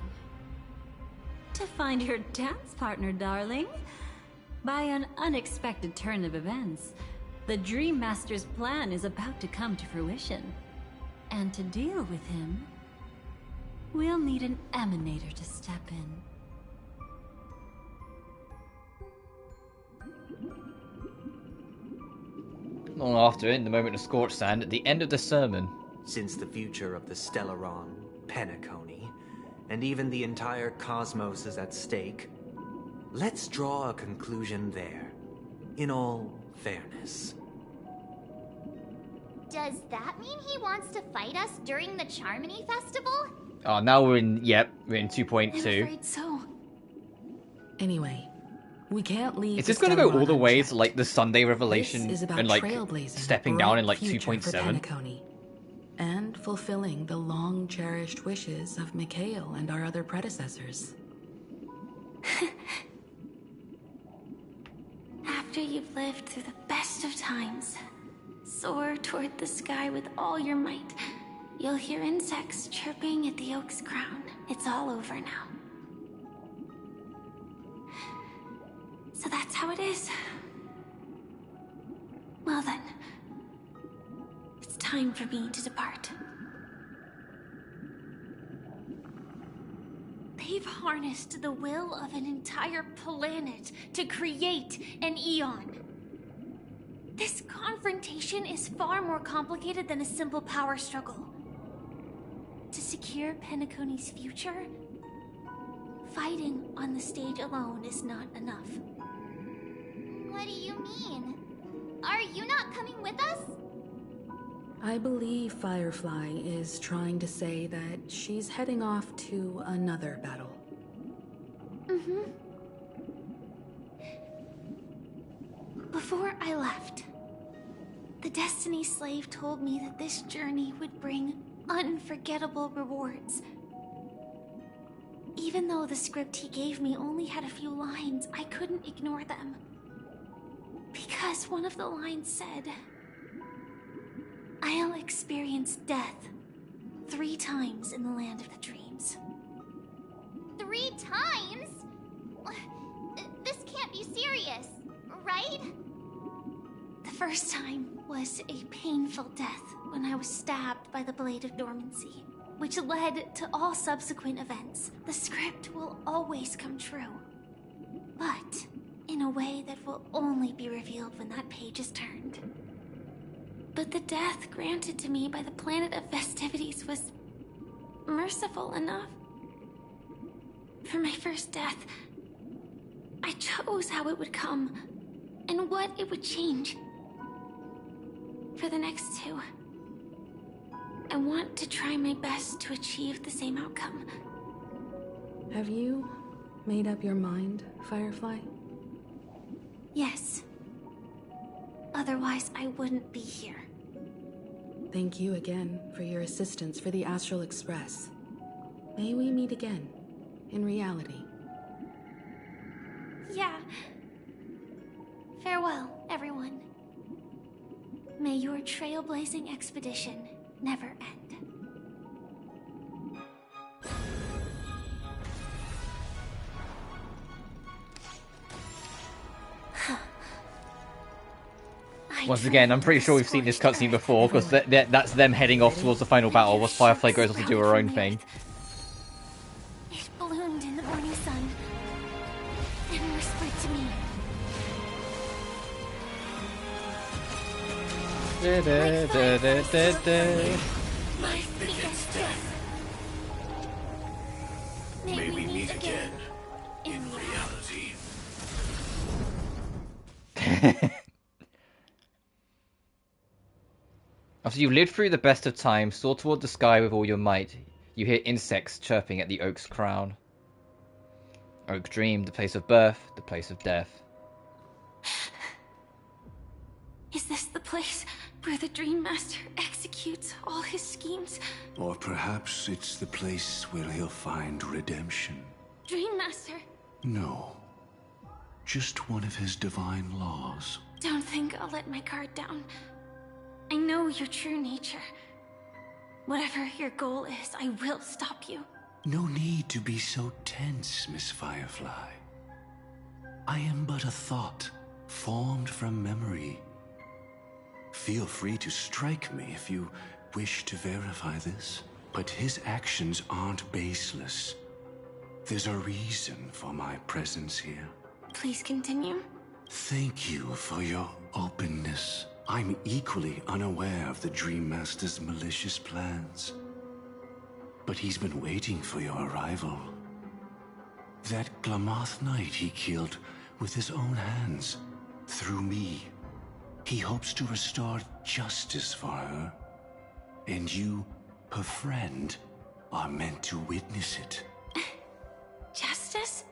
To find your dance partner, darling. By an unexpected turn of events, the Dream Master's plan is about to come to fruition. And to deal with him, we'll need an emanator to step in. Long after, in the moment of scorched sand, at the end of the sermon. Since the future of the Stellaron, Penacony, and even the entire cosmos is at stake, let's draw a conclusion there, in all fairness. Does that mean he wants to fight us during the Charmony Festival? Oh, now we're in 2.2. I'm afraid so. Anyway, we can't leave. Is this going to go all the way to like the Sunday Revelation This is about and like trailblazing stepping a down in bright like future for 2.7? Penacony, and fulfilling the long-cherished wishes of Mikhail and our other predecessors. After you've lived through the best of times, soar toward the sky with all your might. You'll hear insects chirping at the oak's crown. It's all over now. So that's how it is. Well then, it's time for me to depart. They've harnessed the will of an entire planet to create an Eon. This confrontation is far more complicated than a simple power struggle. To secure Penacony's future, fighting on the stage alone is not enough. What do you mean? Are you not coming with us? I believe Firefly is trying to say that she's heading off to another battle. Mm-hmm. Before I left, the Destiny Slave told me that this journey would bring unforgettable rewards. Even though the script he gave me only had a few lines, I couldn't ignore them. Because one of the lines said, "I'll experience death 3 times in the land of the dreams." 3 times? This can't be serious, right? The first time was a painful death when I was stabbed by the Blade of Dormancy, which led to all subsequent events. The script will always come true, but in a way that will only be revealed when that page is turned. But the death granted to me by the planet of festivities was merciful enough. For my first death, I chose how it would come and what it would change. For the next 2, I want to try my best to achieve the same outcome. Have you made up your mind, Firefly? Yes. Otherwise, I wouldn't be here. Thank you again for your assistance for the Astral Express. May we meet again, in reality. Yeah. Farewell, everyone. May your trailblazing expedition never end. Once again, I'm pretty sure we've seen this cutscene before, because that's them heading off towards the final battle, whilst Firefly goes off to do her own thing. It bloomed in the morning sun and whispered to me. Life begets death. May we meet again in reality. After you lived through the best of times, soar toward the sky with all your might, you hear insects chirping at the oak's crown. Oak dreamed, the place of birth, the place of death. Is this the place where the Dream Master executes all his schemes? Or perhaps it's the place where he'll find redemption. Dream Master? No. Just one of his divine laws. Don't think I'll let my guard down. I know your true nature. Whatever your goal is, I will stop you. No need to be so tense, Miss Firefly. I am but a thought, formed from memory. Feel free to strike me if you wish to verify this. But his actions aren't baseless. There's a reason for my presence here. Please continue. Thank you for your openness. I'm equally unaware of the Dream Master's malicious plans. But he's been waiting for your arrival. That Glamoth Knight he killed with his own hands, through me. He hopes to restore justice for her. And you, her friend, are meant to witness it. Justice?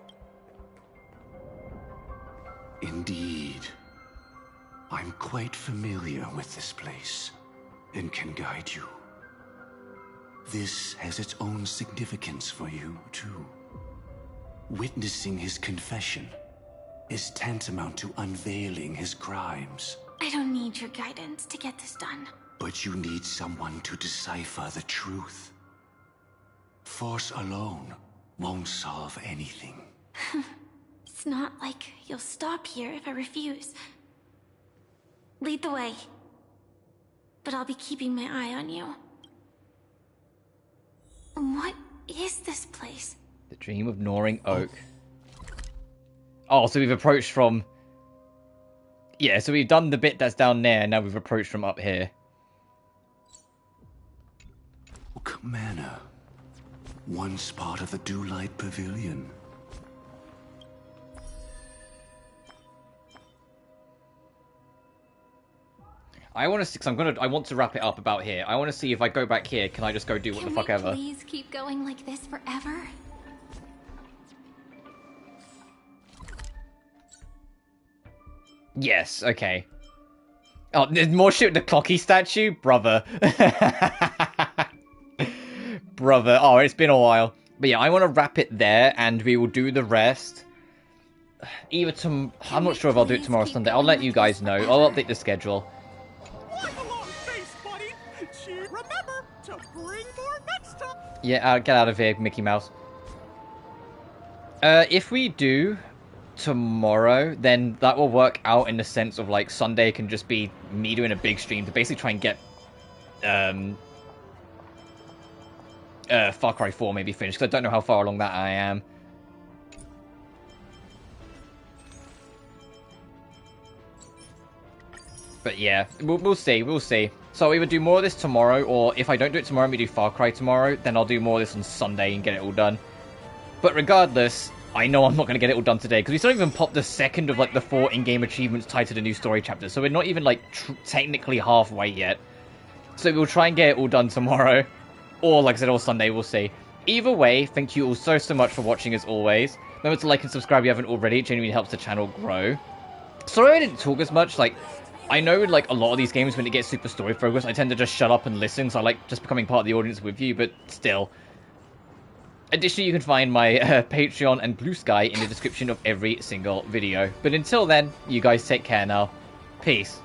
Indeed. I'm quite familiar with this place, and can guide you. This has its own significance for you, too. Witnessing his confession is tantamount to unveiling his crimes. I don't need your guidance to get this done. But you need someone to decipher the truth. Force alone won't solve anything. It's not like you'll stop here if I refuse. Lead the way. But I'll be keeping my eye on you. What is this place? The Dream of Gnawing Oak. Oh, so we've approached from... Yeah, so we've done the bit that's down there, and now we've approached from up here. Oak Manor. One spot of the Dewlight Pavilion. I want to, I want to wrap it up about here. I want to see if I go back here, can I just go do what the fuck ever? Can we please keep going like this forever? Yes, okay. Oh, there's more shit with the Clocky statue? Brother. Brother. Oh, it's been a while. But yeah, I want to wrap it there, and we will do the rest. Either I'm not sure if I'll do it tomorrow or Sunday. I'll let you guys know. I'll update the schedule. Remember to bring more next time. Yeah, get out of here, Mickey Mouse. If we do tomorrow, then that will work out in the sense of, like, Sunday can just be me doing a big stream to basically try and get, Far Cry 4 maybe finished, because I don't know how far along that I am. But yeah, we'll see, we'll see. So I'll either do more of this tomorrow, or if I don't do it tomorrow and we do Far Cry tomorrow, then I'll do more of this on Sunday and get it all done. But regardless, I know I'm not going to get it all done today, because we still haven't even popped the second of, like, the 4 in-game achievements tied to the new story chapter, so we're not even, like, technically halfway yet. So we'll try and get it all done tomorrow, or, like I said, all Sunday, we'll see. Either way, thank you all so much for watching, as always. Remember to like and subscribe if you haven't already, it genuinely helps the channel grow. Sorry I didn't talk as much, like, I know, like, a lot of these games, when it gets super story-focused, I tend to just shut up and listen, so I like just becoming part of the audience with you, but still. Additionally, you can find my Patreon and BlueSky in the description of every single video. But until then, you guys take care now. Peace.